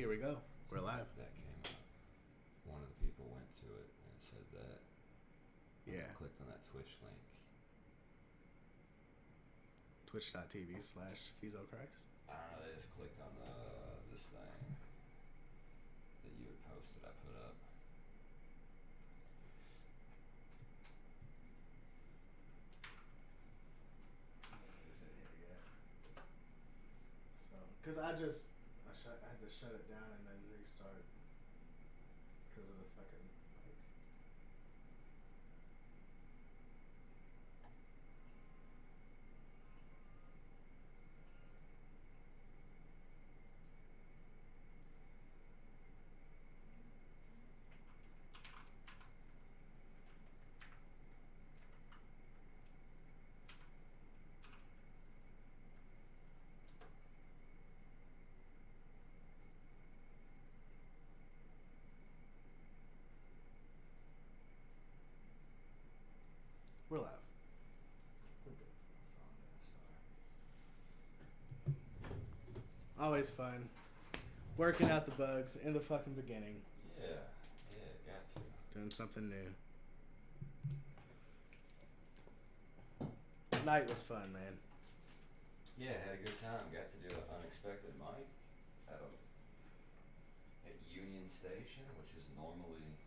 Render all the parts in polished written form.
Here we go. We're live. That came up. One of the people went to it and it said that. Yeah. Clicked on that Twitch link. Twitch.tv/Feezo Christ. I don't know. They just clicked on this thing that you had posted. I put up. It's in here yet. So, because I had to shut it down and then restart because of the fucking like. We're live. Always fun. Working out the bugs in the fucking beginning. Yeah, got to. Doing something new. Night was fun, man. Yeah, had a good time. Got to do an unexpected mic at Union Station, which is normally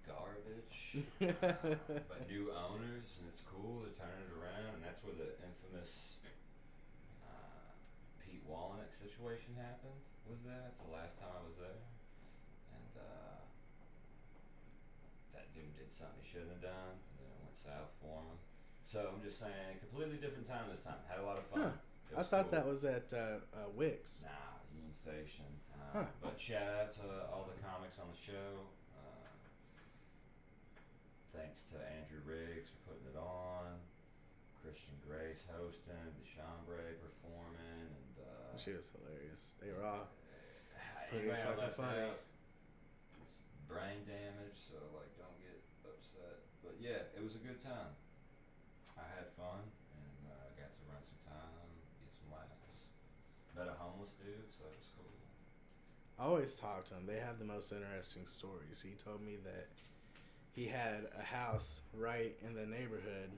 garbage, but new owners, and it's cool. They're turning it around, and that's where the infamous Pete Wallenick situation happened. That's the last time I was there, and that dude did something he shouldn't have done, and then it went south for him. So I'm just saying, completely different time this time. Had a lot of fun. Huh. I thought that was at Wix. Nah, Union Station. Huh. But shout out to all the comics on the show. Thanks to Andrew Riggs for putting it on. Christian Grace hosting, Deshambre performing, and she was hilarious. They were all pretty anyway, fucking funny. It's brain damage, so like don't get upset. But yeah, it was a good time. I had fun and got to run some time, get some laughs. Met a homeless dude, so that was cool. I always talk to him. They have the most interesting stories. He told me that he had a house right in the neighborhood,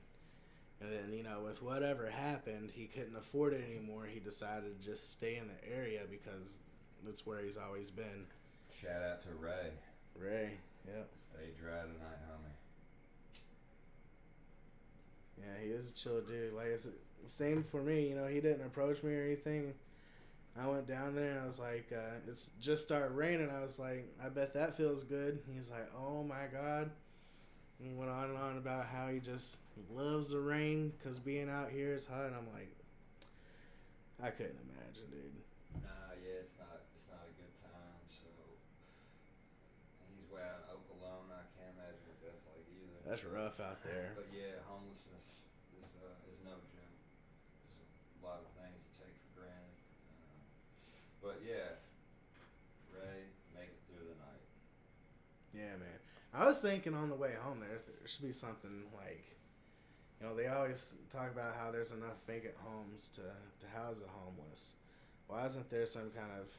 and then, with whatever happened, he couldn't afford it anymore. He decided to just stay in the area because that's where he's always been. Shout out to Ray. Ray, yep. Stay dry tonight, homie. Yeah, he is a chill dude. Like, it's same for me. He didn't approach me or anything. I went down there and I was like, it's just started raining. I was like, I bet that feels good. He's like, oh my God. And he went on and on about how he just loves the rain because being out here is hot. And I'm like, I couldn't imagine, dude. Nah, yeah, it's not a good time. So he's way out in Oklahoma. I can't imagine what that's like either. That's rough out there. But yeah, homelessness is no joke. There's a lot of things you take for granted. But yeah, Ray, make it through the night. Yeah, man. I was thinking on the way home there should be something like, they always talk about how there's enough vacant homes to house the homeless. Why isn't there some kind of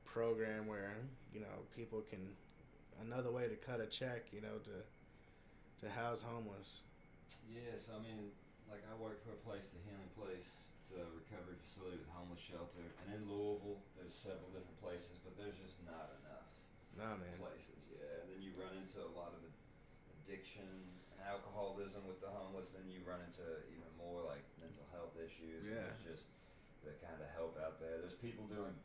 program where, people can, another way to cut a check, to house homeless? Yes, I mean, like I work for a place, the Healing Place. It's a recovery facility with homeless shelter. And in Louisville, there's several different places, but there's just not enough places. Yeah, and then you run into a lot of addiction and alcoholism with the homeless. Then you run into even more like mental health issues. Yeah. There's just the kind of help out there. There's people doing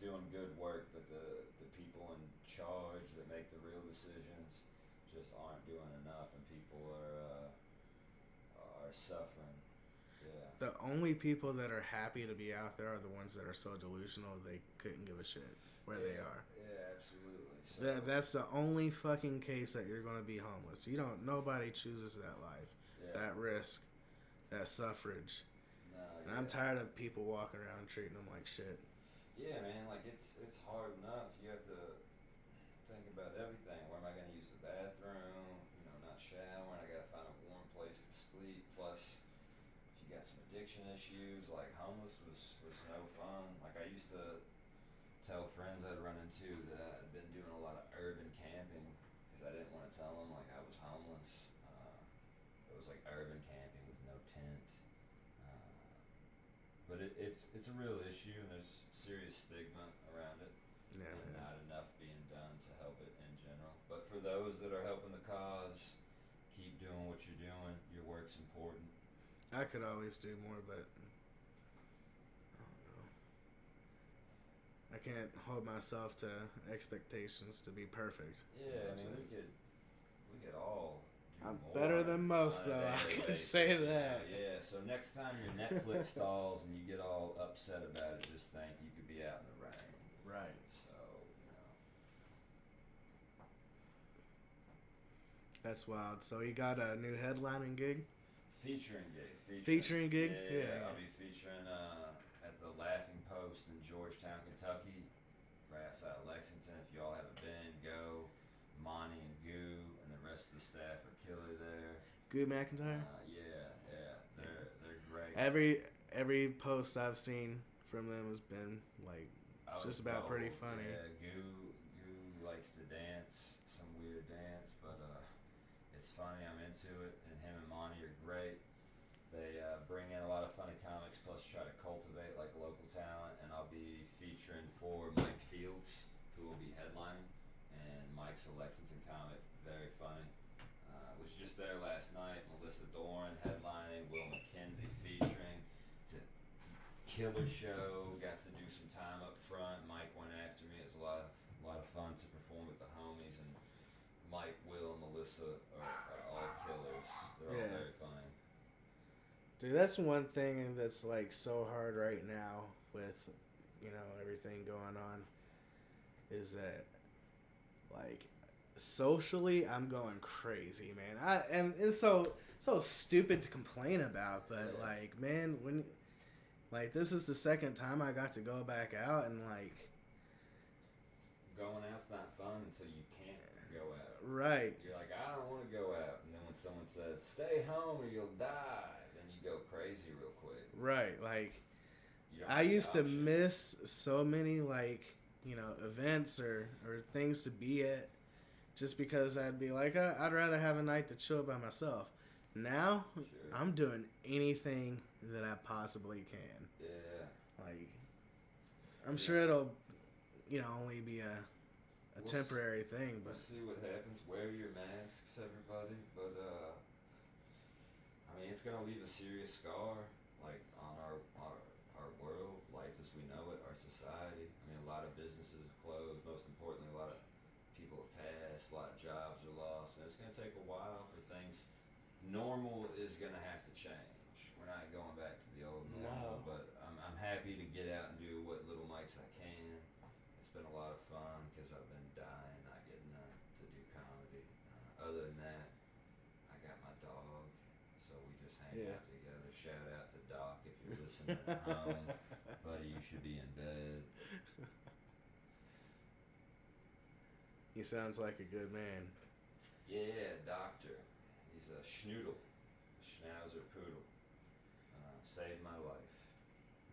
good work, but the people in charge that make the real decisions just aren't doing enough, and people are suffering. Yeah. The only people that are happy to be out there are the ones that are so delusional they couldn't give a shit where they are. Yeah, absolutely. So, that's the only fucking case that you're going to be homeless. Nobody chooses that life, that risk, that suffrage. And I'm tired of people walking around treating them like shit. Yeah, man, like it's hard enough. You have to think about everything. Where am I going to use the bathroom? Not showering. I got to find a warm place to sleep. Plus, if you got some addiction issues, like homeless was no fun. Like I used to tell friends I'd run into that I'd been doing a lot of urban camping because I didn't want to tell them like I was homeless. It was like urban camping with no tent. Uh, but it's a real issue and there's serious stigma around it. Yeah, and man. not enough being done to help it in general. But for those that are helping the cause, keep doing what you're doing. Your work's important. I could always do more, but I don't know. I can't hold myself to expectations to be perfect. Yeah, I mean we could all do I'm more better than most, on a though. I daily can basis, say you know? that. Yeah, so next time your Netflix stalls and you get all upset about it, just think you could be out in the rain. Right. So, That's wild. So you got a new headlining gig? featuring gig. Featuring gig? Yeah. I'll be featuring at the Laughing Post in Georgetown, Kentucky, right outside of Lexington. If y'all haven't been, go. Monty and Goo and the rest of the staff are killer there. Goo McIntyre? Yeah, they're great. Every post I've seen from them has been like just about pretty funny. Yeah, Goo likes to dance, some weird dance, but it's funny. I'm into it, and him and Monty are great. They bring in a lot of funny comics, plus try to cultivate like local talent. And I'll be featuring for Mike Fields, who will be headlining, and Mike's a Lexington comic, very funny. Was just there last night. Melissa Doran headlining, Will McKenzie featuring. It's a killer show. Got to do some time up front. Mike went after me. It was a lot of fun to perform with the homies. And Mike, Will, and Melissa are all killers. They're all very funny. Dude, that's one thing that's like so hard right now with, everything going on, is that like socially I'm going crazy, man. And it's so stupid to complain about, but like, man, when like this is the second time I got to go back out, and like going out's not fun until you can't go out. Right. You're like, I don't want to go out, and then when someone says stay home or you'll die, then you go crazy real quick. Right. Like I used to miss so many like, events or things to be at, just because I'd be like, I'd rather have a night to chill by myself. Now, I'm doing anything that I possibly can. Yeah. Like, I'm sure it'll, only be a temporary thing. But we'll see what happens. Wear your masks, everybody. But, I mean, it's going to leave a serious scar, like, on our world, life as we know it, our society. I mean, a lot of businesses have closed. Most importantly, a lot of people have passed, a lot of jobs are lost, and it's going to take a while for things. Normal is going to have to change. We're not going back to the old normal, but I'm happy to get out and do what little mics I can. It's been a lot of fun because I've been dying not getting to do comedy. Other than that, I got my dog, so we just hang out together. Shout out to Doc if you're listening at home. Buddy, you should be in bed. He sounds like a good man. Yeah, doctor. He's a schnoodle, a schnauzer poodle. Saved my life.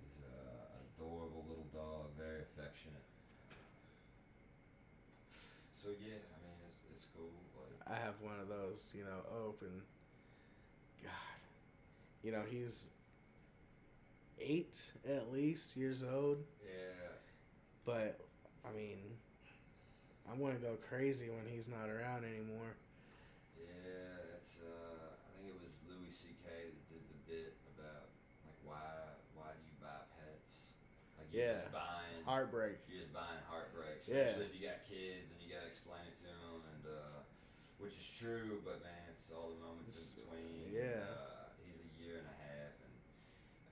He's a adorable little dog, very affectionate. So yeah, I mean it's cool. Like, I have one of those, open. God, he's 8 at least years old. Yeah. But I mean, I'm gonna go crazy when he's not around anymore. Yeah, it's I think it was Louis C.K. that did the bit about like why do you buy pets? Like you're just buying heartbreak. You're just buying heartbreak, especially if you got kids and you gotta explain it to them, and which is true, but man, it's all the moments in between. Yeah. He's a year and a half, and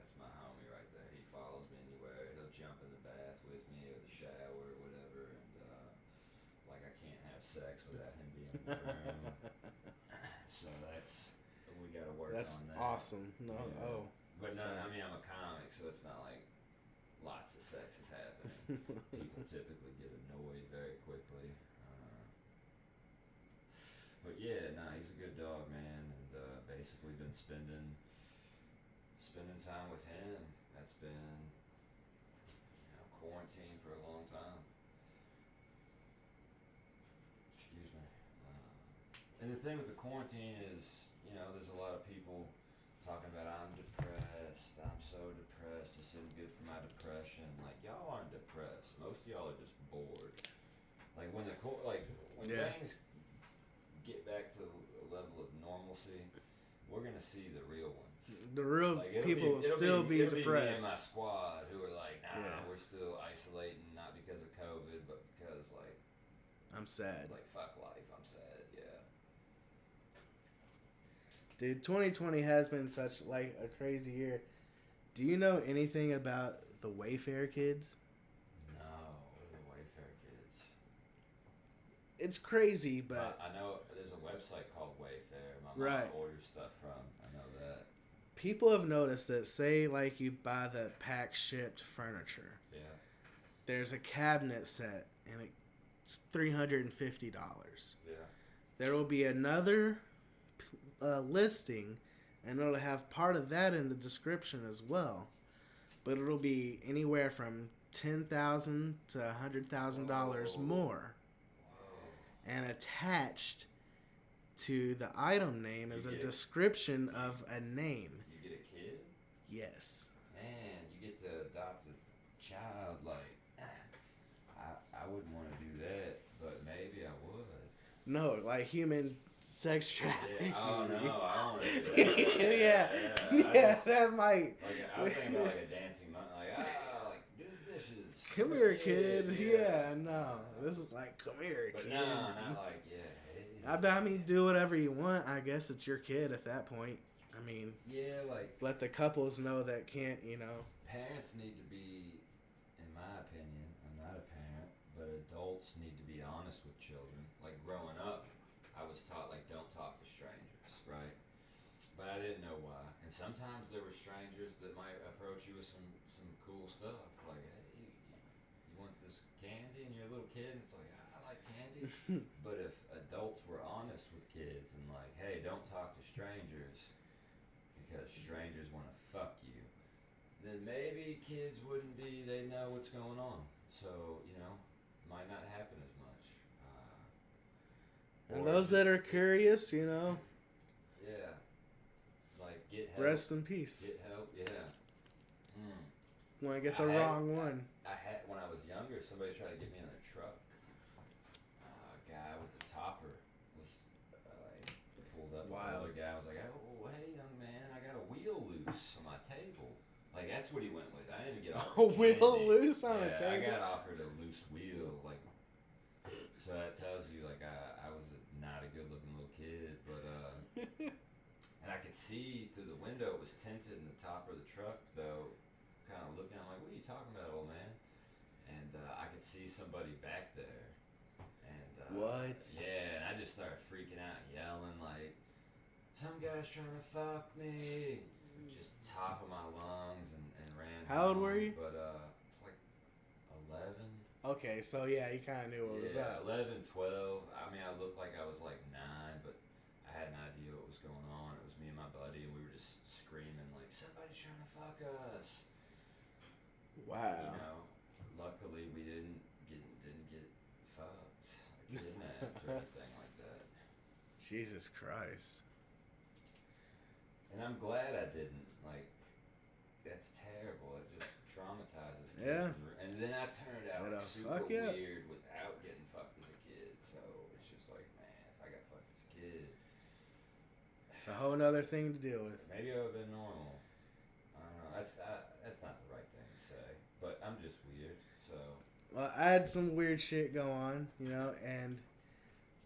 that's my homie right there. He follows me anywhere. He'll jump in the bath with me or the shower or whatever, and like I can't have sex without him being in the room. So we gotta work on that. That's awesome. No, yeah. But no, I mean I'm a comic, so it's not like lots of sex is happening. People typically get annoyed very quickly. But yeah, he's a good dog, man, and basically been spending time with him. That's been quarantine for for a long time. Excuse me. And the thing with the quarantine is, you know, there's a lot of people talking about I'm depressed. I'm so depressed. This isn't good for my depression. Like y'all aren't depressed. Most of y'all are just bored. Like when things get back to a level of normalcy, we're gonna see the real ones. The real people will still be depressed. It'll be me and my squad who are like, nah, we're still isolating, not because of COVID, but because like I'm sad. Like fuck life, I'm sad. Yeah. Dude, 2020 has been such like a crazy year. Do you know anything about the Wayfair kids? No, what are the Wayfair kids? It's crazy, but I know there's a website called Wayfair. My mom orders stuff from. I know that. People have noticed that, say, like you buy the pack shipped furniture. Yeah. There's a cabinet set, and it's $350. Yeah. There will be another listing, and it'll have part of that in the description as well. But it'll be anywhere from $10,000 to $100,000 more. Whoa. And attached to the item name is a description of a name. You get a kid? Yes. Man, you get to adopt a child. Like, I wouldn't want to do that, but maybe I would. No, like human sex trafficking. Yeah. Oh no, I don't want to do that. Yeah, that might. Like, I was thinking about like a dancing monkey. Like, like do the dishes. Come here, kid. Yeah, no, this is like come here, but kid. No, not like I mean, do whatever you want. I guess it's your kid at that point. I mean, yeah, like let the couples know that can't, you know. Parents need to be, in my opinion, I'm not a parent, but adults need to be honest with children. Like growing up, I was taught like don't talk to strangers, right? But I didn't know why. And sometimes there were strangers that might approach you with some cool stuff, like hey, you want this candy, and you're a little kid, and it's like I like candy. But if adults were honest with kids and like, hey, don't talk to strangers because strangers want to fuck you, then maybe kids wouldn't be, they know what's going on. So, you know, might not happen as much. And those that are curious, you know. Yeah. Like, get help. Rest in peace. Get help, yeah. Want to get the wrong one. I had, when I was younger, somebody tried to get me in their truck. A guy with a topper was pulled up. Wow. Another guy was like, oh, hey, young man, I got a wheel loose on my table. Like, that's what he went with. I didn't get offered a wheel loose on a table? I got offered a loose wheel. Like, so that tells you, like, I was not a good-looking little kid. But, and I could see through the window, it was tinted in the top of the truck, though. Kind of looking, I'm like, what are you talking about, old man? And I could see somebody back there. And what? Yeah, and I just started freaking out and yelling like, some guy's trying to fuck me. Just top of my lungs and ran How home. old were you? But it's like 11. Okay, so yeah, you kind of knew what was up. 11, 12. I mean, I looked like I was like 9, but I had an idea what was going on. It was me and my buddy, and we were just screaming like, somebody's trying to fuck us. Wow. You know, luckily we didn't get fucked, or kidnapped or anything like that. Jesus Christ. And I'm glad I didn't. Like, that's terrible. It just traumatizes kids. Yeah. And then I turned out super weird without getting fucked as a kid. So it's just like, man, if I got fucked as a kid, it's a whole nother thing to deal with. Maybe I would have been normal. I don't know. That's not the right thing to say. But I'm just weird, so. Well, I had some weird shit go on, you know, and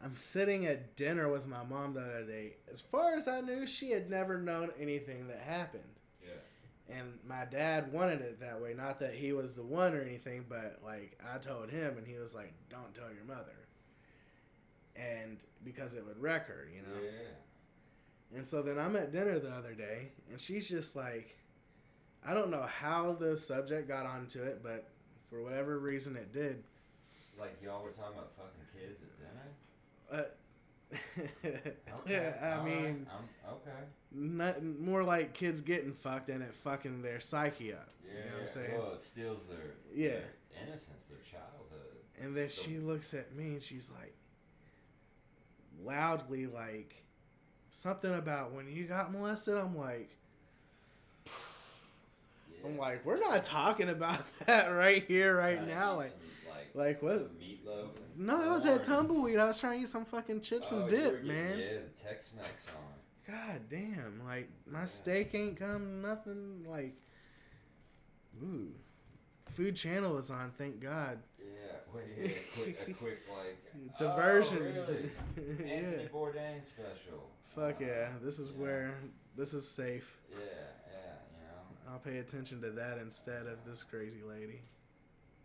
I'm sitting at dinner with my mom the other day. As far as I knew, she had never known anything that happened. Yeah. And my dad wanted it that way. Not that he was the one or anything, but, like, I told him, and he was like, don't tell your mother. And because it would wreck her, you know? Yeah. And so then I'm at dinner the other day, and she's just like, I don't know how the subject got onto it, but for whatever reason it did. Like y'all were talking about fucking kids at dinner? Okay. I mean, okay. Not, more like kids getting fucked and it fucking their psyche up. Yeah, You know what I'm saying? well, it steals their innocence, their childhood. And then she looks at me and she's like, loudly, like, something about when you got molested. I'm like, we're not talking about that right here, right now. Like what? Some meatloaf. No, I was at Tumbleweed. I was trying to eat some fucking chips and dip, man. Yeah, the Tex-Mex on. God damn, like my steak ain't come, nothing. Like, ooh, Food Channel is on. Thank God. Yeah, a quick like diversion. Oh, really? Anthony Bourdain special. Fuck yeah, this is where this is safe. Yeah, you know. I'll pay attention to that instead of this crazy lady.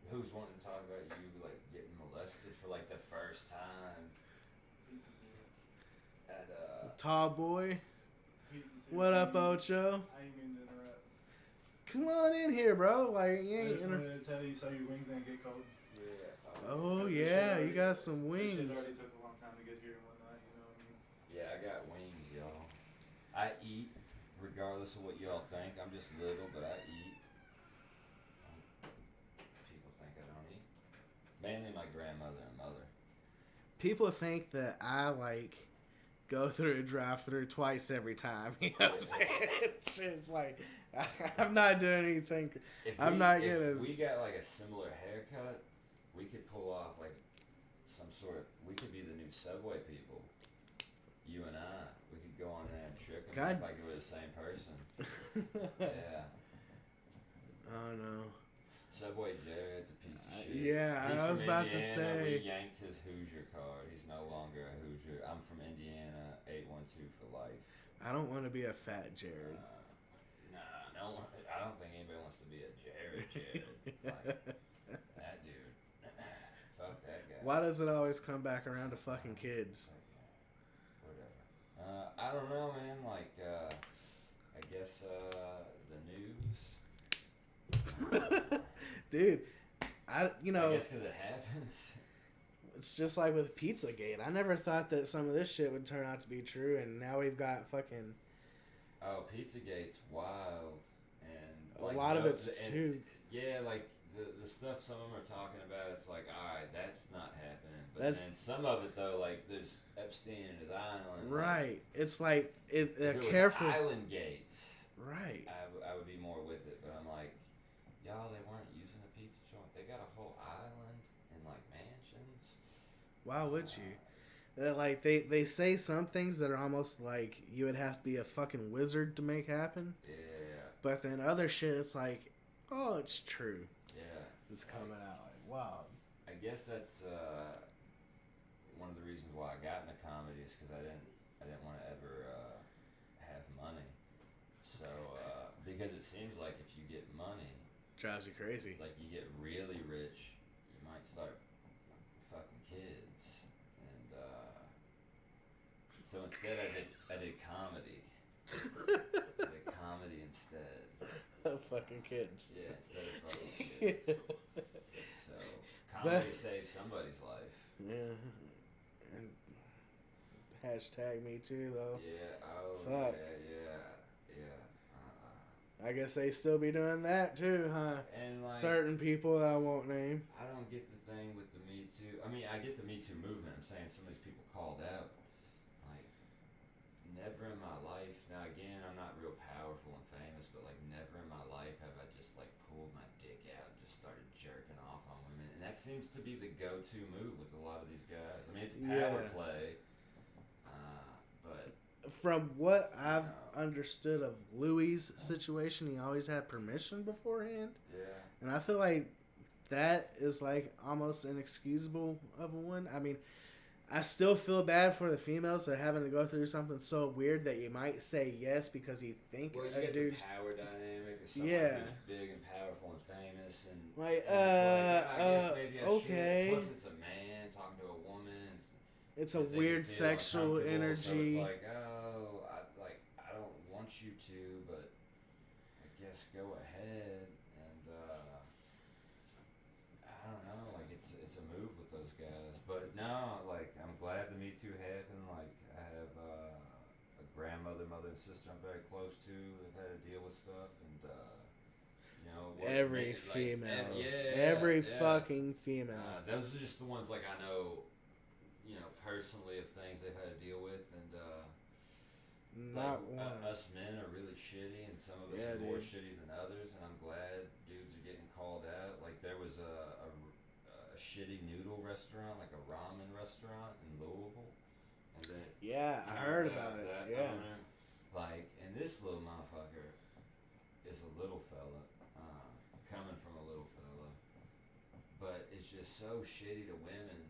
Who's wanting to talk about you like getting molested for like the first time? At Tall boy. What up, Ocho? I ain't mean to interrupt. Come on in here, bro. Like you ain't. I just wanted to tell you so your wings didn't get cold. Yeah. Oh yeah, you got some wings. Shit already took a long time to get here and whatnot. You know what I mean? Yeah, I got wings, y'all. I eat, regardless of what y'all think. I'm just little, but I eat. People think I don't eat. Mainly my grandmother and mother. People think that I like go through a drive-through twice every time. You know what I'm saying? It's like I'm not doing anything. If we got like a similar haircut, we could pull off like some sort of. We could be the new Subway people. You and I, we could go on there and trick them like we were the same person. Yeah. Oh no. Subway Jared's a piece of shit. Yeah, He's I was about Indiana. to say. We yanked his Hoosier card. He's no longer a Hoosier. I'm from Indiana, 812 for life. I don't want to be a fat Jared. No, I don't think anybody wants to be a Jared. Like, that dude. Fuck that guy. Why does it always come back around to fucking kids? Whatever. I don't know, man. Like, I guess the news. Dude, I guess because it happens. It's just like with Pizzagate. I never thought that some of this shit would turn out to be true, and now we've got fucking. Oh, Pizzagate's wild, and a lot of it's too. Yeah, like the stuff some of them are talking about, it's like, all right, that's not happening. But then some of it though, like there's Epstein and his island. Right. It's like they're if it careful. Was Island Gate. Right. I would be more with it, but I'm like, y'all, they weren't using a pizza joint. They got a whole island and like mansions. Why would you? Like they say some things that are almost like you would have to be a fucking wizard to make happen. Yeah. But then other shit, it's like, oh, it's true. Yeah. It's coming out like, wow. I guess that's one of the reasons why I got into comedy is because I didn't want to ever have money. So because it seems like if you get money, drives you crazy. Like you get really rich, you might start fucking kids, and so instead I did comedy. I did comedy instead. Fucking kids. Yeah, instead of fucking kids. So comedy saved somebody's life. Yeah. And hashtag me too though. Yeah. Oh. Fuck. Yeah. I guess they still be doing that too, huh? And like certain people that I won't name. I don't get the thing with the Me Too. I mean, I get the Me Too movement. I'm saying some of these people called out. Like, never in my life. Now again, I'm not real powerful and famous, but like never in my life have I just like pulled my dick out and just started jerking off on women. And that seems to be the go-to move with a lot of these guys. I mean, it's power play. But from what I've understood of Louis' situation, he always had permission beforehand. Yeah. And I feel like that is like almost inexcusable of a one. I mean, I still feel bad for the females that having to go through something so weird that you might say yes because you think a dude's power dynamic of someone who's big and powerful and famous and like I guess maybe I okay. Should. Plus it's a man talking to a woman. It's a weird sexual energy. So it's like, oh, I don't want you to, but I guess go ahead. And I don't know, like it's a move with those guys. But no, like I'm glad the Me Too happened. Like a sister I'm very close to. They've had to deal with stuff, and you know, every female, every fucking female. Those are just the ones like I know, you know, personally of things they've had to deal with, and not like, one. Us men are really shitty, and some of us are more shitty than others. And I'm glad dudes are getting called out. Like there was a shitty noodle restaurant, like a ramen restaurant in Louisville. And then I heard about it. Owner, like, and this little motherfucker is a little fella, coming from a little fella, but it's just so shitty to women.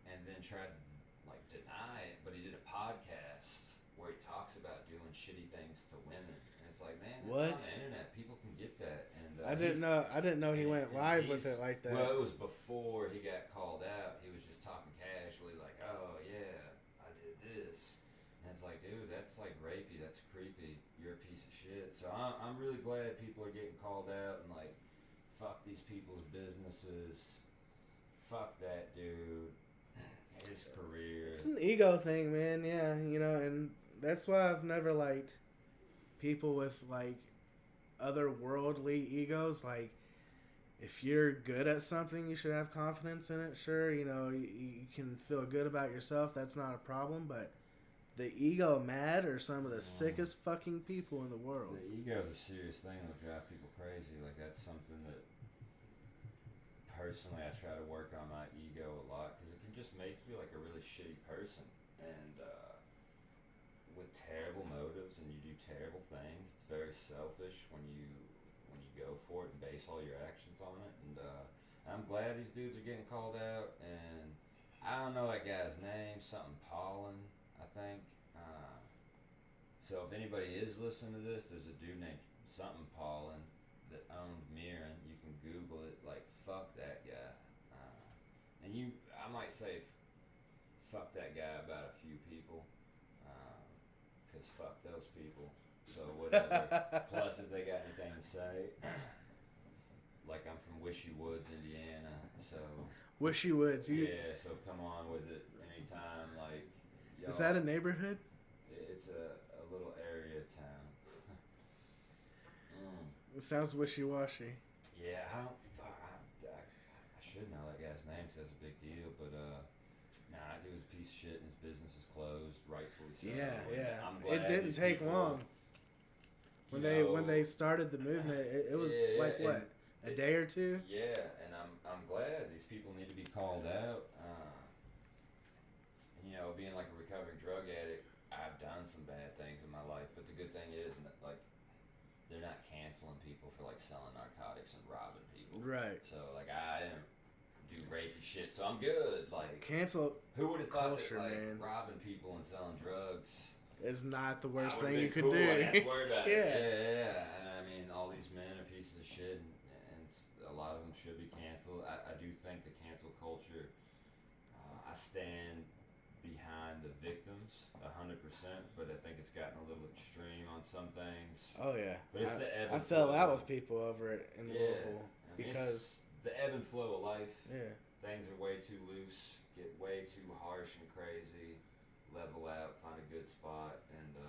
And then tried to like deny it, but he did a podcast where he talks about doing shitty things to women. And it's like, man, that's on the internet. People can get that. And I didn't know he went live with it like that. Well, it was before he got called out. He was just talking casually, like, "Oh yeah, I did this," and it's like, dude, that's like rapey. That's creepy. You're a piece of shit. So I'm really glad people are getting called out and like, fuck these people's businesses. Fuck that dude. His career. It's an ego thing, man. Yeah, you know, and that's why I've never liked people with like otherworldly egos. Like, if you're good at something, you should have confidence in it. Sure, you know, you can feel good about yourself. That's not a problem. But the ego mad are some of the sickest fucking people in the world. The ego is a serious thing that'll drive people crazy. Like, that's something that personally I try to work on my ego a lot, because it can just make you like a really shitty person, and with terrible motives, and you do terrible things. It's very selfish when you go for it and base all your actions on it. And I'm glad these dudes are getting called out. And I don't know that guy's name, something Paulin, I think. So if anybody is listening to this, there's a dude named something Paulin that owned Mirren. You can Google it. Like, fuck that guy. And I might say fuck that guy about a few people. Because fuck those people. So whatever. Plus, if they got anything to say, like, I'm from Wishy Woods, Indiana. So Wishy Woods. Yeah. So come on with it anytime. Like, is that a neighborhood? It's a little area town. It sounds wishy-washy. Yeah, I should know that guy's name because that's a big deal, but nah, dude was a piece of shit and his business is closed, rightfully so. Yeah. It didn't take long. When they started the movement, it was a day or two? Yeah, and I'm glad these people need to be called out. You know, being like a recovering drug addict, I've done some bad things in my life, but the good thing is, like, they're not canceling people for like selling narcotics and robbing people. Right. So like, I didn't do rapey shit, so I'm good. Like, cancel. Who would have thought culture, that, like, man, robbing people and selling drugs is not the worst thing you cool. could do. I didn't have to worry about Yeah. it. Yeah. And I mean, all these men are pieces of shit, and a lot of them should be canceled. I do think the cancel culture. I stand behind the victims 100%, but I think it's gotten a little extreme on some things. Oh yeah, but it's the ebb I and fell flow. out with people over it in Louisville because the ebb and flow of life. Yeah, things are way too loose, get way too harsh and crazy. Level out, find a good spot, and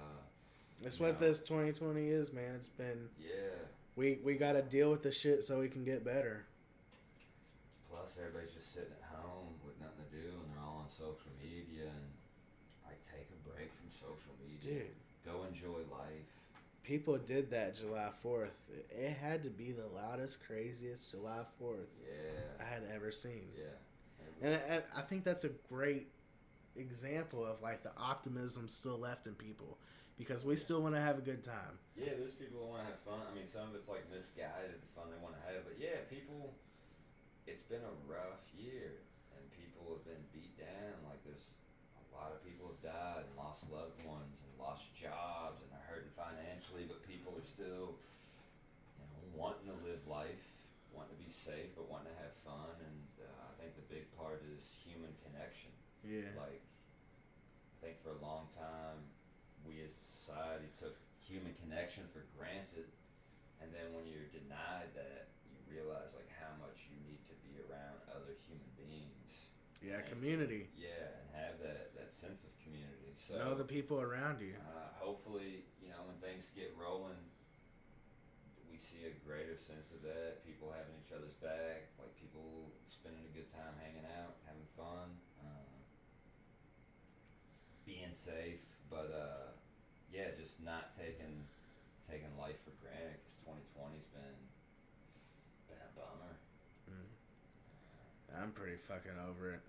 that's what this 2020 is, man. It's been we got to deal with the shit so we can get better. Plus, everybody's just sitting at home with nothing to do, and they're all on social media. And like, take a break from social media, dude. Go enjoy life. People did that July 4th. It had to be the loudest, craziest July 4th I had ever seen. Yeah, and I think that's a great example of like the optimism still left in people, because we still want to have a good time. Yeah, there's people who want to have fun. I mean, some of it's like misguided, the fun they want to have, but yeah, people. It's been a rough year, and people have been beat down. Like, there's a lot of people have died and lost loved ones and lost jobs and are hurting financially, but people are still, wanting to live life, wanting to be safe, but wanting to have fun. And I think the big part is human connection. Yeah. Like, I think for a long time, we as a society took human connection for granted, and then when you're denied that, you realize like how much you need to be around other human beings. Yeah, community. Yeah, and have that sense of community. So know the people around you. Hopefully, when things get rolling, we see a greater sense of that. People having each other's back, like people spending a good time hanging out, having fun, being safe. But yeah, just not taking life for granted because 2020's been a bummer. I'm pretty fucking over it.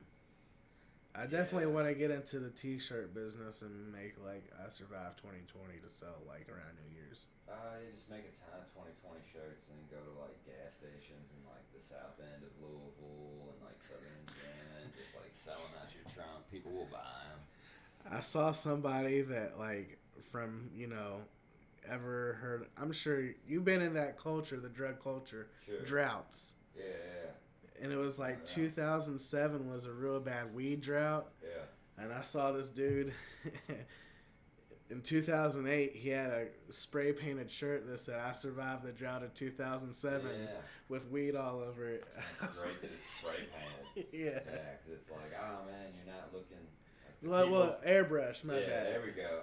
I definitely want to get into the t-shirt business and make like I survived 2020 to sell like around New Year's. You just make a ton of 2020 shirts and then go to like gas stations in like the south end of Louisville and like southern Indiana and just like selling out your trunk. People will buy them. I saw somebody that like from ever heard. I'm sure you've been in that culture, the drug culture, sure. Droughts. Yeah. And it was like 2007 was a real bad weed drought. Yeah. And I saw this dude in 2008. He had a spray painted shirt that said, "I survived the drought of 2007 with weed all over it." It's great that it's spray painted. Yeah. Yeah, because it's like, oh man, you're not looking. Well, airbrush, my bad. Yeah, there we go.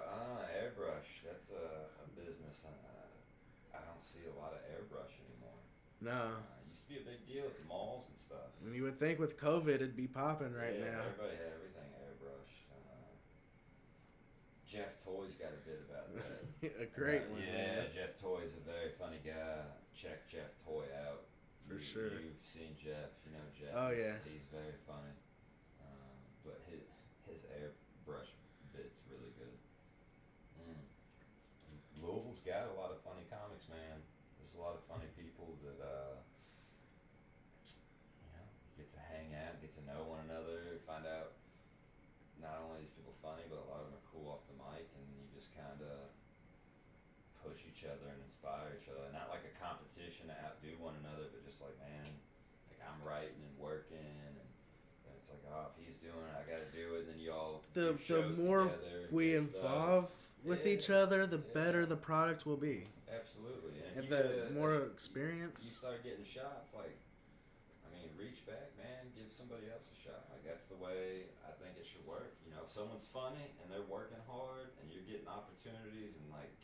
Airbrush. That's a business. I don't see a lot of airbrush anymore. No. Used to be a big deal at the malls and stuff. And you would think with COVID it'd be popping right now. Everybody had everything airbrushed. Jeff Toy's got a bit about that. A great one. Yeah, man. Jeff Toy's a very funny guy. Check Jeff Toy out. For sure. You've seen Jeff. You know Jeff. Oh, yeah. He's very funny. But his airbrush bit's really good. Louisville's got a lot of funny comics, man. There's a lot of funny people that get to hang out, get to know one another, find out not only are these people funny, but a lot of them are cool off the mic, and you just kind of push each other and inspire each other. Not like a competition to outdo one another, but just like, man, like I'm writing and working, and it's like, oh, if he's doing it, I got to do it. And then you all the more we involve with each other, the better the product will be. Absolutely. And the more experience. You start getting shots, like, reach back, man, give somebody else a shot. Like, that's the way I think it should work. If someone's funny and they're working hard and you're getting opportunities, and like,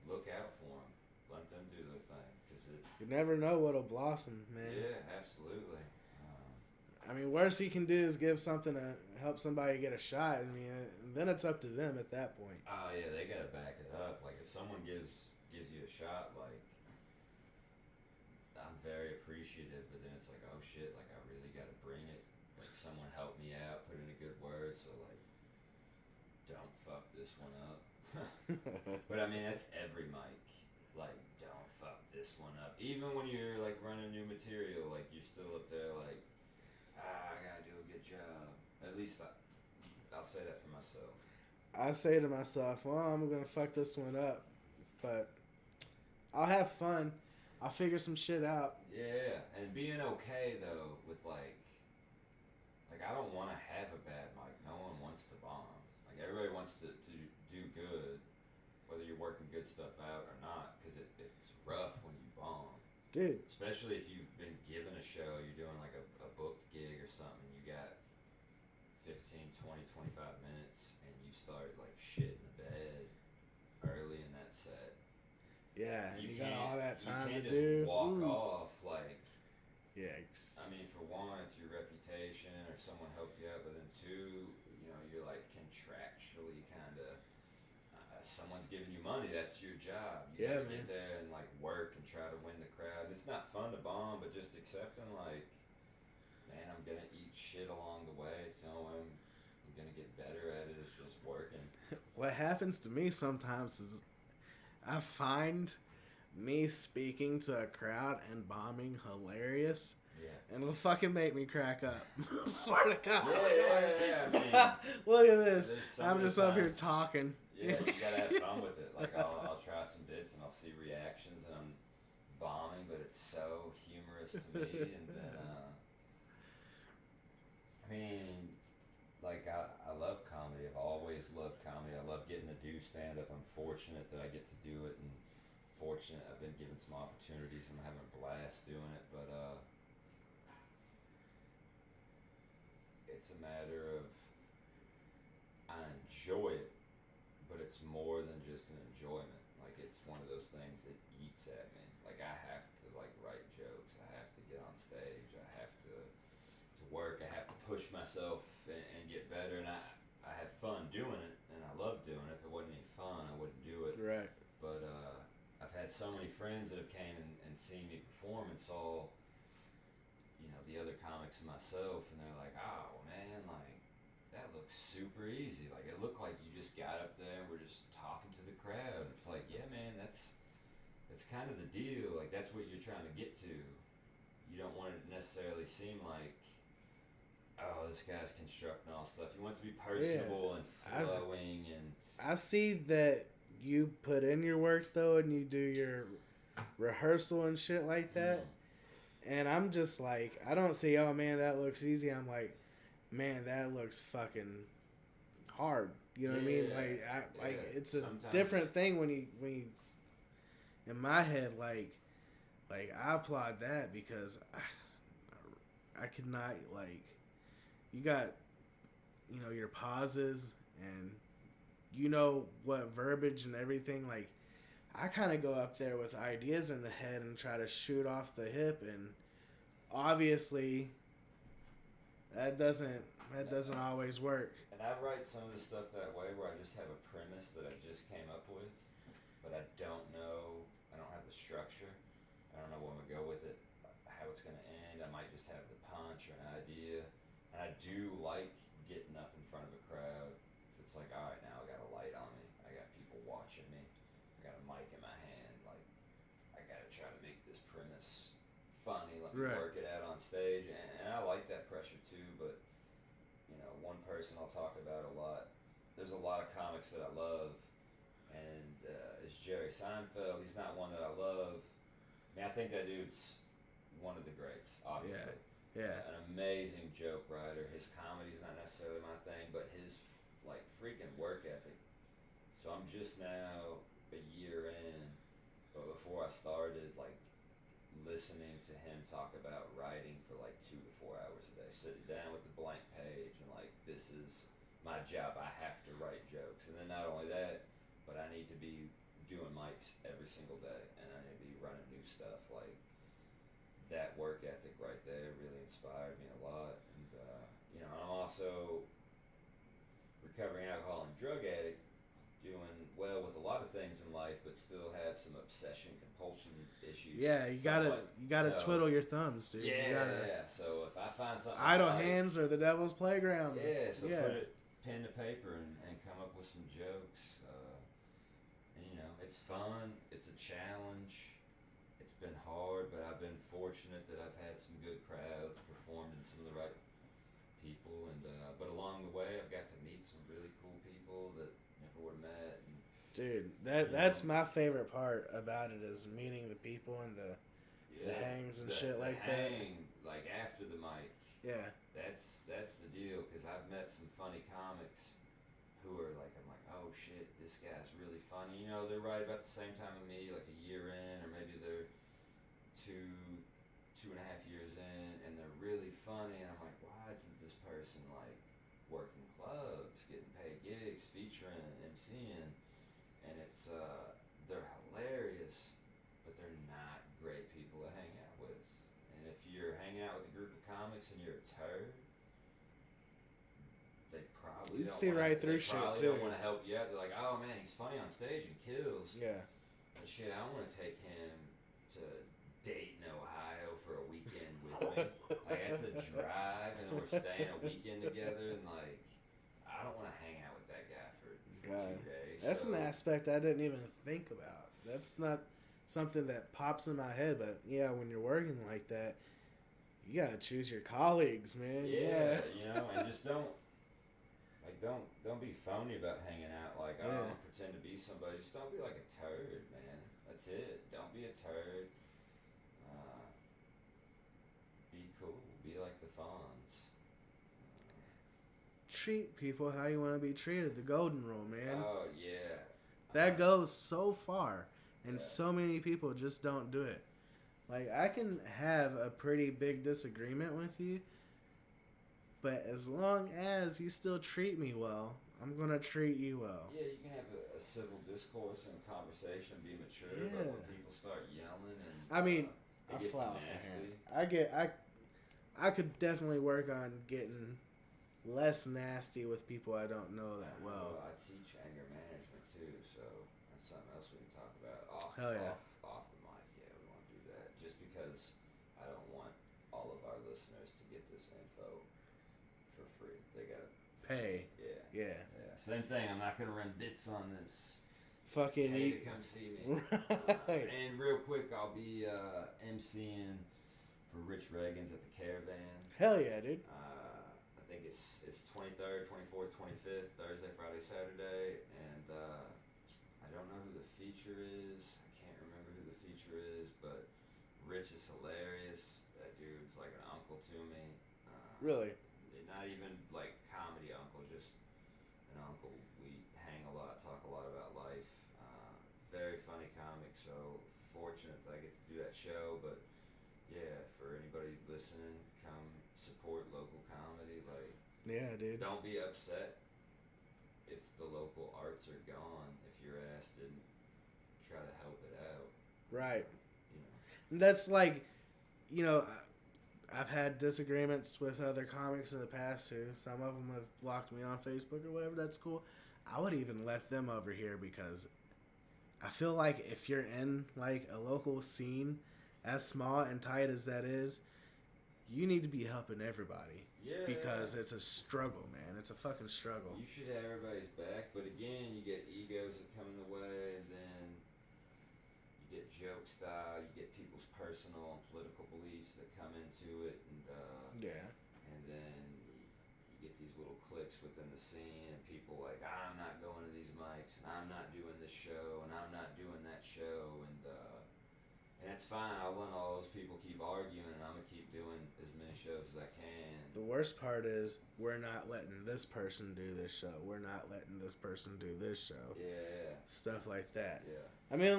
look out for them. Let them do their thing, because you never know what'll blossom, man. Yeah, absolutely. Worst you can do is give something to help somebody get a shot. Then it's up to them at that point. Oh yeah, they gotta back it up. Like, if someone gives you a shot, like, I'm very appreciative, but then it's like, oh shit, like I really gotta bring it. Like, someone help me out, put in a good word, so like, don't fuck this one up. But that's every mic. Like, don't fuck this one up. Even when you're like running new material, like you're still up there like, I gotta do a good job. At least I'll say that for myself. I say to myself, well, I'm gonna fuck this one up, but I'll have fun. I'll figure some shit out. Yeah, and being okay though with like I don't want to have a bad mic. No one wants to bomb. Like, everybody wants to do good, whether you're working good stuff out or not, because it's rough when you bomb. Dude. Especially if you've been given a show, you're doing like a booked gig or something, you got 15, 20, 25 minutes, and you start like shit in the bed early in that set. Yeah, you got all that time to do. You can't just walk off like. Yikes. For one, it's your reputation, or someone helped you out, but then two, you're like contractually kind of, someone's giving you money, that's your job. You gotta get there and like work and try to win the crowd. It's not fun to bomb, but just accepting like, man, I'm gonna eat shit along the way. It's the only way I'm gonna get better at it. It's just working. What happens to me sometimes is I find me speaking to a crowd and bombing hilarious. Yeah. And it'll fucking make me crack up. Swear to God. Yeah. Look at this. I'm just up here talking. Yeah, you gotta have fun with it. Like, I'll try some bits and I'll see reactions, and I'm bombing, but it's so humorous to me. And then, I love comedy. I've always loved comedy. I love getting to do stand-up. I'm fortunate that I get to do it, and fortunate I've been given some opportunities. I'm having a blast doing it, but it's a matter of I enjoy enjoy it, but it's more than just an enjoyment. Like it's one of those things that eats at me. Like I have to like write jokes. I have to get on stage. I have to work. I have to push myself and get better. And I have fun doing it, and I love doing it. If it wasn't any fun, I wouldn't do it. Right. But I've had so many friends that have came and seen me perform and saw, the other comics and myself, and they're like, "Oh man, like that looks super easy. Like it looked like you just got up there and were just talking to the crowd." It's like, yeah, man, that's kind of the deal. Like that's what you're trying to get to. You don't want it to necessarily seem like, oh, this guy's constructing all stuff. You want it to be personable and flowing. I see that you put in your work though, and you do your rehearsal and shit like that. And I'm just like, I don't see, oh man, that looks easy. I'm like, man, that looks fucking hard. You know what I mean? Like it's a different thing when you in my head, like I applaud that because I could not, like, you got, your pauses and what verbiage and everything. Like I kind of go up there with ideas in the head and try to shoot off the hip, and obviously that doesn't always work. And I write some of the stuff that way where I just have a premise that I just came up with, but I don't have the structure. I don't know where I'm going to go with it, how it's going to end. I might just have the punch or an idea. And I do like getting up in front of a crowd. It's like, all right, now I got a light on me. I got people watching me. I got a mic in my hand. Like, I got to try to make this premise funny. Let me work it out on stage. And I like that pressure too, but, one person I'll talk about a lot. There's a lot of comics that I love, and it's Jerry Seinfeld. He's not one that I love. I mean, I think that dude's one of the greats, obviously. Yeah. An amazing joke writer. His comedy's not necessarily my thing, but his freaking work ethic. So I'm just now a year in, but before I started, listening to him talk about writing for 2 to 4 hours a day, sitting down with the blank page and this is my job. I have to write jokes, and then not only that, but I need to be doing mics every single day, and I need to be running new stuff. That work ethic right there really inspired me a lot. And I'm also recovering alcohol and drug addict, doing well with a lot of things in life, but still have some obsession compulsion issues. Yeah, you gotta twiddle your thumbs, dude. Yeah. So if I find something idle hands are the devil's playground. Yeah. So put it pen to paper and come up with some jokes. And it's fun. It's a challenge. It's been hard, but I've been fortunate that I've had some good crowds, performed in some of the right people, and but along the way I've got to meet some really cool people that never would have met. And, dude, that's my favorite part about it is meeting the people and the hangs and shit like that. Like after the mic. Yeah. That's the deal, because I've met some funny comics who are I'm like, oh shit, this guy's really funny. They're right about the same time as me, like a year in, or maybe they're 2.5 years in, and they're really funny, and I'm like, why isn't this person working clubs, getting paid gigs, featuring, MCing, and it's they're hilarious, but they're not great people to hang out with. And if you're hanging out with a group of comics and you're a turd, they probably don't want to help you out. They're like, oh man, he's funny on stage and kills. Yeah. But shit, I want to take him to Dayton, Ohio for a weekend with me. That's a drive, and then we're staying a weekend together, and I don't want to hang out with that guy for 2 days. That's an aspect I didn't even think about. That's not something that pops in my head, but yeah, when you're working like that, you gotta choose your colleagues, man. Yeah. And just don't be phony about hanging out. I don't pretend to be somebody. Just don't be like a turd, man. That's it. Don't be a turd. Be cool. Be like the Fonz. Treat people how you want to be treated. The golden rule, man. Oh, yeah. That goes so far, and so many people just don't do it. I can have a pretty big disagreement with you, but as long as you still treat me well, I'm gonna treat you well. Yeah, you can have a civil discourse and a conversation, be mature, but when people start yelling and I mean, it gets nasty. I could definitely work on getting less nasty with people I don't know that well. I teach anger management too, so that's something else we can talk about off the mic. Yeah, we want to do that just because I don't want all of our listeners to get this info for free. They gotta pay. Yeah. Same thing. I'm not gonna run bits on this. Fucking pay to come see me. Right. And real quick, I'll be MCing for Rich Reagan's at the Caravan. Hell yeah, dude. I think it's 23rd, 24th, 25th, Thursday, Friday, Saturday, and I don't know who the feature is. I can't remember who the feature is, but Rich is hilarious. That dude's like an uncle to me. Really? Not even like comedy uncle, just an uncle. We hang a lot, talk a lot about life. Very funny comic, so fortunate that I get to do that show. But yeah, for anybody listening, come support local comedy. Like, yeah, dude. Don't be upset if the local arts are gone. If your ass didn't try to help it out. Right. You know. That's like, you know, I've had disagreements with other comics in the past too. Some of them have blocked me on Facebook or whatever. That's cool. I would even let them over here because I feel like if you're in like a local scene as small and tight as that is, you need to be helping everybody. Yeah. Because it's a struggle, man. It's a fucking struggle. You should have everybody's back, but again, you get egos that come in the way, and then you get joke style, you get people's personal and political beliefs that come into it, and and then you get these little cliques within the scene, and people like, I'm not going to these mics, and I'm not doing this show, and I'm not doing that show, and that's fine. I'll let all those people keep arguing, and I'm gonna keep doing as many shows as I can. The worst part is we're not letting this person do this show. We're not letting this person do this show. Yeah. Stuff like that. Yeah. I mean,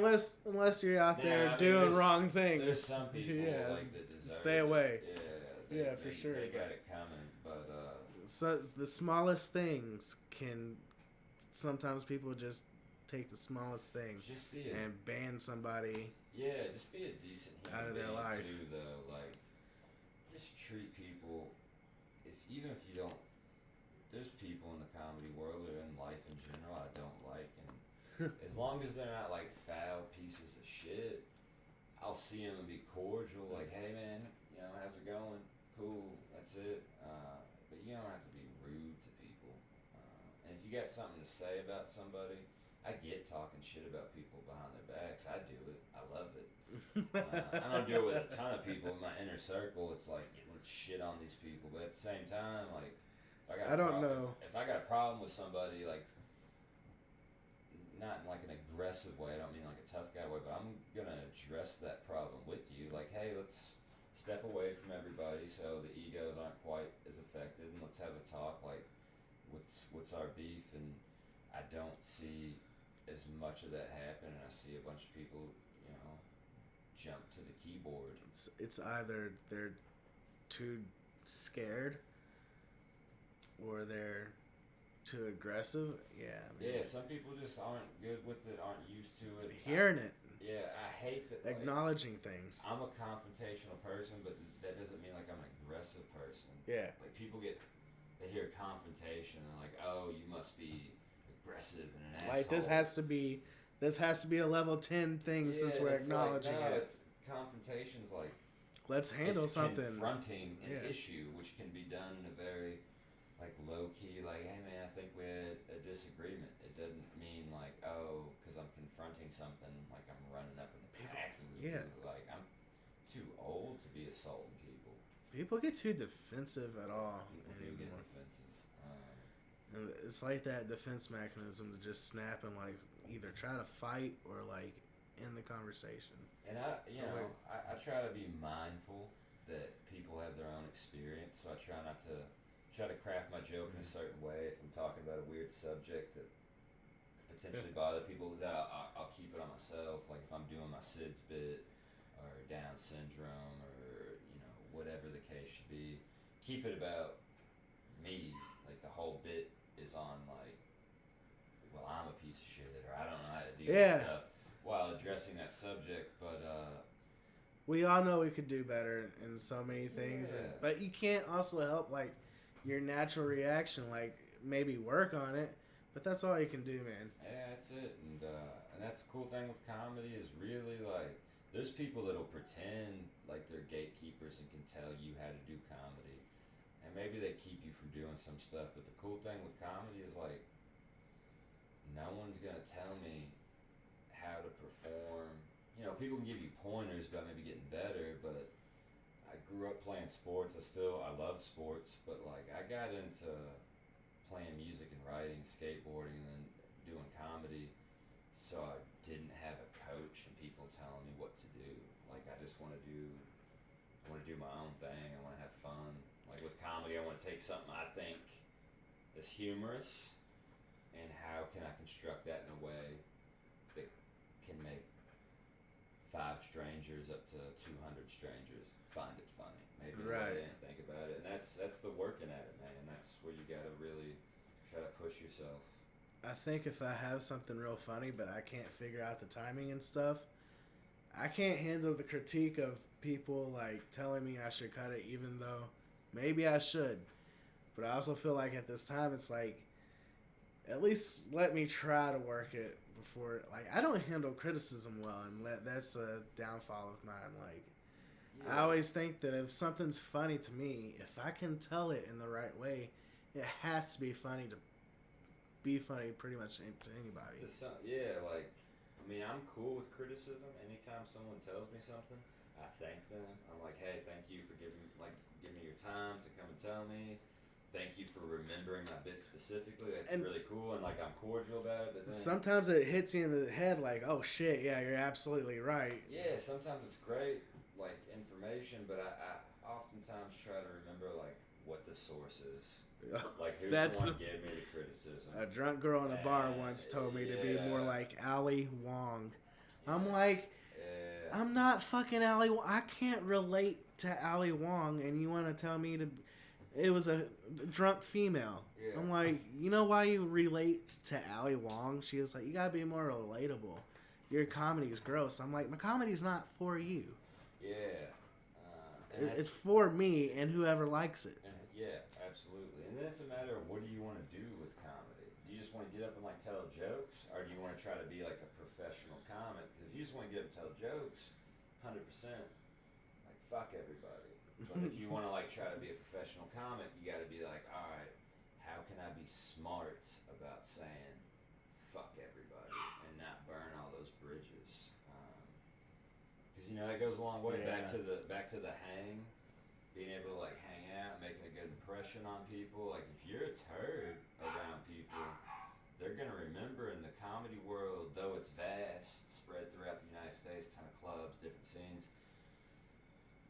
unless you're out there doing wrong things. There's some people like that deserve stay away. Yeah. For sure. They got it coming, but so the smallest things can sometimes people just take the smallest thing and ban somebody. Yeah, just be a decent human out of their life too, though. Like, just treat people. Even if you don't, there's people in the comedy world or in life in general I don't like, and as long as they're not like foul pieces of shit, I'll see them and be cordial. Like, hey man, you know, how's it going? Cool, that's it. But you don't have to be rude to people. And if you got something to say about somebody. I get talking shit about people behind their backs. I do it. I love it. I don't do it with a ton of people in my inner circle. It's like, let's shit on these people. But at the same time, like, if I got a problem with somebody, like, not in like an aggressive way, I don't mean like a tough guy way, but I'm going to address that problem with you. Like, hey, let's step away from everybody so the egos aren't quite as affected, and let's have a talk. Like, what's our beef? And I don't see as much of that happen, and I see a bunch of people, you know, jump to the keyboard. It's either they're too scared or they're too aggressive. Yeah. Some people just aren't good with it, aren't used to it. Hearing it. Yeah, I hate that. Acknowledging things. I'm a confrontational person, but that doesn't mean like I'm an aggressive person. Yeah. Like people they hear confrontation and like, oh, you must be aggressive and an asshole. Like this has to be a level 10 thing since we're acknowledging it. It's confrontation's like let's handle something. Confronting an issue, which can be done in a very like low key. Like, hey man, I think we had a disagreement. It doesn't mean like, oh, because I'm confronting something, like I'm running up and attacking you. Like I'm too old to be assaulting people. People get too defensive at all People get defensive. And it's like that defense mechanism to just snap and like either try to fight or like end the conversation. And I try to be mindful that people have their own experience, so I try not to craft my joke in a certain way. If I'm talking about a weird subject that could potentially bother people, that I'll keep it on myself. Like if I'm doing my SIDS bit or Down syndrome or whatever the case should be, keep it about me. Like the whole bit is on like piece of shit, or I don't know how to do stuff while addressing that subject. But we all know we could do better in so many things, but you can't also help like your natural reaction, like maybe work on it. But that's all you can do, man. Yeah, that's it, and that's the cool thing with comedy is really like there's people that'll pretend like they're gatekeepers and can tell you how to do comedy, and maybe they keep you from doing some stuff. But the cool thing with comedy is like no one's gonna tell me how to perform. You know, people can give you pointers about maybe getting better, but I grew up playing sports. I love sports, but like I got into playing music and writing, skateboarding, and then doing comedy. So I didn't have a coach and people telling me what to do. Like I just want to do my own thing. I want to have fun. Like with comedy, I want to take something I think is humorous, and how can I construct that in a way that can make 5 strangers up to 200 strangers find it funny. Maybe they didn't think about it, and that's the working at it, man. That's where you gotta really try to push yourself. I think if I have something real funny, but I can't figure out the timing and stuff, I can't handle the critique of people like telling me I should cut it, even though maybe I should. But I also feel like at this time, it's like, at least let me try to work it before. Like, I don't handle criticism well, and that's a downfall of mine. Like, I always think that if something's funny to me, if I can tell it in the right way, it has to be funny to be funny pretty much to anybody. Like, I mean, I'm cool with criticism. Anytime someone tells me something, I thank them. I'm like, hey, thank you for giving me your time to come and tell me. Thank you for remembering my bit specifically. That's really cool, and like I'm cordial about it. But then, sometimes it hits you in the head like, oh shit, yeah, you're absolutely right. Yeah, sometimes it's great, like information, but I oftentimes try to remember like what the source is. Like who's the one gave me the criticism. A drunk girl in a bar once told me to be more like Ali Wong. Yeah. I'm like, I'm not fucking Ali Wong. I can't relate to Ali Wong, and you want to tell me to... It was a drunk female. Yeah. I'm like, you know why you relate to Ali Wong? She was like, you gotta be more relatable. Your comedy is gross. I'm like, my comedy's not for you. Yeah. It's for me and whoever likes it. Yeah, absolutely. And then it's a matter of what do you want to do with comedy? Do you just want to get up and like tell jokes? Or do you want to try to be like a professional comic? Because if you just want to get up and tell jokes, 100%, like fuck everybody. But if you want to like try to be a professional comic, you got to be like, all right, how can I be smart about saying fuck everybody and not burn all those bridges? Because you know that goes a long way. Back to the hang, being able to like hang out, making a good impression on people. Like if you're a turd around people, they're gonna remember. In the comedy world, though it's vast, spread throughout the United States, ton of clubs, different scenes.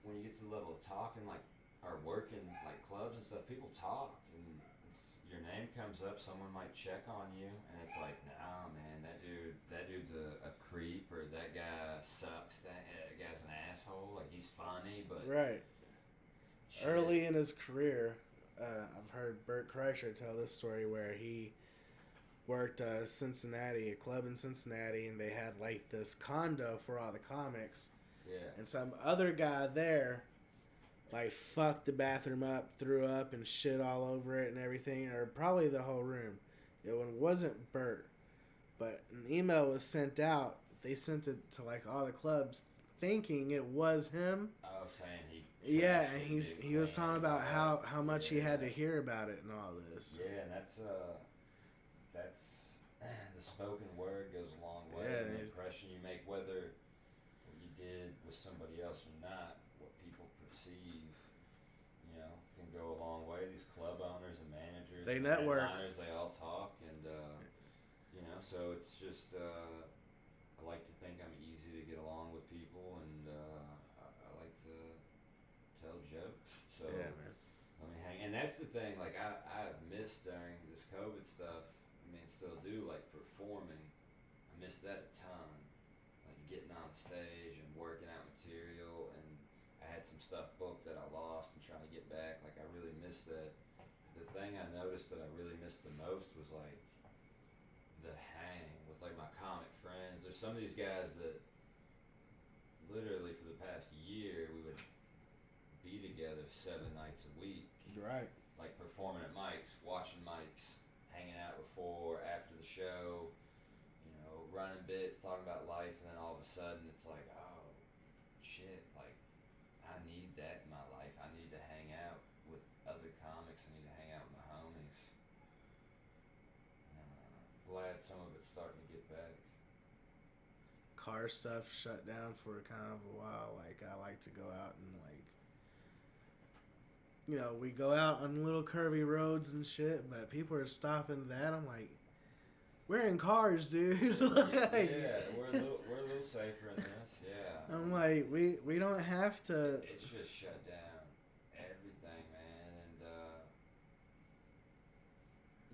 When you get to the level of talking, like, or working, like, clubs and stuff, people talk, and your name comes up, someone might check on you, and it's like, nah, man, that dude's a creep, or that guy sucks, that guy's an asshole, like, he's funny, but... Right. Shit. Early in his career, I've heard Bert Kreischer tell this story where he worked a club in Cincinnati, and they had, like, this condo for all the comics. Yeah. And some other guy there, like, fucked the bathroom up, threw up and shit all over it and everything, or probably the whole room. It wasn't Bert, but an email was sent out. They sent it to, like, all the clubs thinking it was him. Oh, saying he... Yeah, and he was talking about how much he had to hear about it and all this. Yeah, and that's the spoken word goes a long way. Yeah, and the impression you make, whether... did with somebody else or not, what people perceive, you know, can go a long way. These club owners and managers, they network. They all talk, and you know, so it's just I like to think I'm easy to get along with people, and I like to tell jokes. So yeah, man. Let me hang. And that's the thing. Like I've missed during this COVID stuff. I mean, still do like performing. I miss that a ton. Getting on stage and working out material, and I had some stuff booked that I lost and trying to get back. Like I really missed that. The thing I noticed that I really missed the most was like the hang. like my comic friends. There's some of these guys that literally for the past year we would be together 7 nights a week. Right. Like performing at mics, watching mics, hanging out before, after the show, you know, running bits, talking about life, and then all of a sudden it's like, oh, shit, like, I need that in my life. I need to hang out with other comics. I need to hang out with my homies. Glad some of it's starting to get back. Car stuff shut down for kind of a while. Like, I like to go out and, like, you know, we go out on little curvy roads and shit, but people are stopping that. I'm like, we're in cars, dude. Like, yeah, we're a little safer in this. Yeah. I'm like, we don't have to. It's just shut down everything, man, and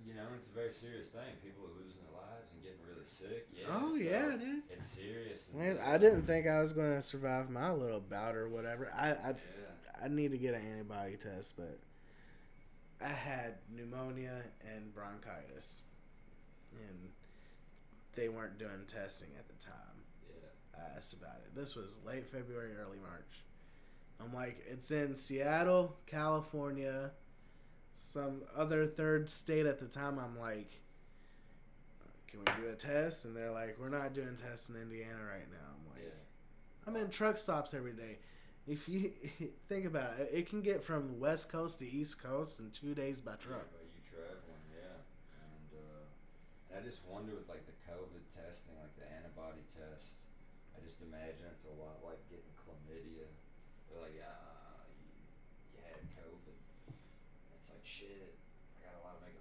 you know, it's a very serious thing. People are losing their lives and getting really sick. Yeah. Oh so yeah, dude. It's serious. Man, I didn't think I was going to survive my little bout or whatever. I need to get an antibody test, but I had pneumonia and bronchitis, and they weren't doing testing at the time. Yeah. I asked about it. This was late February, early March. I'm like, it's in Seattle, California, some other third state at the time. I'm like, can we do a test? And they're like, we're not doing tests in Indiana right now. I'm like, yeah. I'm in truck stops every day. If you think about it, it can get from the West Coast to East Coast in 2 days by truck. Yeah, but you traveling, yeah. And I just wonder with like the COVID testing, like the antibody test, I just imagine it's a lot like getting chlamydia. They're like, you had COVID. And it's like, shit, I got a lot of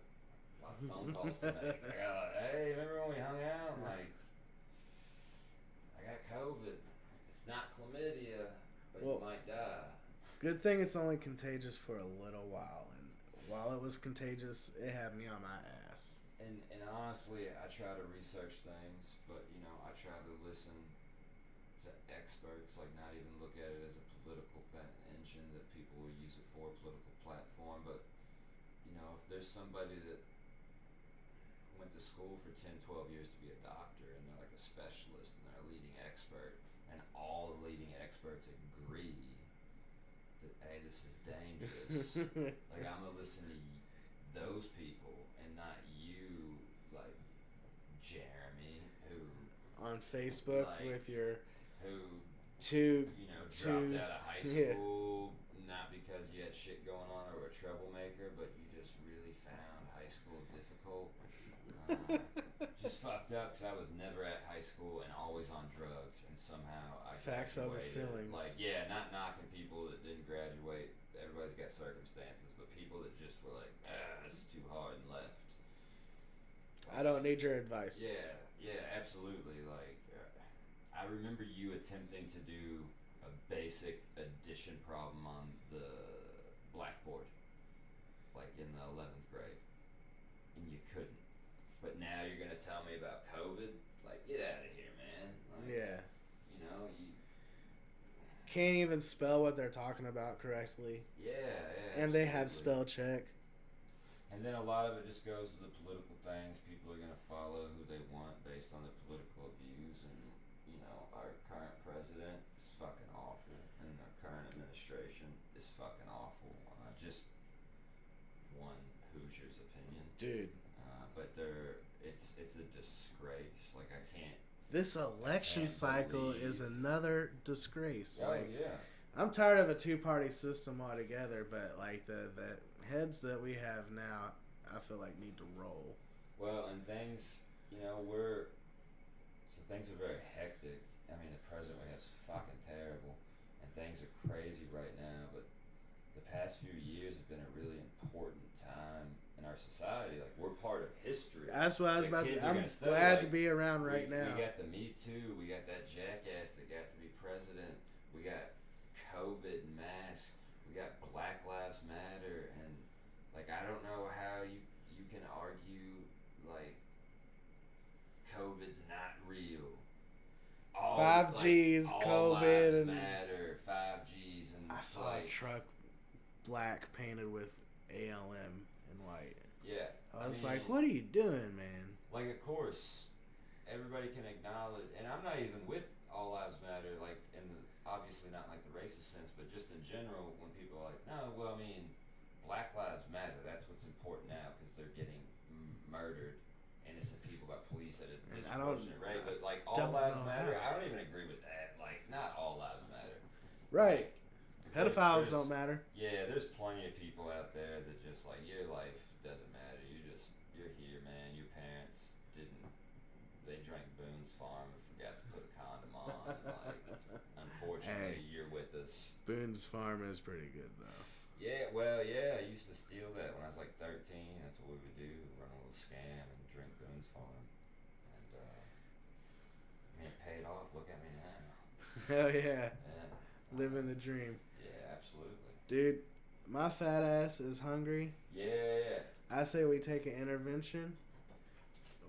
phone calls to make. I got like, hey, remember when we hung out? I'm like, I got COVID. It's not chlamydia. But well, you might die. Good thing it's only contagious for a little while, and while it was contagious, it had me on my ass. And honestly, I try to research things, but you know, I try to listen to experts, like not even look at it as a political engine that people will use it for, a political platform. But you know, if there's somebody that went to school for 10, 12 years to be a doctor, and they're like a specialist, and they're a leading expert, and all the leading experts agree that, hey, this is dangerous. Like, I'm going to listen to those people and not you, like, Jeremy, who... On Facebook like, with your... Who, dropped out of high school, not because you had shit going on or were a troublemaker, but you just really found high school difficult. Just fucked up because I was never at high school and always on drugs, and somehow I facts over feelings. Like, yeah, not knocking people that didn't graduate. Everybody's got circumstances, but people that just were like, this is too hard and left. I don't need your advice. Yeah, absolutely. Like, I remember you attempting to do a basic addition problem on the blackboard, like in the 11th grade, and you couldn't. But now you're going to tell me about COVID? Like, get out of here, man. Like, yeah. You know, you... Can't even spell what they're talking about correctly. Yeah. And they have spell check. And then a lot of it just goes to the political things. People are going to follow who they want based on their political views. And, you know, our current president is fucking awful. And the current administration is fucking awful. Just one Hoosier's opinion. Dude. But it's a disgrace. Like, I can't. This election cycle is another disgrace. Oh, like, yeah. I'm tired of a two-party system altogether, but like the heads that we have now, I feel like need to roll. Well, and things, you know, things are very hectic. I mean, the president we have is fucking terrible, and things are crazy right now. But the past few years have been a really important time in our society. Like, we're part of history. That's what I was about to say. I'm glad to be around right now. We got the Me Too. We got that jackass that got to be president. We got COVID mask. We got Black Lives Matter. And, like, I don't know how you can argue, like, COVID's not real. 5Gs, like, COVID. All lives matter. 5Gs. And I saw a truck black painted with ALM in white. Yeah. I was like, what are you doing, man? Like, of course, everybody can acknowledge, and I'm not even with All Lives Matter, like in the obviously not like the racist sense, but just in general, when people are like, no, well, I mean, Black Lives Matter. That's what's important now because they're getting murdered, innocent people by police at a disproportionate rate. But like All Lives Matter, I don't even agree with that. Like, not all lives matter. Right. Like, pedophiles don't matter. Yeah, there's plenty of people out there that just like your life doesn't matter. You're here, man. Your parents didn't. They drank Boone's Farm and forgot to put a condom on. And like, unfortunately, you're with us. Boone's Farm is pretty good though. Yeah, well, yeah. I used to steal that when I was like 13. That's what we would do: run a little scam and drink Boone's Farm. And it paid off. Look at me now. Hell yeah. Living the dream. Yeah, absolutely. Dude, my fat ass is hungry. Yeah. I say we take an intervention.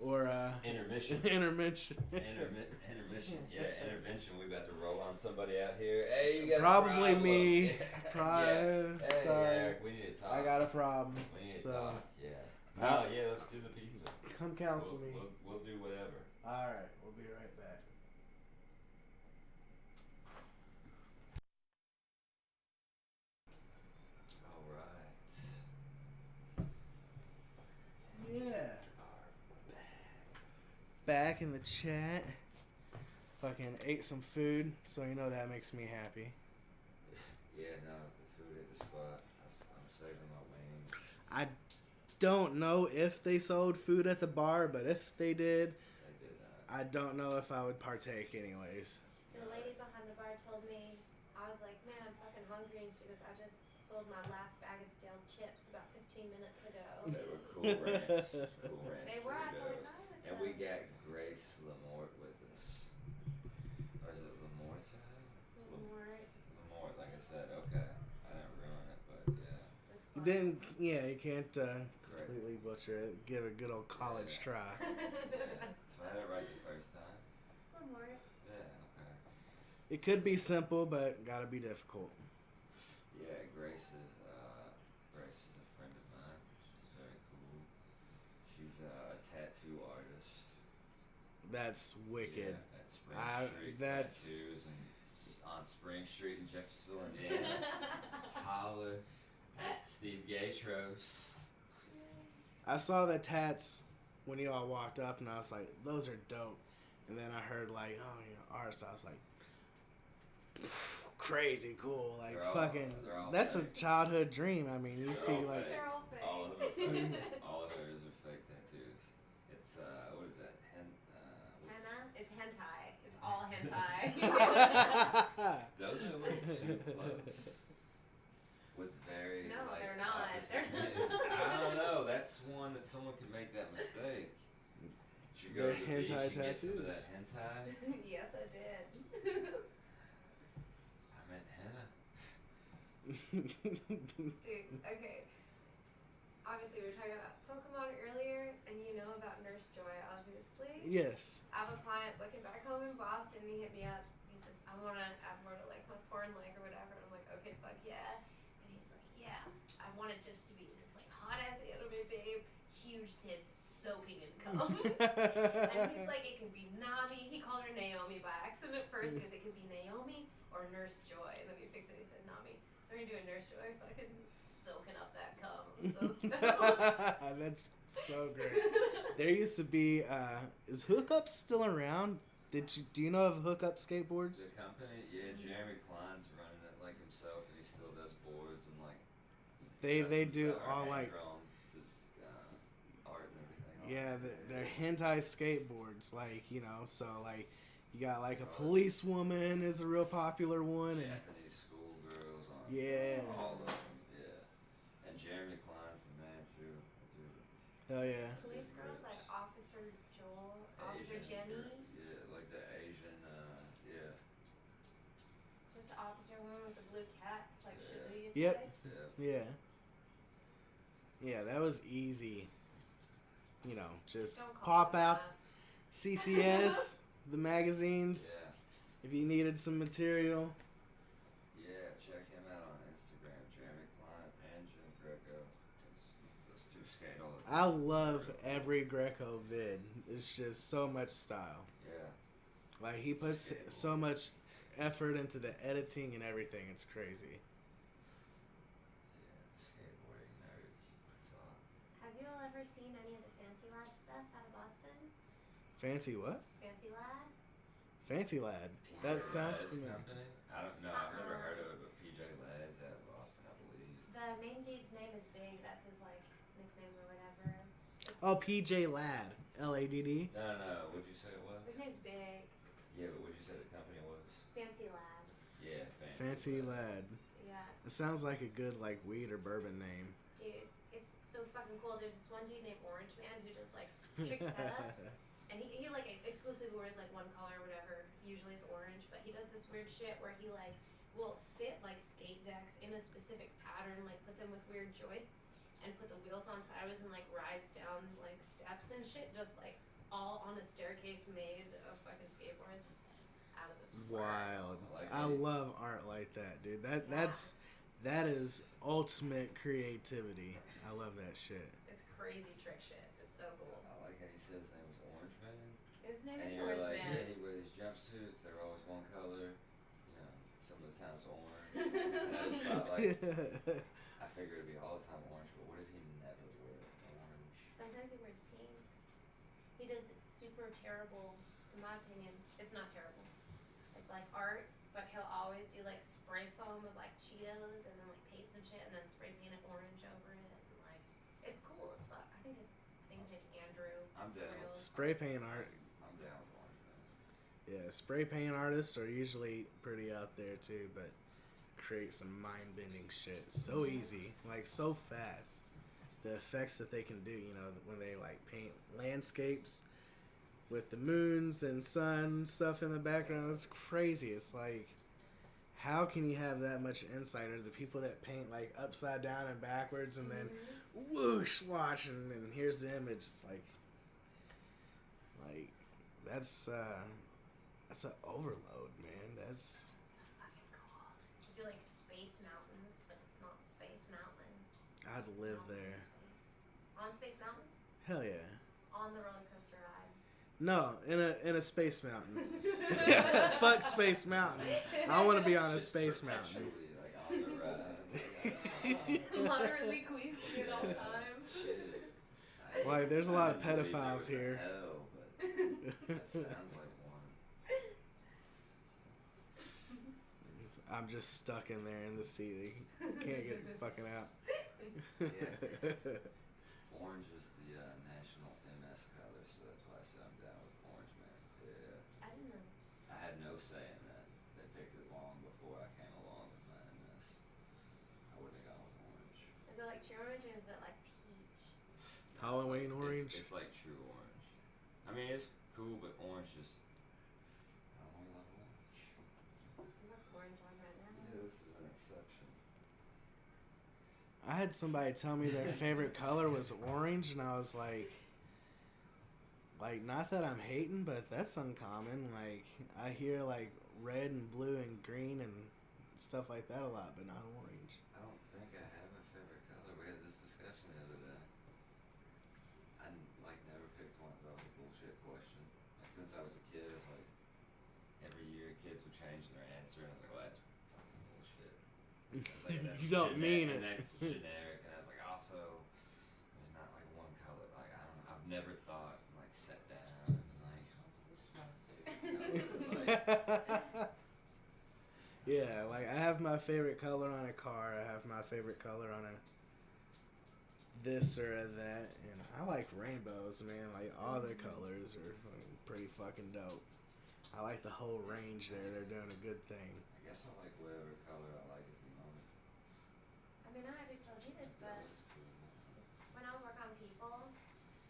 Or intermission. Intermission. Intermission. Yeah, intervention. We about to roll on somebody out here. Hey, you got probably a problem. me. Yeah. Hey, sorry. Eric, we need to talk. I got a problem. We need to so. talk. Yeah. No, yeah. Let's do the pizza. Come counsel me. We'll do whatever. All right. We'll be right back. Yeah. Back in the chat. Fucking ate some food, so you know that makes me happy. Yeah, no, the food hit the spot. I'm saving my wings. I don't know if they sold food at the bar, but if they did, I don't know if I would partake anyways. The lady behind the bar told me, I was like, man, I'm fucking hungry, and she goes, I just sold my last bag of stale chips about 15 minutes ago. They were Cool Ranch. Cool Ranch. They were. I was like, Burritos. And we got Grace Lamort with us. Or is it Lamort? Lamort, like I said. Okay. I didn't ruin it, but yeah. You didn't, you can't completely butcher it. Give it a good old college try. Yeah. So I had it right the first time. Lamort. Yeah, okay. It could be simple, but gotta be difficult. Yeah, Grace is a friend of mine. She's very cool. She's a tattoo artist. That's wicked. Yeah, at Spring Street Tattoos on Spring Street in Jeffersonville, Indiana. Holler at Steve Gatros. I saw the tats when you all walked up, and I was like, those are dope. And then I heard like, ours. I was like, crazy cool. Like that's a childhood dream. I mean, you see like all of them. All of hers are fake tattoos. It's what is that? Henna? It's hentai. It's all hentai. Those are a little too close. With very no, like, they're not. I don't know. That's one that someone could make that mistake. Should go They're to the beach hentai and get some of tattoos. that hentai. Yes, I did. I meant henna. Dude, okay. Obviously, we were talking about Pokemon earlier, and you know about Nurse Joy, obviously. Yes. I have a client looking back home in Boston, and he hit me up. He says, I want to add more to like my porn leg or whatever. And I'm like, okay, fuck yeah. And he's like, yeah, I want it just to be this like hot ass anime babe, huge tits, soaking in cum. And he's like, it could be Nami. He called her Naomi by accident at first because it could be Naomi or Nurse Joy. And then he fixed it and he said Nami. So we're doing Nurse Joy, fucking soaking up that cum. I'm so stoked. That's so great. There used to be, is Hookup still around? Do you know of Hookup Skateboards? The company, yeah, Jeremy Klein's running it like himself, and he still does boards and like. They do all like. Art and everything. Yeah, they're hentai skateboards, like so like you got like a policewoman is a real popular one, and Japanese schoolgirls on. Yeah. All of them, yeah. And Jeremy Klein's the man too. Hell yeah. Police girls like Officer Joel, Officer Asian Jenny. girl, yeah, like the Asian, yeah. Just Officer woman with the blue cat, like Shibuya Yep. types. Yeah. Yeah, that was easy. Just Don't call pop them out that. CCS, the magazines. Yeah. If you needed some material. Yeah, check him out on Instagram, Jeremy Klein and Jim Greco. Those two skate all the I time. love every Greco vid. It's just so much style. Yeah. Like, he puts so much effort into the editing and everything. It's crazy. Yeah, skateboarding nerd talk. Have you all ever seen any of the Fancy Lad stuff out of Boston? Fancy what? Fancy Lad? Fancy Lad. That sounds familiar. Company? I don't know. I've never heard of it, but PJ Ladd's out of Boston, I believe. The main dude's name is Big. That's his, like, nickname or whatever. Oh, PJ Ladd. Ladd. No. What'd you say it was? His name's Big. Yeah, but what'd you say the company was? Fancy Lad. Yeah, Fancy Ladd. Yeah. It sounds like a good, like, weed or bourbon name. Dude, it's so fucking cool. There's this one dude named Orange Man who does, like, trick setups. And he like exclusively wears like one color or whatever. Usually it's orange, but he does this weird shit where he like will fit like skate decks in a specific pattern, like put them with weird joists and put the wheels on sideways and like rides down like steps and shit, just like all on a staircase made of fucking skateboards. It's out of this world. Wild. Like I love art like that, dude. That is ultimate creativity. I love that shit. It's crazy trick shit. It's so cool. I like how you said his name was Orange Man. His name And is you were Orange like, Man. yeah, he wears these jumpsuits. They're always one color. You know, some of the times orange. And I just thought like, I figured it'd be all the time orange, but what if he never wore orange? Sometimes he wears pink. He does super terrible, in my opinion. It's not terrible. It's like art, but he'll always do like spray foam with like Cheetos and then like paint some shit and then spray paint it orange over it. And like, it's cool as fuck. I think his name's Andrew. I'm down. Real. Spray paint art. I'm down with Orange Man. Yeah, spray paint artists are usually pretty out there too, but create some mind-bending shit so easy, like so fast. The effects that they can do, you know, when they like paint landscapes with the moons and sun stuff in the background, it's crazy. It's like, how can you have that much insight? Or the people that paint like upside down and backwards and then whoosh, watch, and then here's the image. It's like that's an overload, man. That's So fucking cool. You do like Space Mountains, but it's not Space Mountain. I'd It's live mountains there. in space. On Space Mountain? Hell yeah. On the roller coaster ride. No, in a space mountain. Fuck Space Mountain. I want to be on a space mountain. Perpetually, like on the ride. Moderately queasy at all times. Shit. Like, there's a lot of I didn't believe there pedophiles was a here. hell, but that sounds like one. I'm just stuck in there in the seat. Can't get fucking out. Orange is the national MS color, so that's why I said I'm down with Orange Man. Yeah. I didn't know. I had no say in that. They picked it long before I came along with my MS. I wouldn't have gone with orange. Is it like true orange or is it like peach? Halloween orange? It's like true orange. I mean, it's cool, but orange just. I don't really love orange. What's orange on right now? Yeah, this is an exception. I had somebody tell me their favorite color was orange, and I was like, not that I'm hating, but that's uncommon. Like, I hear like red and blue and green and stuff like that a lot, but not orange. I don't think I have a favorite color. We had this discussion the other day. I like never picked one. I thought it was a bullshit question. Like since I was a kid, it's like every year kids would change their answer, and I was like, well, that's fucking bullshit. It's like, that's You don't mean and it. that's generic, and I was like, also, there's not like one color. Like I don't know. I've never thought like sat down and like, oh, what's my favorite color? Like, Yeah, like I have my favorite color on a car. I have my favorite color on a this or a that, and I like rainbows, man. Like all the colors are pretty fucking dope. I like the whole range there. They're doing a good thing. I guess I like whatever color I like at the moment. I mean, I already told you this, but That looks cool. when I work on people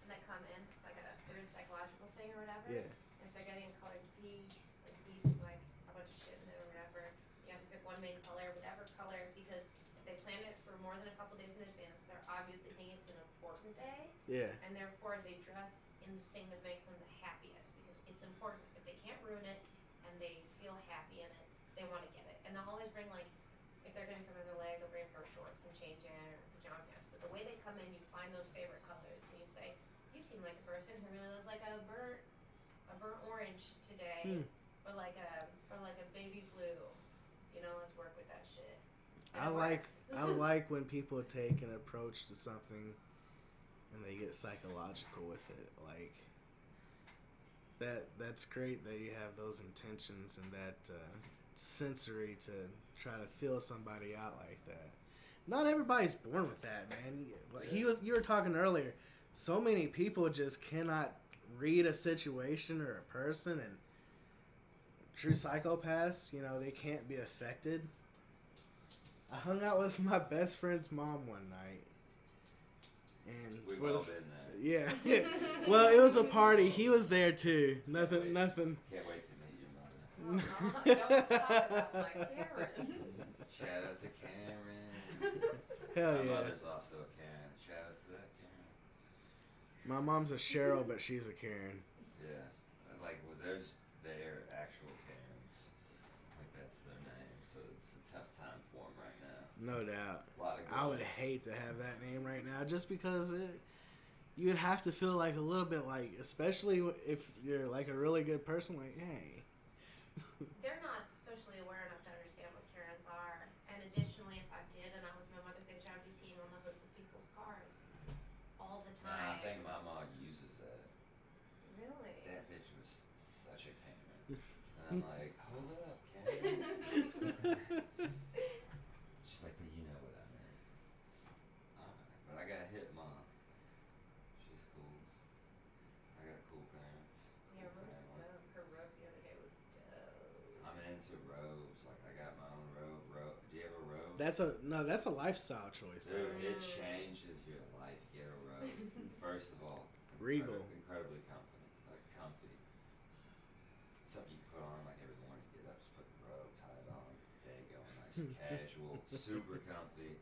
and they come in, it's like a weird psychological thing or whatever. Yeah. And if they're getting colored beads, like beads with like a bunch of shit in it or whatever, you have to pick one main color, whatever color, because if they plan it for more than a couple days in advance, they're obviously thinking it's an important day, Yeah. and therefore they dress in the thing that makes them the happiest because it's important. If they can't ruin it and they feel happy in it, they want to get it. And they'll always bring like, if they're getting something in their leg, they'll bring pair of shorts and change in or pajama pants. But the way they come in, you find find those favorite colors and you say, you seem like a person who really looks like a burnt orange today, or like a baby blue. You know, let's work with that shit. And I like when people take an approach to something and they get psychological with it. Like that's great that you have those intentions and that sensory to try to feel somebody out like that. Not everybody's born with that, man. Like you were talking earlier, so many people just cannot read a situation or a person, and true psychopaths, you know, they can't be affected. I hung out with my best friend's mom one night, and We've all been there. Yeah. Well, it was a party. He was there too. Nothing. Can't wait to meet your mother. Don't talk about my Karen. Shout out to Karen. Hell My yeah. mother's also a Karen. Shout out to that Karen. My mom's a Cheryl, but she's a Karen. Yeah. Like, well, there's their actual Karens. Like, that's their name. So it's a tough time for them right now. No doubt. A lot of I would hate to have that name right now, just because you would have to feel like a little bit like, especially if you're like a really good person, like, hey. They're not socially aware enough to understand what Karens are. And additionally, if I did and I was my mother's age, I'd be peeing on the hoods of people's cars all the Nah, time. I think my mom uses that. Really? That bitch was such a Karen. And I'm like, hold up, Karen. She's like, but you know what I meant. Alright, but I got hit, mom. She's cool. I got cool parents. Yeah, Cool robe's family. dope. Her robe the other day was dope. I'm into robes. Like, I got my own robe. Do you have a robe? That's a lifestyle choice. Dude, it changes your life. Get a robe. First of all, Regal. incredibly comfy. Like, comfy. It's something you can put on like every morning. Get up, just put the robe, tie it on. Day going nice and casual, super comfy.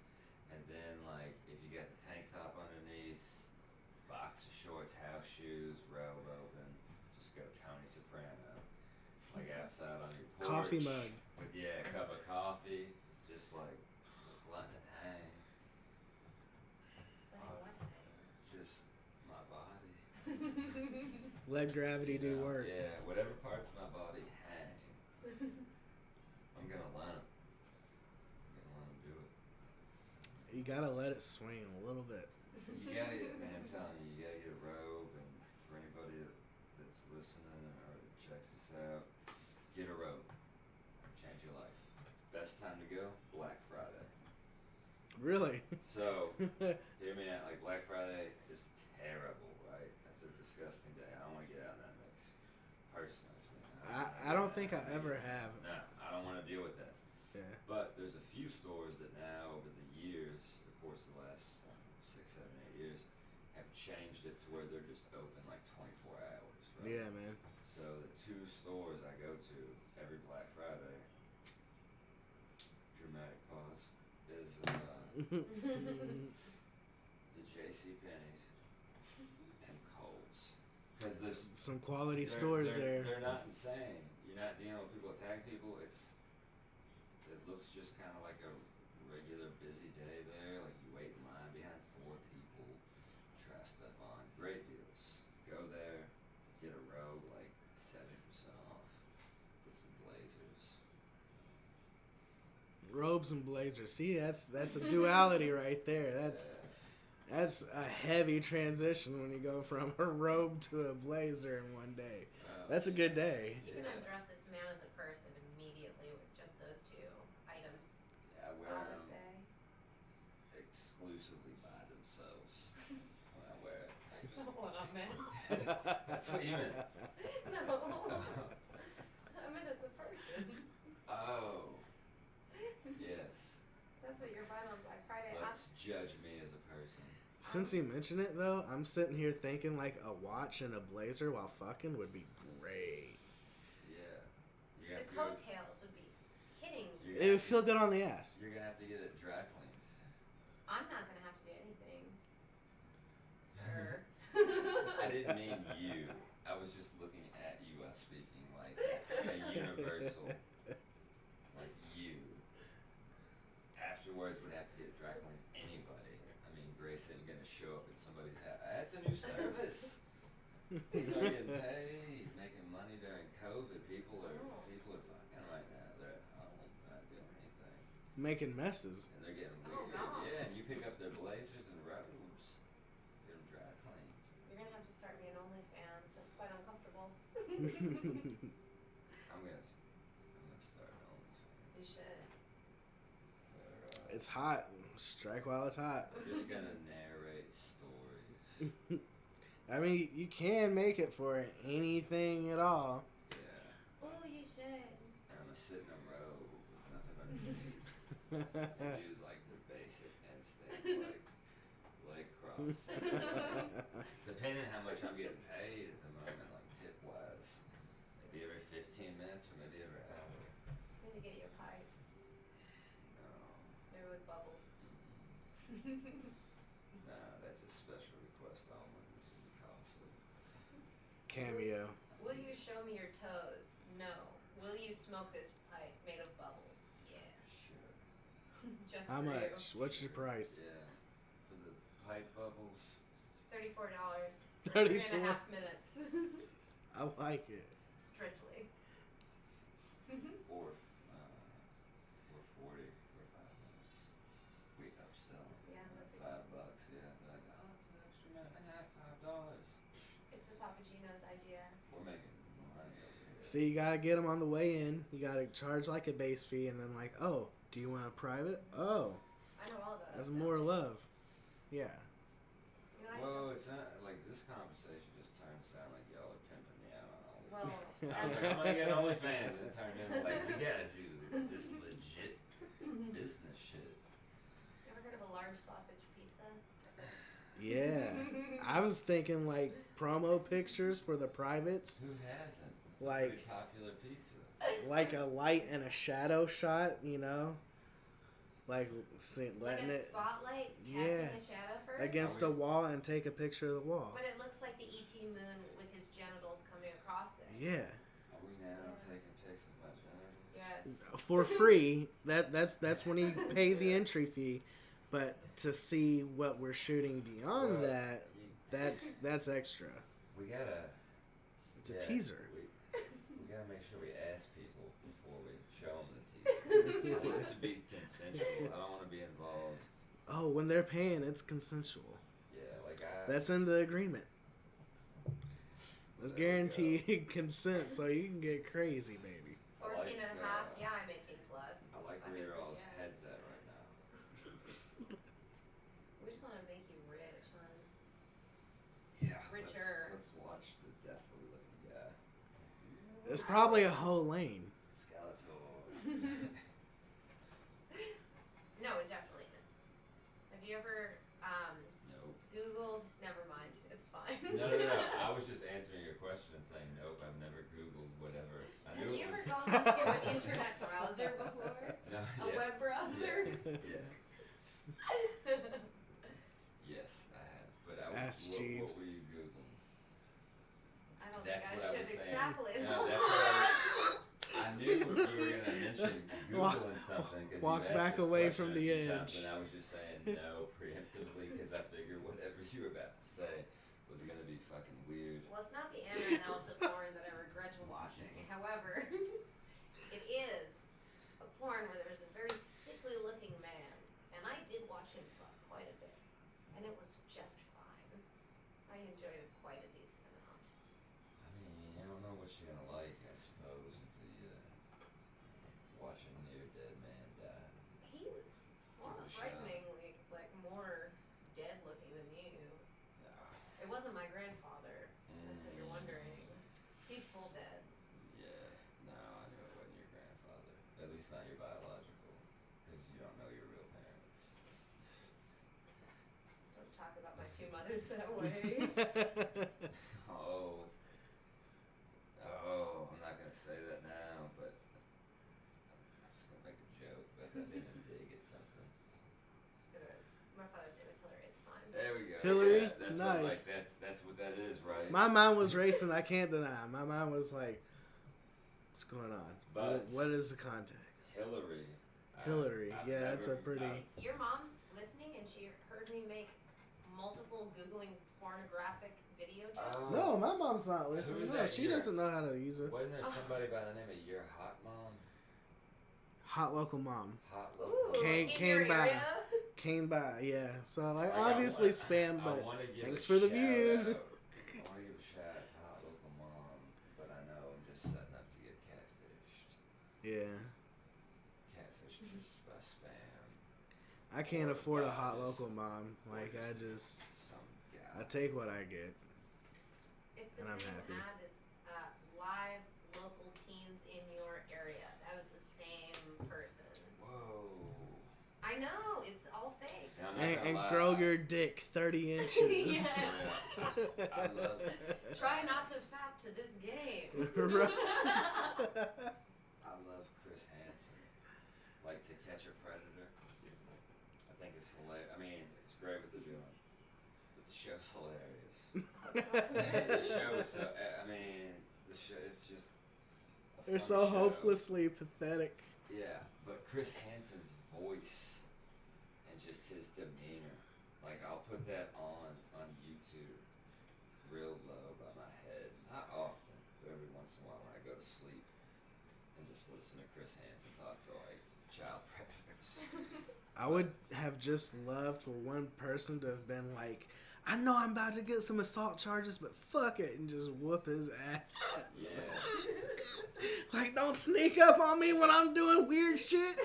And then, like, if you got the tank top underneath, boxer shorts, house shoes, robe open, just go Tony Soprano. Like, outside on your porch. Coffee mug. With, yeah, a cup of coffee. Just, like, letting it hang. Just my body. Let gravity do work. Yeah, whatever parts of my body hang. I'm gonna let them. Do it. You gotta let it swing a little bit. You gotta, man, I'm telling you, you gotta get a robe. And for anybody that's listening or that checks this out, get a robe. Change your life. Best time to go, Black Friday. Really? So, hear me out. Like, Black Friday is terrible, right? That's a disgusting day. I don't want to get out in that mix. Personally, I don't think I ever have. No, I don't want to deal with that. Yeah. But there's a few stores that now, over the years, the course of the last 6, 7, 8 years, have changed it to where they're just open like 24 hours, right? Yeah, man. So the 2 stores I go to every Black Friday, dramatic pause, is the JCPenney's and Kohl's. Because there's some quality stores there. They're not insane. You're not dealing with people attacking people. It looks just kind of like a regular busy day there. Like, you wait in line behind 4 people, try stuff on. Great deals. Go there, get a robe like 70% off. Get some blazers. Robes and blazers. See, that's a duality right there. That's a heavy transition when you go from a robe to a blazer in one day. That's a good day. You can undress this man as a person immediately with just those 2 items. Yeah, I wear I would them say. exclusively by themselves when I wear it. That's not what I meant. That's what you meant. No. I meant as a person. Oh. Yes. That's what you're buying on Black Friday. Let's judge me as a person. Since you mention it, though, I'm sitting here thinking like a watch and a blazer while fucking would be great. Yeah. The coattails would be hitting. It would feel good on the ass. You're gonna have to get it dry cleaned. I'm not gonna have to do anything, sir. I didn't mean you. I was just looking at you. I was speaking like a universal. Like, you. Afterwards would have to get dry cleaned. Anybody. I mean, Grace isn't gonna show up at somebody's house. That's a new service. Start getting paid, making money during COVID. People are fucking right now. They're at home, not doing anything, Making messes. and they're getting Oh, weird. God. Yeah, and you pick up their blazers and robes, get them dry cleaned. You're gonna have to start me an OnlyFans. That's quite uncomfortable. I'm gonna start an OnlyFans. You should. It's hot. Strike while it's hot. I'm just gonna narrate stories. I mean, you can make it for anything at all. Yeah. Oh, you should. I'm gonna sit in a row with nothing underneath. And do like the basic instinct, like leg cross. Depending on how much I'm getting paid at the moment, like tip wise, maybe every 15 minutes or maybe every hour. I'm gonna get you a pipe. No, Maybe with bubbles. nah, that's a special request only. This would be costly. Cameo. Will you show me your toes? No. Will you smoke this pipe made of bubbles? Yes. Sure. Just How for much? you. What's your price? Yeah. For the pipe bubbles. $34. 34. 3.5 minutes. I like it. Strictly. Or 40 for 5 minutes. We upsell them. Yeah, that's a $5. Yeah, they're like, oh, it's an extra minute and a half, $5. It's the Papagino's idea. We're making money over here. See, you gotta get them on the way in. You gotta charge like a base fee, and then like, oh, do you want a private? Oh, I know all about it. that's more love. Yeah. You know, Well, it's not like this conversation just turned to sound like y'all are pimping me out on well, OnlyFans. I was like, I'm gonna get OnlyFans, and it turned into like, we gotta do this legit business shit. you ever heard of a large sausage pizza? Yeah. I was thinking like promo pictures for the privates, Who hasn't? It's Like- a pretty popular pizza. like a light and a shadow shot, you know, like Like letting a it spotlight Yeah. casting a shadow first? against a wall and take a picture of the wall. But it looks like the E.T. moon with his genitals coming across it. Yeah, Are we now taking pics of my genitals? Yes. for free. That's when you pay the entry fee. But to see what we're shooting beyond Well, that, that's extra. We gotta. It's a teaser. We gotta make sure we ask people before we show them the teaser. I want it to be consensual. I don't want to be involved. Oh, when they're paying, it's consensual. Yeah, like I. That's in the agreement. There's There we go. guaranteed consent, so you can get crazy, baby. 14 and a half. Yeah, I'm 18 plus. I like If where your answered all's yes. heads at right now. We just want to make you rich, hon. Yeah. Richer. Let's watch the deathly looking guy. It's probably a whole lane. Skeletor. No, it definitely is. Have you ever Nope. Googled? Never mind. It's fine. No. I was just answering your question and saying nope. I've never Googled whatever. I Have knew you it ever was. gone into an internet browser before? No, A yeah. web browser? Yeah. Yes, I have. But Ask what Jeeves. were you Googling? I don't That's think what I I should was saying. extrapolate. No, that's what I knew you were going to mention Googling something. 'Cause Walk you've asked back this away question from a the few times, edge. And I was just saying no preemptively because I figured whatever you were about to say was going to be fucking weird. Well, it's not the Anna and Elsa porn that I regret watching. However, it is a porn where there's a very sickly looking man. And I did watch him fuck quite a bit. And it was just fine. I enjoyed it quite a decent amount. I mean, you don't know what you're going to like, I suppose, until you watch a near dead man die. He was far Give it a shot. frighteningly, like, more dead looking than you. It wasn't my grandfather, that's what you're wondering. He's full dead. Yeah, no, I knew it wasn't your grandfather. At least not your biological, because you don't know your real parents. Don't talk about my two mothers that way. I'm not gonna say that now, but I'm just gonna make a joke about that being a dig at something. It was. My father's name is Hillary, it's fine. There we go. Hillary? Yeah, that's Nice. What, like, that's what that is, right? My mind was racing. I can't deny. My mind was like, "What's going on? But- What is the context?" Hillary. Hillary. I've Yeah, that's a never- pretty. Your mom's listening and she heard me make multiple Googling pornographic video jokes? No, my mom's not listening. No, she doesn't know how to use it. Wasn't there somebody by the name of Your Hot Mom? Hot local mom. Hot local. Came by. Area? Came by, yeah. So like obviously spam, but thanks for the view. I want to give a shout out to Hot Local Mom, but I know I'm just setting up to get catfished. Yeah. Catfished just by spam. I can't afford a Hot Local Mom. Like I just, I take what I get. It's the and I'm same happy. ad as live local teens in your area. That was the same person. Whoa. I know, it's all fake. And grow your dick 30 inches. Yeah. I love it. Try not to fap to this game. I love Chris Hansen. Like To Catch a Predator. I think it's hilarious. I mean, it's great what they're doing. But the show's hilarious. The show is so. I mean, the show. It's just. They're so show. hopelessly pathetic. Yeah, but Chris Hansen's voice and just his demeanor. Like I'll put that on YouTube, real low by my head. Not often, but every once in a while when I go to sleep, and just listen to Chris Hansen talk to like child predators. I would have just loved for one person to have been like, I know I'm about to get some assault charges, but fuck it, and just whoop his ass. Yeah. Like, don't sneak up on me when I'm doing weird shit.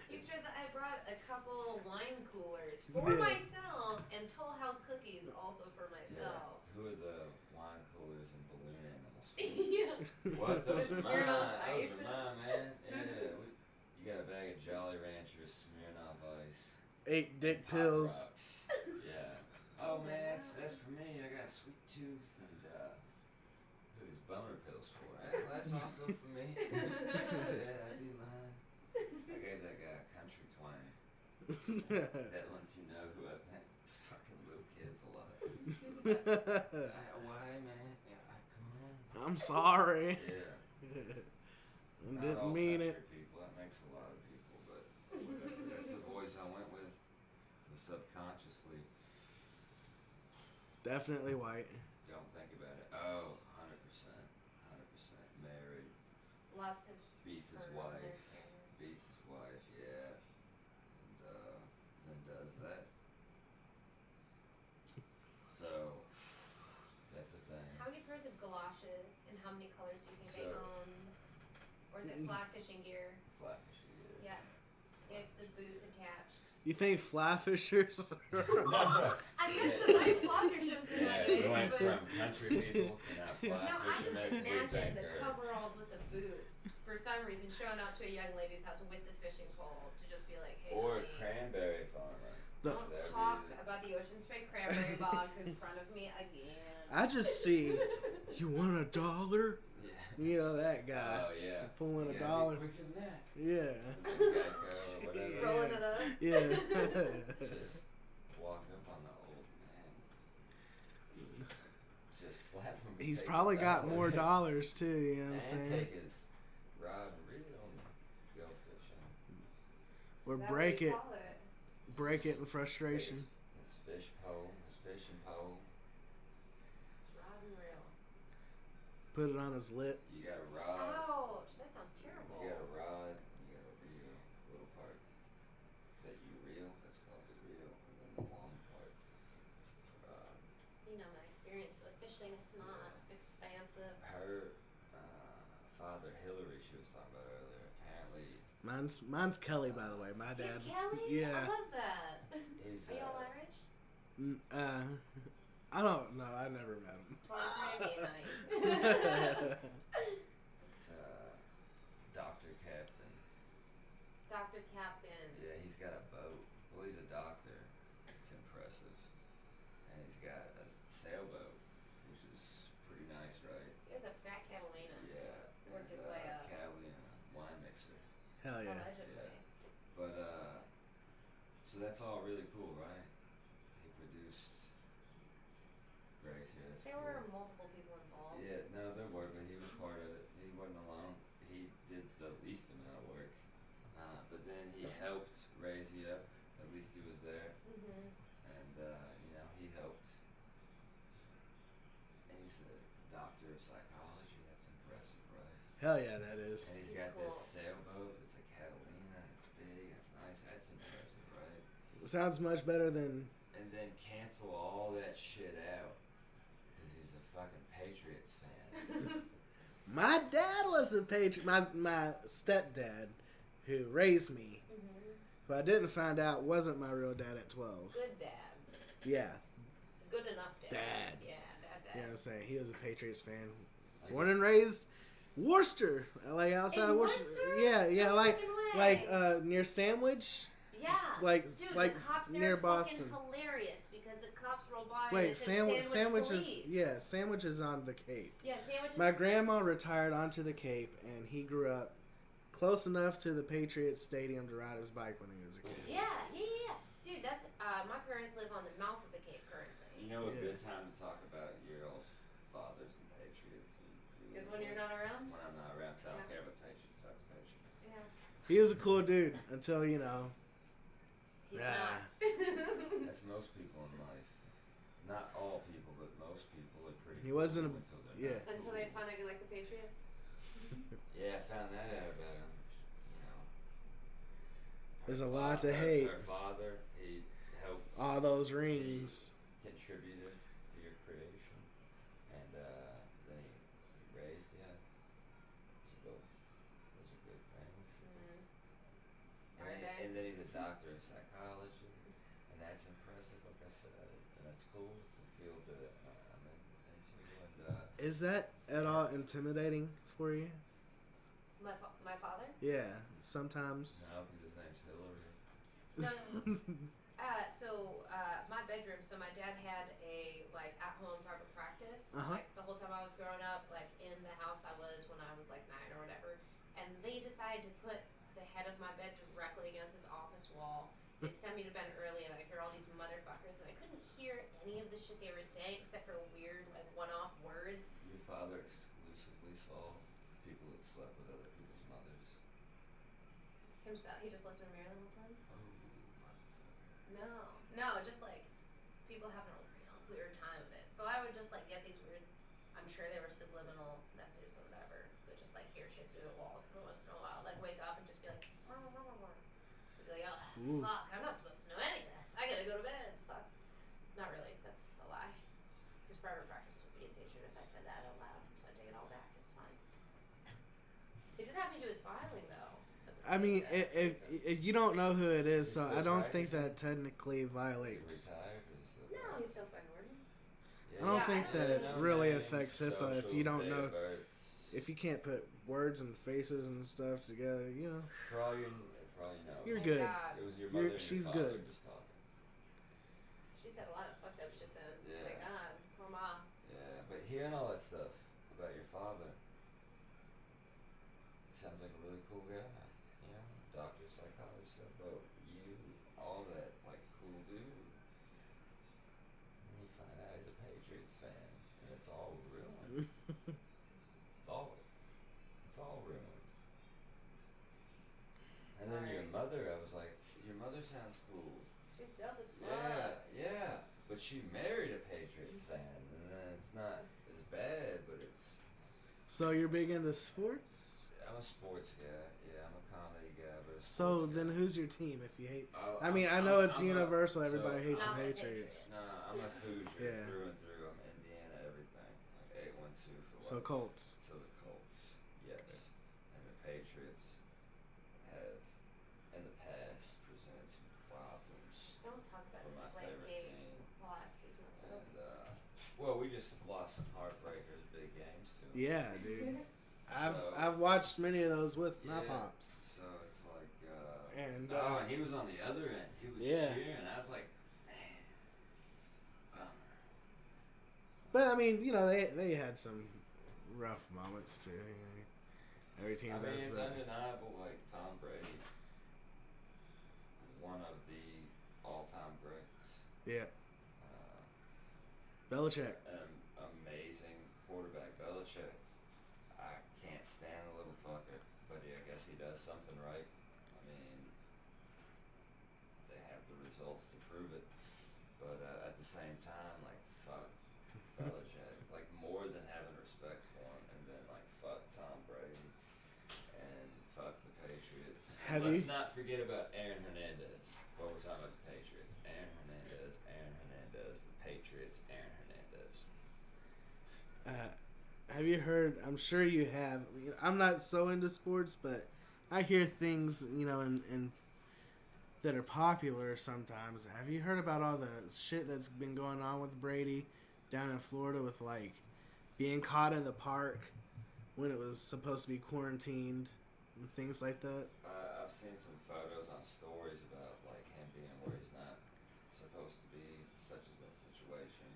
He says I brought a couple wine coolers for myself and Toll House cookies also for myself. Yeah. Who are the wine coolers and balloon animals? Yeah. What? Those The are mine. Smirnoff Those Ices. are mine, man. Yeah. You got a bag of Jolly Ranchers, Smirnoff Ice. 8 dick Pop pills. Rocks. Yeah. Oh man, that's for me. I got a sweet tooth and who's boner pills for? That's also for me. Yeah, that'd be mine. I gave that guy a country twang. That lets you know who I think is fucking little kids a lot. Why, man? Yeah, come on. I'm sorry. Yeah. I Not didn't all mean country it. people. That makes a lot of people, but whatever. That's the voice I went with. So subconsciously, Definitely white. don't think about it. Oh, 100%. 100% married. Lots of Beats his fur on wife. their hair. Beats his wife, yeah. And then does that. So, that's a thing. How many pairs of galoshes and how many colors do you think they So- own? Or is it fly fishing gear? Flat fishing, yeah. Yeah. Yes, the boots attached. You think fly fishers? I met some nice fly fishers in my Yeah, day, we went but from country people to now fly no, I just fishermen. We imagine take the her. coveralls with the boots. For some reason, showing up to a young lady's house with the fishing pole to just be like, hey, Or a honey, cranberry farmer. The- don't That'd be talk the- about the Ocean Spray cranberry bogs in front of me again. I just see, you want $1? Yeah. You know that guy. Oh, yeah. Pulling You a gotta be dollar. quicker than that. Yeah. Geico or whatever. Rolling it up. Yeah. Just walk up on the old man. Just slap him. and He's take probably the got dollar. more dollars too, you know what I'm And saying? take his rod and reel and go fishing. Or Is that break what you it. call it? Break it in Take frustration. his fish pole, his fishing pole. It's rod and reel. Put it on his lip. You got a rod. Ouch, that sounds terrible. You got a rod and you got a reel. Little part that you reel, that's called the reel. And then the long part is the rod. You know my experience with fishing, it's not expansive. Her father, Hillary, she was talking about earlier, apparently Mine's Kelly, by the way. My dad. It's Kelly? Yeah. I love that. is Are y'all Irish? I don't know. I never met him. 23andMe, honey. it's Dr. Captain. Dr. Captain. Yeah, he's got a boat. Well, he's a doctor. It's impressive. And he's got a sailboat, which is pretty nice, right? He has a fat Catalina. Yeah. Worked his and, way up. Catalina wine mixer. Hell yeah. Allegedly. But so that's all really cool, right? He produced Grace here. That's There cool. were multiple people involved. Yeah, no, there were, but he was part of it. He wasn't alone. He did the least amount of work, but then he helped raise you up. At least he was there, Mm-hmm. he's a doctor of psychology. That's impressive, right? Hell yeah, that is. And he's got this sailboat. It's a Catalina. It's big. It's nice. That's impressive, right? Sounds much better than. And then cancel all that shit out because he's a fucking Patriots fan. My dad was a Patriot. My stepdad, who raised me, who I didn't find out wasn't my real dad at 12. Good dad. Yeah. Good enough dad. Dad. Yeah, dad. You know what I'm saying? He was a Patriots fan. Born and raised Worcester. Like outside of Worcester? Yeah, No like near Sandwich. Yeah. Like Dude, like the cops near are Boston. fucking hilarious because the cops roll by Wait, and it says Sandwich is police. Sandwich is on the Cape. Yeah, Sandwich is My grandma retired onto the Cape, and he grew up close enough to the Patriots Stadium to ride his bike when he was a kid. Yeah. Dude, that's my parents live on the mouth of the Cape currently. You know a good time to talk about your old fathers and Patriots. Because when you're not around? When I'm not around, because I don't care about Patriots. Fuck Patriots. Yeah. He was a cool dude until, you know. He's not. That's most people in life. Not all people, but most people are pretty He wasn't cool a- until they're yeah. not Until cool. they find out you like the Patriots? Yeah, I found that out about him. You know. There's a lot to hate. Her father, he helped. All those rings. He contributed to your creation. And then he raised you. So those are good things. And then he's a doctor of psychology. And that's impressive, like I said. And that's cool. It's a field that I'm into. And, Is that at all intimidating for you? My father? Yeah, sometimes. no, because his name's Hillary. No. My bedroom. So my dad had a like at-home private practice. Like the whole time I was growing up, like in the house I was when I was like 9 or whatever. And they decided to put the head of my bed directly against his office wall. They sent me to bed early, and I hear all these motherfuckers, and I couldn't hear any of the shit they were saying except for weird like one-off words. Your father exclusively saw people that slept with other people's mothers. Himself, he just looked in the mirror the whole time. Oh, motherfucker. No, just like people having a real weird time of it. So I would just like get these weird. I'm sure they were subliminal messages or whatever, but just like hear shit through the walls every once in a while. Like wake up and just be like, I'd be like, oh Ooh. fuck, I'm not supposed to know any of this. I gotta go to bed. Fuck. Not really. That's a lie. His private practice would be endangered if I said that out loud, so I take it all back. It's fine. He did have me do his filing though. I mean, if you don't know who it is, so I don't think practicing? that technically Is he violates. retired or is he No, he's still fucking working. I don't think I know. that No really names, affects HIPAA if social, you don't date know. of births. If you can't put words and faces and stuff together, you know. For all you know. You're Thank good. God. It was your mother and she's your father good. just talking. She said a lot of fucked up shit then. Yeah. Thank God. Poor ma. Yeah, but hearing all that stuff about your father, it sounds like a really cool guy. You know, doctor, psychologist, but you, all that, like, cool dude. And you find out he's a Patriots fan, and it's all ruined. It's all ruined. And then your Sorry. mother, I was like, your mother sounds cool. She's dope as fuck. Yeah. But she married a Patriots fan, and then it's not as bad, but it's. So you're big into sports? I'm a sports guy. Yeah, I'm a comedy guy, but a sports So guy. then who's your team if you hate? Oh, I mean, I I'm- know it's I'm a- universal. so Everybody hates the I'm a Patriots. Patriot. Nah, I'm a Hoosier Yeah. through and through. I'm Indiana, everything. Like 812 for life. So Colts. So the Colts, yes. And the Patriots have, in the past, presented some problems Don't talk about for my Deflate favorite Gate team. while I excuse myself. And, well, we just lost some heartbreakers, big games too. Yeah, dude. So- I've watched many of those with my Yeah. pops. So it's like, And and he was on the other end. He was Yeah. cheering. I was like, man, bummer. But I mean, you know, they had some rough moments too. You know, every team I mean, does. it's But undeniable. Like Tom Brady, one of the all-time greats. yeah, Uh, Belichick. an amazing quarterback, Belichick. I can't stand the little fucker, but yeah, I guess he does something right. I mean, they have the results to prove it. But at the same time, like, fuck Belichick. Like, more Let's not forget about Aaron Hernandez. While we're talking about the Patriots, Aaron Hernandez, the Patriots, Aaron Hernandez. Have you heard? I'm sure you have. I'm not so into sports, but I hear things, in that are popular sometimes. Have you heard about all the shit that's been going on with Brady down in Florida with like being caught in the park when it was supposed to be quarantined and things like that? I've seen some photos on stories about like him being where he's not supposed to be, such as that situation.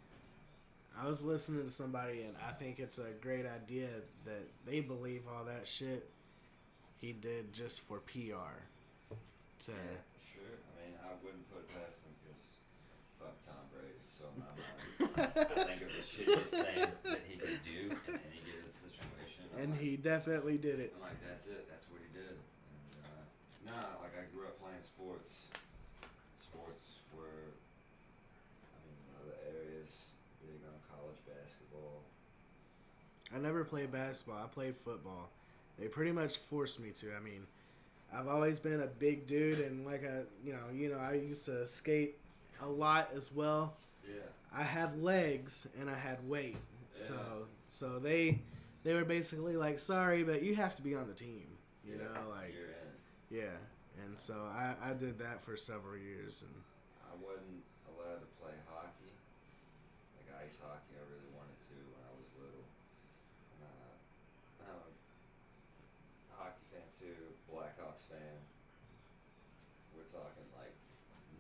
I was listening to somebody, and I think it's a great idea that they believe all that shit he did just for PR. Yeah, sure. I mean, I wouldn't put it past him because fuck Tom Brady. So in my mind, I think of the shittiest thing that he could do in any given situation. And he definitely did it. I'm like, that's it. That's what he did. And like I grew up playing sports. Sports were, the area's big on college basketball. I never played basketball. I played football. They pretty much forced me to. I mean, I've always been a big dude, and like I used to skate a lot as well. Yeah. I had legs and I had weight, Yeah. so they were basically like, sorry, but you have to be on the team. You know, like you're in. Yeah, and so I did that for several years, and I wasn't allowed to play hockey, like ice hockey. I really wanted to when I was little. And, I'm a hockey fan too, Blackhawks fan. We're talking like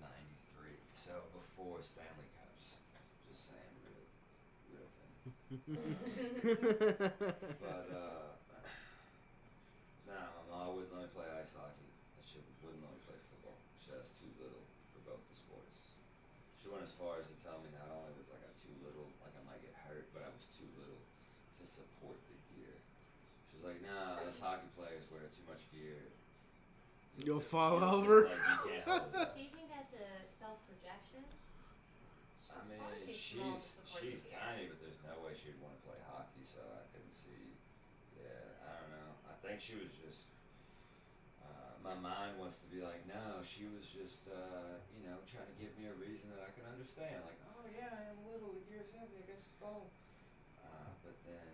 '93, so before Stanley Cups. Just saying, real thing. But my mom wouldn't let me play ice hockey. She wouldn't let me play football. She was too little for both the sports. She went as far as to tell me not only was like I'm too little, like I might get hurt, but I was too little to support the gear. She was like, nah, us hockey players wear too much gear. You'll fall over. Like, you can't hold it up. Do you think that's a self-projection? I mean, she's tiny, but there's no way she'd want to play hockey, so I couldn't see. Yeah, I don't know. I think she was just. My mind wants to be like, no, she was just, trying to give me a reason that I could understand. Like, oh yeah, I am little, the gear's heavy, I guess you fall. But then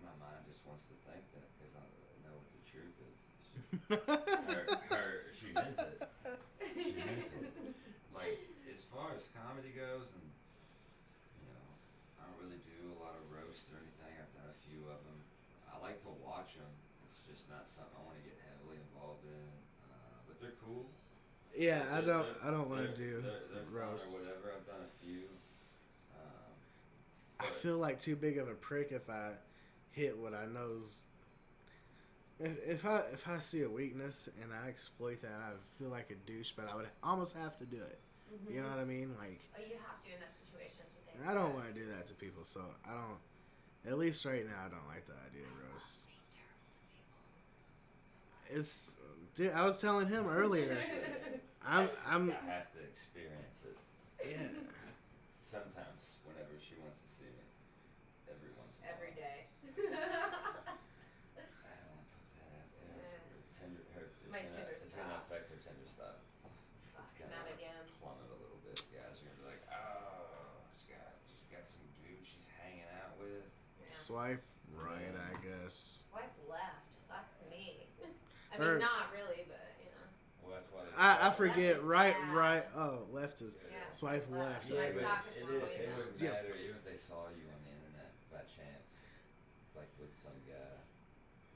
my mind just wants to think that because I know what the truth is. It's just she meant it. She meant it. Like, as far as comedy goes, and I don't really do a lot of roasts or anything. I've done a few of them. I like to watch them. It's just not something I want to get heavily involved in. But they're cool. Yeah, I don't want to do they're roasts fun or whatever. I've done a few. I feel like too big of a prick if I hit what I know's. If I see a weakness and I exploit that, I feel like a douche, but I would almost have to do it. Mm-hmm. You know what I mean? Like. Oh, you have to in that situation. I don't want to do that to people, so I don't. At least right now, I don't like the idea of roast. It's, dude. I was telling him earlier. I have to experience it. Yeah. Sometimes, whenever she wants to see me, every once in a while. Every day. I don't want to put that out there. It's gonna affect her Tinder stuff. It's gonna plummet a little bit. Guys are gonna be like, oh, she got some dude she's hanging out with. Yeah. Swipe right, I guess. Swipe left. Fuck me. I mean, not really, but Well, that's why I forget. Right. Oh, left is. Yeah. Swipe left. Yeah, Right. but it wouldn't matter even if they saw you on the internet by chance, like with some guy.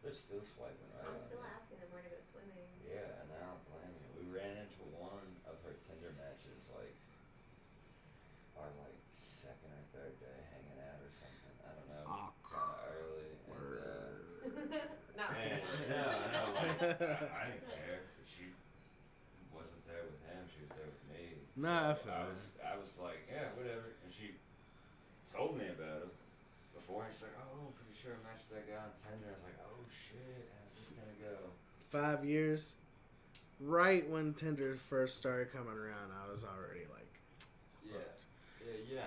They're still swiping right. I'm still asking them where to go swimming. Yeah, and I don't blame you. We ran into one of her Tinder matches, our second or third day hanging out or something. I don't know. Kind of early. No. I know. I didn't care. She wasn't there with him. She was there with me. Nah, so I was like, yeah, whatever. And she told me about it beforehand. She's like, oh, pretty sure I matched that guy on Tinder. I was like, oh shit, how's this gonna go? 5 years. Right when Tinder first started coming around, I was already like, hooked. Yeah,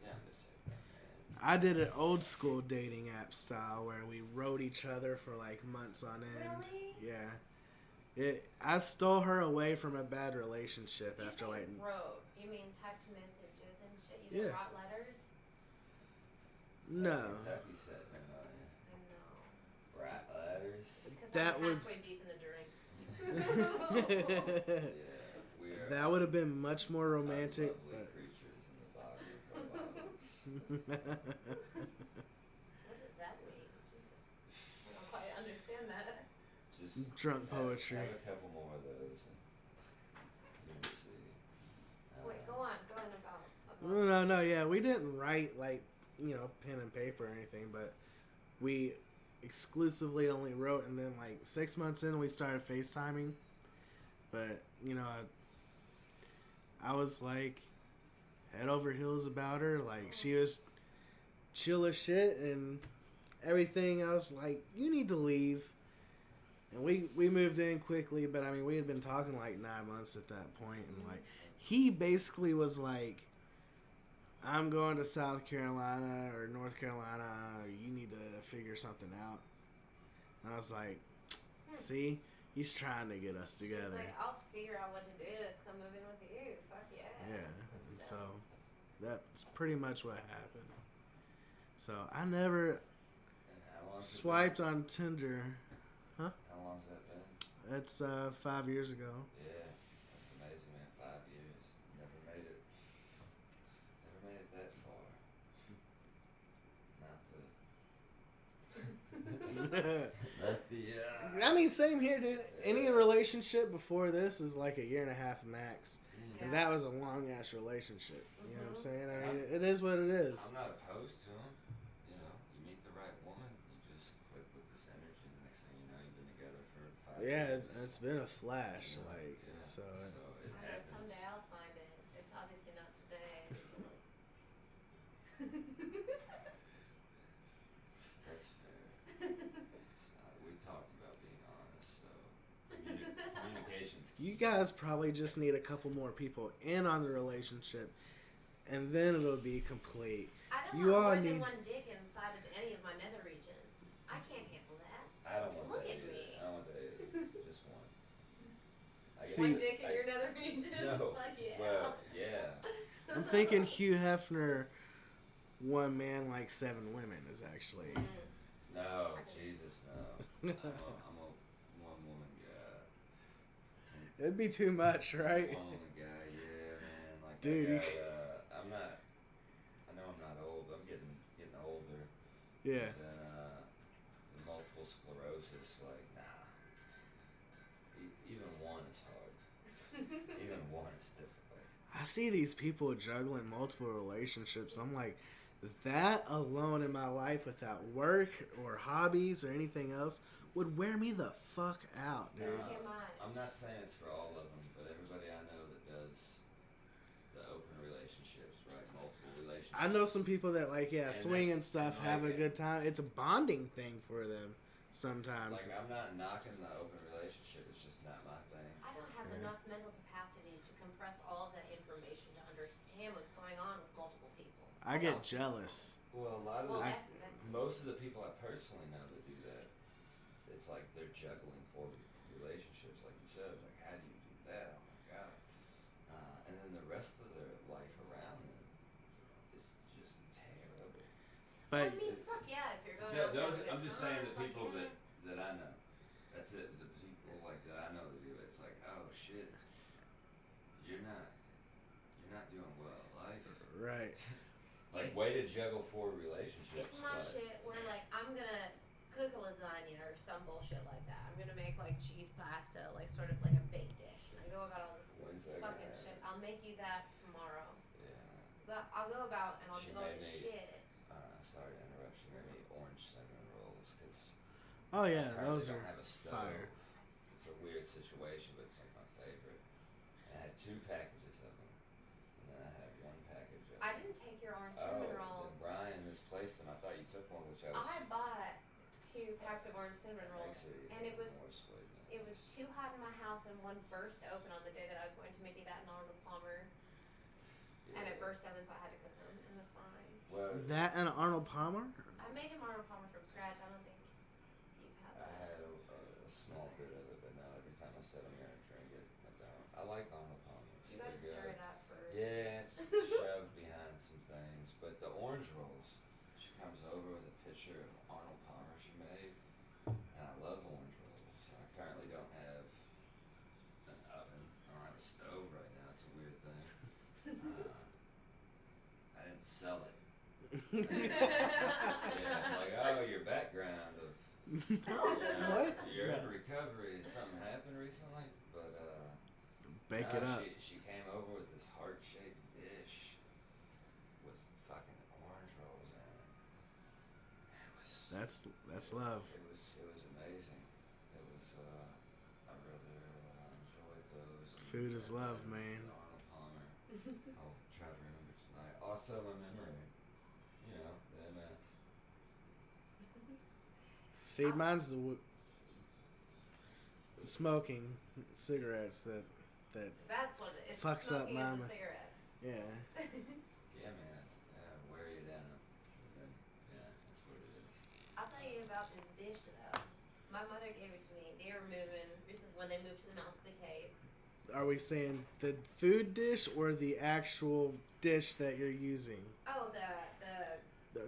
I'm just saying that, man. I did an old school dating app style where we wrote each other for like months on end. Really? Yeah. I stole her away from a bad relationship You after say like. wrote. You mean typed messages and shit? You didn't write letters? No. Kentucky setting in on you. I know. Write letters. Because That I'm would. halfway deep in the drink. Yeah, we are. That would have been much more romantic. Lovely creatures in the body of our bottles. What does that mean? Jesus. I don't quite understand that. Just drunk poetry. Have a couple more of those. And you'll see. Wait, go on about. No. Yeah, we didn't write like pen and paper or anything, but we exclusively only wrote, and then like 6 months in, we started FaceTiming. But I was like head over heels about her. Like she was chill as shit and everything. I was like, you need to leave. And we moved in quickly, but I mean, we had been talking like 9 months at that point, and like he basically was like, I'm going to South Carolina or North Carolina. You need to figure something out. And I was like, see, he's trying to get us together. She's like, I'll figure out what to do. Let's come move in with you. Fuck yeah. Yeah. And so that's pretty much what happened. So I never swiped on Tinder. Huh? How long's that been? That's 5 years ago. Yeah, that's amazing, man. 5 years. Never made it that far. Not the. I mean, same here, dude. Any relationship before this is like a year and a half max. Yeah. And that was a long ass relationship. You know what I'm saying? I mean, it is what it is. I'm not opposed to them. You know, you meet the right woman, you just click with this energy, and the next thing you know, you've been together for 5 years. Yeah, it's been a flash, You know, like yeah. so. It I know happens. someday I'll find it. It's obviously not today. That's fair. We talked about being honest, so communication's key. You guys probably just need a couple more people in on the relationship, and then it'll be complete. I don't You want all more need- than one dick inside of any of my nether regions. I can't handle that. I don't want Look that at either. me. I don't want that either. Just one. See- One dick in your nether regions? No. Fuck yeah. Well, yeah. I'm thinking Hugh Hefner, one man like 7 women is actually. No, Jesus, no. I'm a one woman guy. It'd be too much, right? One woman guy, yeah, man. Like, Dude. I'm not. I know I'm not old, but I'm getting older. Yeah. And the multiple sclerosis, like, nah. Even one is hard. Even one is difficult. I see these people juggling multiple relationships. I'm like, that alone in my life without work or hobbies or anything else would wear me the fuck out, dude. It's too much. I'm not saying it's for all of them, but everybody I know that does the open relationships, right? Multiple relationships. I know some people that like, yeah, And swing and that's stuff, have a good time. It's a bonding thing for them sometimes. Like, I'm not knocking the open relationship. It's just not my thing. I don't have enough mental capacity to compress all of that information to understand what's going on with multiple people. I get jealous. Well, a lot of most of the people I personally know that do that, it's like they're juggling 4 relationships, like you said. Like, how do you do that? Oh my god! And then the rest of their life around them is just terrible. But I mean, fuck yeah, if you're going Yeah, out to have a good I'm just saying time, the fuck people yeah. that I know. That's it. The people like that I know that do it. It's like, oh shit, you're not doing well in life. right. Like, way to juggle 4 relationships. It's my but shit where, like, I'm gonna cook a lasagna or some bullshit like that. I'm gonna make, like, cheese pasta, like, sort of like a baked dish. And I go about all this When's that fucking gonna shit. I'll make you that tomorrow. Yeah. But I'll go about and I'll She do all made this me- shit. Sorry to interrupt. She made me orange cinnamon rolls because Oh yeah, those don't are have a stove. fire. It's a weird situation, but it's like my favorite. I had 2 packages of them, and then I had 1 package of. I didn't take your orange cinnamon rolls. Then Brian misplaced them. I thought you took one, which I was. I bought 2 packs of orange cinnamon rolls, Makes it and it even was more sweet. too hot in my house, and one burst open on the day that I was going to make you that in Arnold Palmer, and it burst open, so I had to cook them, and it was fine. Well, That and Arnold Palmer? I made him Arnold Palmer from scratch. I don't think you've had I that. had a small bit of it, but no, every time I said I'm gonna drink it. I don't. I like Arnold Palmer's. You gotta stir it up first. Yeah, it's shoved behind some things. But the orange rolls, she comes over with a picture of Arnold Palmer she made, and I love orange rolls. I currently don't have an oven. I don't have a stove right now. It's a weird thing. I didn't sell it. Yeah, it's like, oh, your background of What? You're in recovery. Something happened recently, but Bake it up. She came over with this heart-shaped dish with fucking orange rolls in it. It was That's love. It was amazing. It was I really enjoyed those. Food is love, man. Arnold Palmer. I'll try to remember tonight. Also, my memory. You know, the MS. See, mine's smoking cigarettes that That's what it is. fucks up Smoking of mama. the cigarettes. Yeah. Yeah, man. Wear you down. Yeah, that's what it is. I'll tell you about this dish though. My mother gave it to me. They were moving recently when they moved to the mouth of the cave. Are we saying the food dish or the actual dish that you're using? Oh,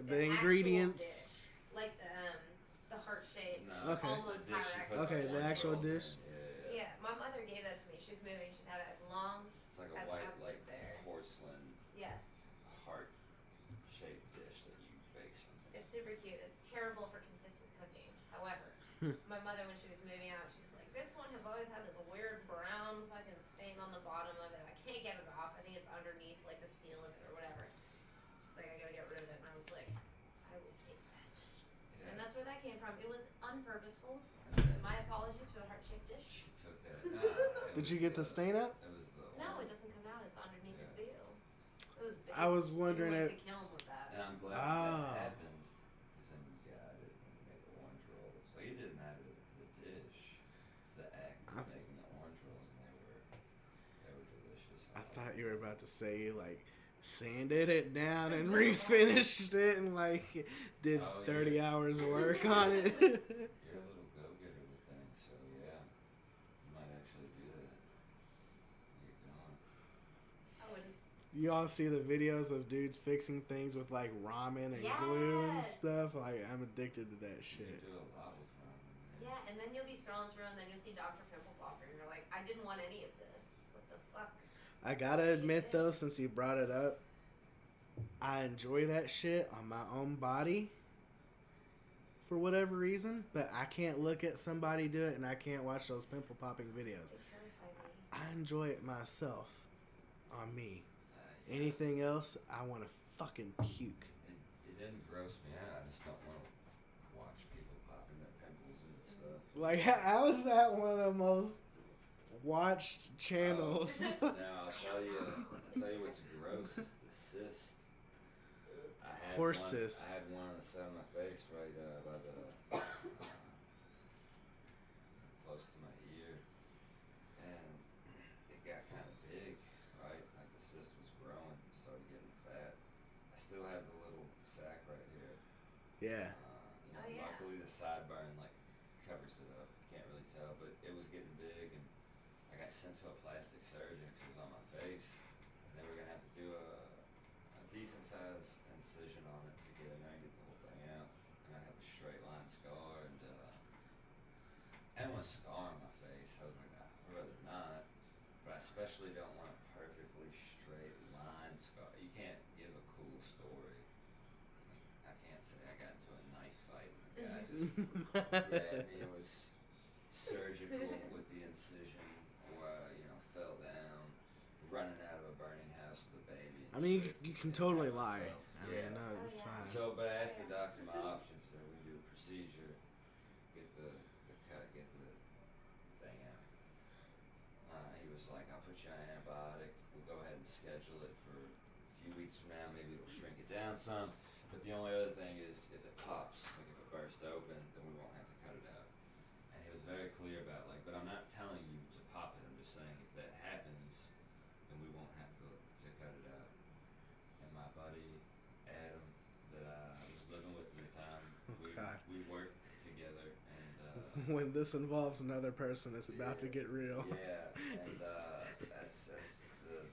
The ingredients. dish. Like the heart shape. No, Okay. Almost the dish you Pyrex. put Okay, the orange actual rolls in. dish. Yeah. Yeah, my mother gave that to me. She was moving. She's had it as long. It's like a As white, half like there. porcelain Yes. heart-shaped dish that you bake something. It's super cute. It's terrible for consistent cooking. However, my mother, when she was moving out, she was like, this one has always had this weird brown fucking stain on the bottom of it. I can't get it off. I think it's underneath like the seal of it or whatever. She's like, I gotta get rid of it. And I was like, I will take that. Yeah. And that's where that came from. It was unpurposeful. And then My apologies for the heart-shaped dish. she took that. Nah, Did you get the stain out? It was the. No, orange. it doesn't come out. It's underneath Yeah. the seal. It was big. I was wondering like if- the kiln with that. And I'm glad Ah. that happened. Because then you got it and you made the orange rolls. So it didn't matter the dish. It's the act of making the orange rolls, and they were delicious. I thought you were about to say like sanded it down and refinished it and like did Oh, 30 yeah. hours of work on it. You're a little go-getter with things, so yeah, you might actually do that. Get going. I wouldn't. You all see the videos of dudes fixing things with like ramen and glue and Yes. stuff. Like I'm addicted to that You shit. can do a lot with ramen. Man. Yeah, and then you'll be scrolling through and then you'll see Dr. Pimple Popper and you're like, I didn't want any of this. What the fuck? I gotta admit though, since you brought it up, I enjoy that shit on my own body for whatever reason, but I can't look at somebody do it and I can't watch those pimple popping videos. It terrified me. I enjoy it myself on me. Yeah. Anything else, I want to fucking puke. It didn't gross me out. I just don't want to watch people popping their pimples and stuff. Like, how is that one of the most watched channels? Now I'll tell you what's gross is the cyst. I had Horse one, cyst. I had one on the side of my face right by the close to my ear, and it got kind of big, right? Like the cyst was growing, and started getting fat. I still have the little sac right here. Yeah. Oh, yeah. Luckily the sideburn like covers it up. Can't really tell, but it was getting big, and I got sent to a plastic surgeon because it was on my face, and they were gonna have to do a decent sized incision on it to get in there and get the whole thing out, and I'd have a straight line scar, and I didn't want a scar on my face. I was like, I'd rather not, but I especially don't want a perfectly straight line scar. You can't give a cool story. I can't say I got into a knife fight and the guy just grabbed me and was surgical with the incision, or fell down, running out of a burning house with a baby. I mean, you can totally lie. I Yeah. mean, no, Oh, it's yeah. fine. So, but I asked the doctor my options. So we do a procedure, get the cut, get the thing out. He was like, "I'll put you on antibiotic. We'll go ahead and schedule it for a few weeks from now. Maybe it'll shrink it down some. But the only other thing is, if it pops, like if it bursts open, then we won't have to cut it out." And he was very clear about like, but I'm not telling you to pop it. I'm just saying if that happens, then we won't have to cut it out. And my buddy Adam, that I was living with at the time, God. we worked together, and when this involves another person, it's about to get real. Yeah, and that's the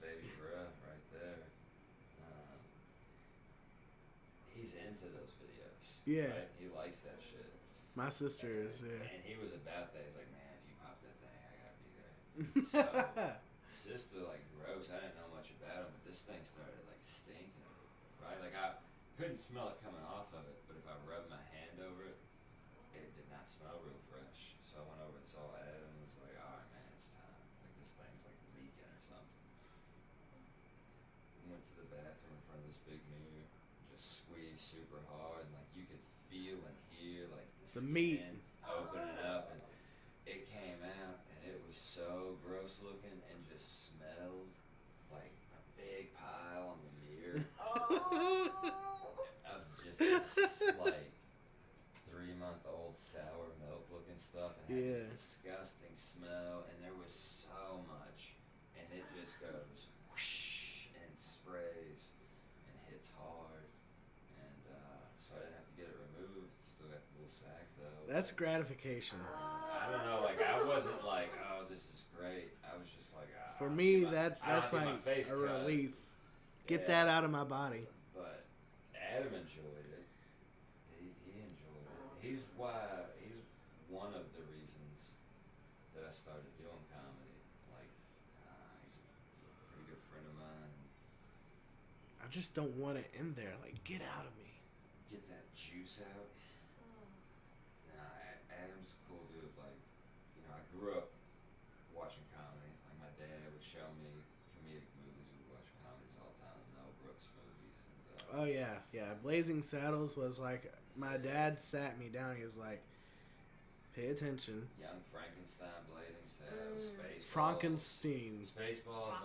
baby bruh right there. He's into those videos. Yeah. Right? He likes that shit. My sister is, yeah. And he was about that. He's like, man, if you pop that thing, I gotta be there. So, sister, like, gross. I didn't know much about him, but this thing started, like, stinking. Right? Like, I couldn't smell it coming off of it, but if I rubbed my hand over it, it did not smell real fresh. So I went over and saw Adam and was like, all right, man, it's time. Like, this thing's, like, leaking or something. Went to the bathroom in front of this big mirror, just squeezed super hard, and, like, you could feel and hear, like, the meat opening up, and it came out, and it was so gross looking and just smelled like a big pile on the mirror of just this, like, 3-month-old sour milk looking stuff, and had this disgusting smell, and there was so much, and it just goes whoosh and sprays and hits hard, and so I didn't have to get it removed. Still got the little sack though. That's gratification. I don't know, like, I wasn't like, oh, this is great. I was just like, for me, that's like a relief. Get that out of my body. But Adam enjoyed it. He enjoyed it. He's one of the reasons that I started doing comedy. Like, he's a pretty good friend of mine. I just don't want it in there. Like, get out of me. Get that juice out. Adam's a cool dude. Like, you know, I grew up watching comedy. Like, my dad would show me comedic movies. We would watch comedies all the time, Mel Brooks movies. And, oh yeah. Blazing Saddles was like, my dad sat me down. He was like, pay attention. Young Frankenstein, Blazing Saddles, Spaceballs. Frankenstein. Spaceballs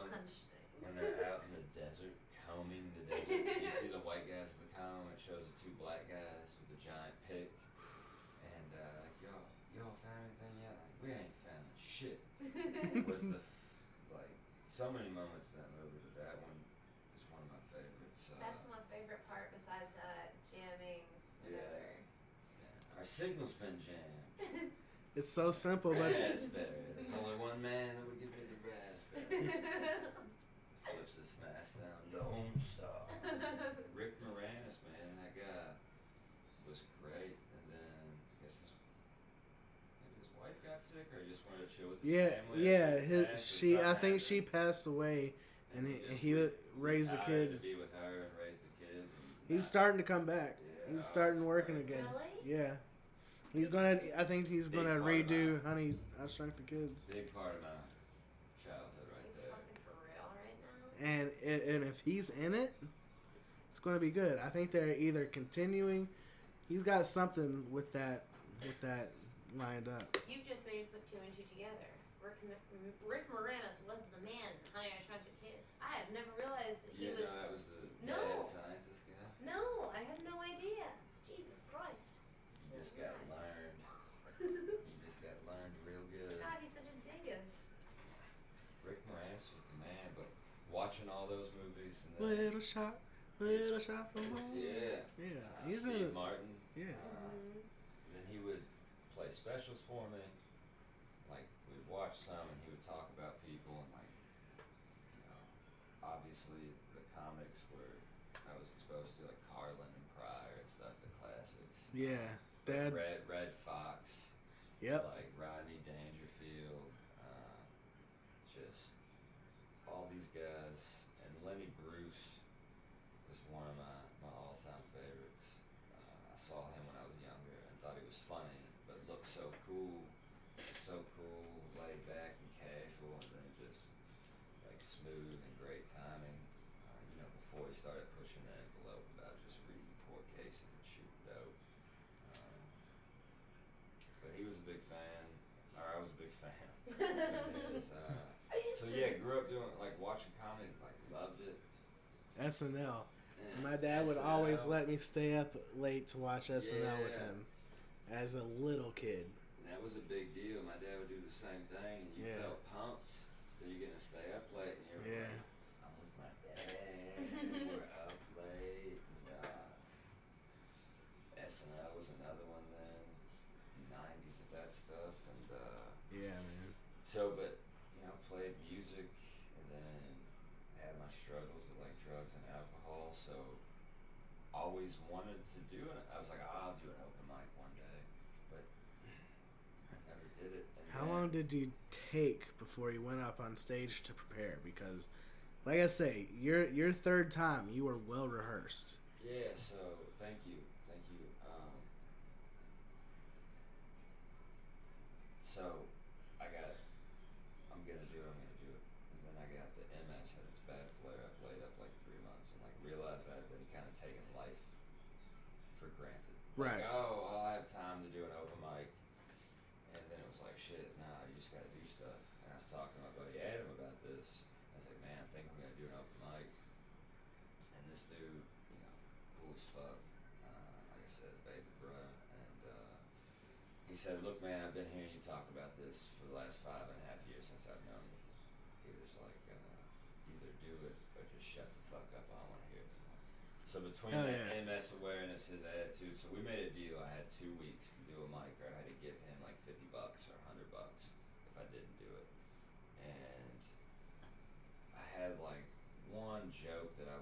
when they're out in the desert, combing the desert. You see the white guys with the comb. It shows the 2 black guys with the giant pick. And like, y'all found anything yet? Like, we ain't found shit. Was the like, so many moments in that movie, but that one is one of my favorites. That's my favorite part besides jamming. Yeah. Our signal's been jammed. It's so simple, but raspberry. There's only one man that would give me the raspberry. Flips his mask down. Lone Star. Rick Moranis, man, that guy was great. And then I guess maybe his wife got sick, or he just wanted to chill with his family. I think she passed away, and he raised the kids. To be with her and raise the kids. He's starting to come back. Yeah, he's starting working again. Really? Yeah. I think he's gonna redo Honey, I Shrunk the Kids. Big part of my childhood right there. Fucking for real right now? And if he's in it, it's gonna be good. I think they're either continuing. He's got something with that lined up. You've just made me put 2 and 2 together. Rick Moranis was the man in Honey, I Shrunk the Kids. I have never realized that he was. No, that was the No. mad scientist guy. No, I had no idea. Jesus Christ. You just got learned. You just got learned real good. God, he's such a dingus. Rick Moranis was the man, but watching all those movies and then Little shop. yeah, He's Steve in it. Martin. Yeah. Then he would play specials for me. Like, we'd watch some and he would talk about people, and, like, you know, obviously the comics were I was exposed to, like Carlin and Pryor and stuff, the classics. Yeah. Dad. Red Fox. Yep. Like Rodney Dangerfield. Just all these guys, and Lenny Bruce is one of my all-time favorites. I saw him when I was younger and thought he was funny, but looked so cool, laid back and casual, and then just like smooth and great timing. You know, before he started pushing the envelope about just reading court cases and shooting dope. But he was a big fan, or I was a big fan. So yeah, grew up doing, like, watching comedy, like, loved it. SNL. And My dad would SNL. always let me stay up late to watch SNL with Yeah. him as a little kid. And that was a big deal. My dad would do the same thing, and you Yeah. felt pumped that you're gonna stay up late, and you're Yeah. like, I'm with my dad, we're up late. And, SNL was another one then. 90s of that stuff. so always wanted to do it. I was like, oh, I'll do an open mic one day, but never did it. And how long did you take before you went up on stage to prepare? Because, like I say, your third time, you were well rehearsed. Yeah, so thank you. So I'm gonna do it, and then I got the MS, had its bad flare up, laid up like 3 months, and like realized I had been kind of taking life for granted. Right. Like, oh, I'll have time to do an open mic, and then it was like, shit, nah, you just gotta do stuff. And I was talking to my buddy Adam about this. I was like, man, I think I'm gonna do an open mic. And this dude, cool as fuck. Like I said, baby bruh, and he said, look, man, I've been hearing you talk about this for the last 5.5 years since I've known you. He was like, either do it or just shut the fuck up. I don't want to hear it anymore. So between MS awareness, his attitude, so we made a deal. I had 2 weeks to do a mic, or I had to give him like $50 or $100 if I didn't do it. And I had like one joke that I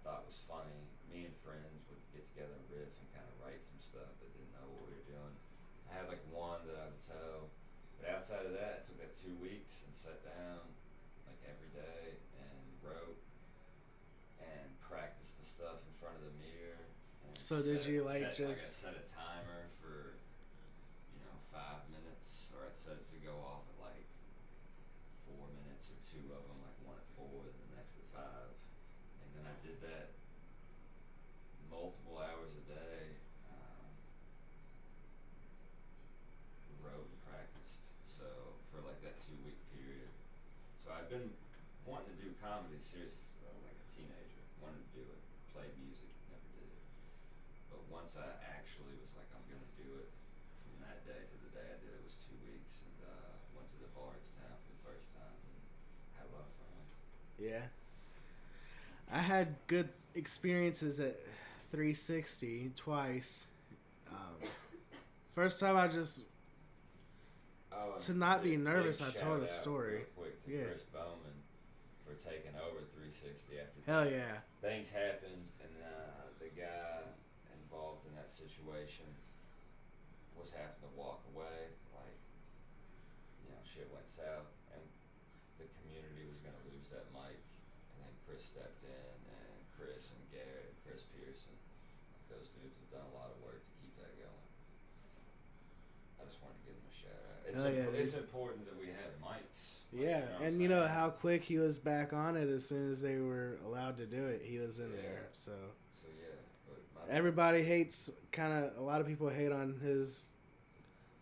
thought was funny. Me and friends would get together and riff and kind of write some stuff, but didn't know what we were doing. I had like one that I would tell, but outside of that, I took that 2 weeks and sat down like every day and wrote and practiced the stuff in front of the mirror. And so did you I just set a timer for 5 minutes, or I'd set it to go off at like 4 minutes, or 2 of them, like one at 4 and the next at 5, and then I did that multiple hours a day. Wrote and practiced, so for like that 2 week period. So I've been wanting to do comedy seriously, like a teenager. Wanted to do it, play music, never did it. But once I actually was like, I'm gonna do it, from that day to the day I did it was 2 weeks, and went to the Bardstown for the first time and had a lot of fun. Yeah. I had good experiences at 360 twice. First time I just, to not be nervous, I told a story. Real quick to Chris Bowman for taking over 360 after Hell yeah. things happened, and the guy involved in that situation was having to walk away. Like, shit went south, and the community was going to lose that mic. And then Chris stepped in, and Chris and Garrett and Chris Pearson, those dudes have done a lot of work to keep that going. I just wanted to give them a shout out. It's important that we have mics. Yeah, and you know how quick he was back on it as soon as they were allowed to do it. He was in there, so yeah. But everybody hates, a lot of people hate on his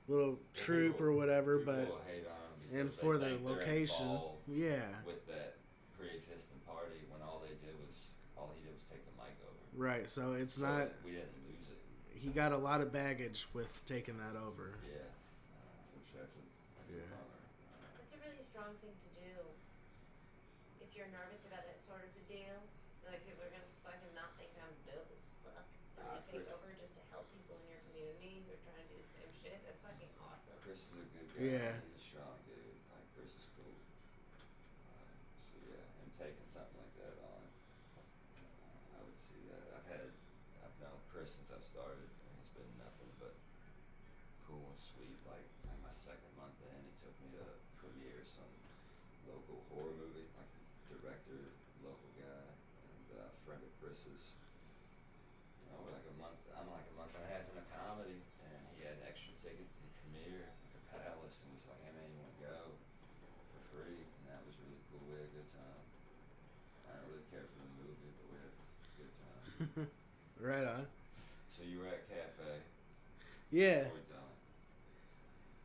little troupe or whatever, but hate on him and for the location, with that pre-existing party, when all he did was take the mic over. Right, so it's not. We didn't lose it. He got a lot of baggage with taking that over. Yeah, which that's a bummer. It's a really strong thing to do. If you're nervous about that sort of a deal, like people are gonna fucking not think I'm dope as fuck. I'm gonna take over just to help people in your community who are trying to do the same shit. That's fucking awesome. Chris is a good guy. Yeah. He's a strong dude. Like, Chris is cool. So yeah, him taking something like that on, I would see that. I've known Chris since I've started, and he's been nothing but cool and sweet. Like my second month in, he took me to premiere some local horror movie, like the director, local guy, and a friend of Chris's. We're like I'm like a month and a half into comedy, and he had extra tickets to the premiere at the Palace, and was like, hey man, you want to go for free? And that was really cool. We had a good time. I don't really care for the movie, but we had a good time. Right on. So you were at Cafe. Yeah. Storytelling.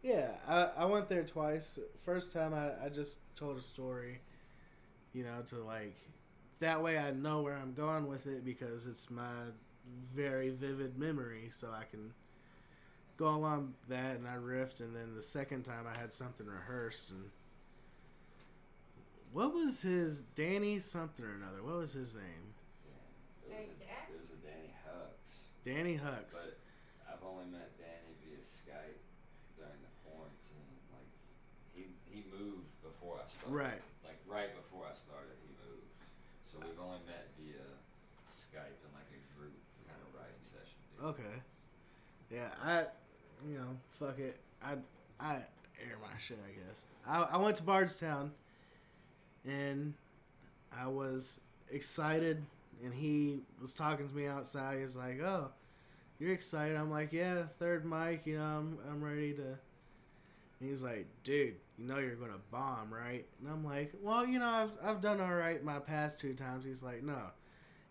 Yeah, I went there twice. First time I just told a story, to like, that way I know where I'm going with it because it's my very vivid memory, so I can go along that, and I riffed. And then the second time I had something rehearsed, and what was his Danny something or another? What was his name? It was a Danny Hux. Danny Hux. But I've only met Danny via Skype during the quarantine. Like he moved before I started. Right. Like right before I started, he moved. So we've only only met via Skype in like a group kind of writing session. Dude. Okay. Yeah, fuck it. I air my shit, I guess. I went to Bardstown, and I was excited, and he was talking to me outside. He was like, "Oh, you're excited?" I'm like, "Yeah, third mic. I'm ready to." And he's like, "Dude, you know you're gonna bomb, right?" And I'm like, "Well, I've done all right my past 2 times." He's like, "No."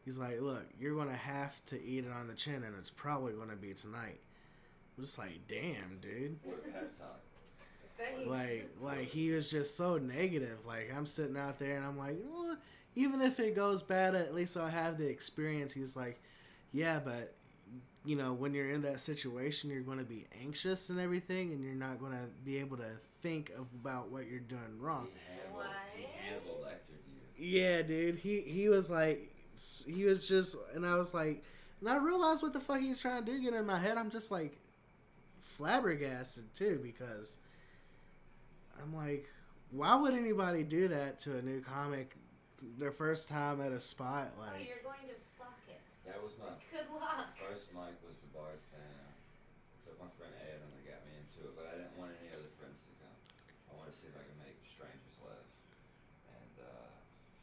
He's like, "Look, you're gonna have to eat it on the chin, and it's probably gonna be tonight." I'm just like, "Damn, dude." What a pep talk. Thanks. Like he was just so negative. Like I'm sitting out there, and I'm like, well, even if it goes bad, at least I'll have the experience. He's like, "Yeah, but when you're in that situation, you're going to be anxious and everything, and you're not going to be able to think about what you're doing wrong." He Hannibal lectured you. Yeah, dude. He was like, he was just, and I was like, and I realized what the fuck he's trying to do get in my head. I'm just like flabbergasted too, because I'm like, why would anybody do that to a new comic their first time at a spot? Oh, Like, you're going to fuck it. That was my Good luck. first mic was the Bardstown. So my friend Adam that got me into it, but I didn't want any other friends to come. I wanted to see if I could make strangers laugh. And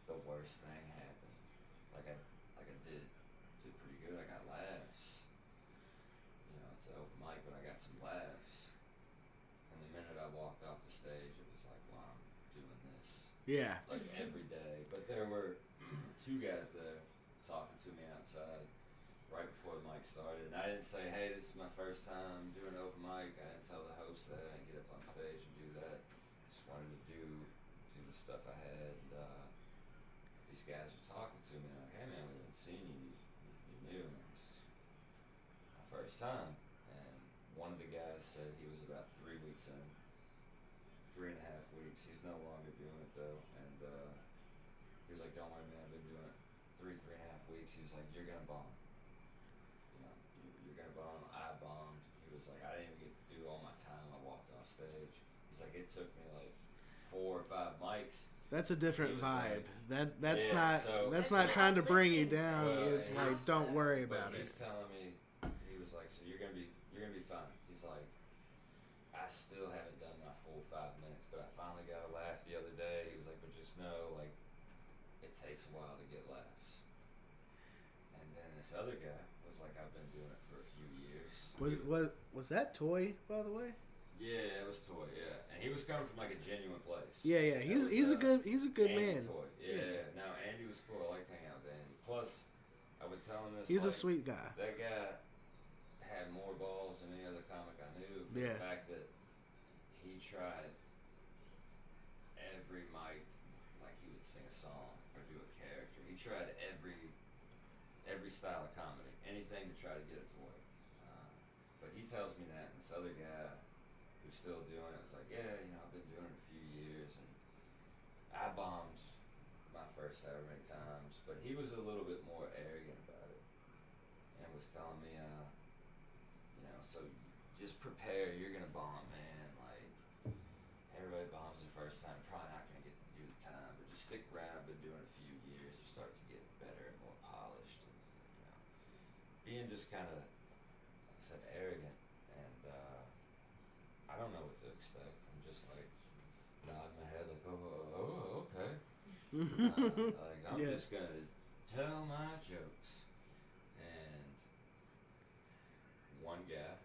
the worst thing happened. Like I did pretty good. I got laughs. It's an open mic, but I got some laughs. And the minute I walked off the stage, it was like, wow, I'm doing this. yeah. Like every day. But there were 2 guys there talking to me outside right before the mic started. And I didn't say, hey, this is my first time doing an open mic. I didn't tell the host that. I didn't get up on stage and do that. Just wanted to do the stuff I had. And these guys are talking to me. Like, hey, man, we haven't seen you. You knew. And it's my first time. And one of the guys said he was about 3 weeks in. 3.5 weeks. He's no longer doing it though, and he was like, "Don't worry, man. I've been doing it 3.5 weeks." He was like, "You're gonna bomb. You're gonna bomb." I bombed. He was like, "I didn't even get to do all my time. I walked off stage." He's like, "It took me like 4 or 5 mics." That's a different vibe. Like, that's yeah, not trying to bring you down. Well, It's like, don't worry about but it. he's telling me, he was like, "So you're gonna be fine." He's like, "I still haven't done my full 5 minutes, but I finally got a laugh the other day." He was like, "But just know, like, it takes a while to get laughs." And then this other guy was like, "I've been doing it for a few years." Was that Toy, by the way? Yeah, it was Toy. Yeah, and he was coming from like a genuine place. Yeah. He's a good Andy man. Toy. Yeah. No, Andy was cool. I liked hanging out with Andy. Plus, I would tell him this. He's a like, sweet guy. That guy had more balls than any other comic I knew. For Yeah. The fact that he tried every mic, like he would sing a song or do a character. He tried every style of comedy, anything to try to get it to work. But he tells me that, and this other guy who's still doing it was like, "Yeah, I've been doing it a few years, and I bombed my first however many times," but he was a little bit more arrogant about it, and was telling me, so just prepare, you're gonna bomb, man. Like, everybody bombs the first time, probably not gonna get to do the time, but just stick around. I've been doing it a few years, you start to get better and more polished, and being just kind of, like I said, arrogant, and I don't know what to expect. I'm just like nodding my head, like, oh, okay. Like, I'm Yeah. just gonna tell my jokes. And one guy,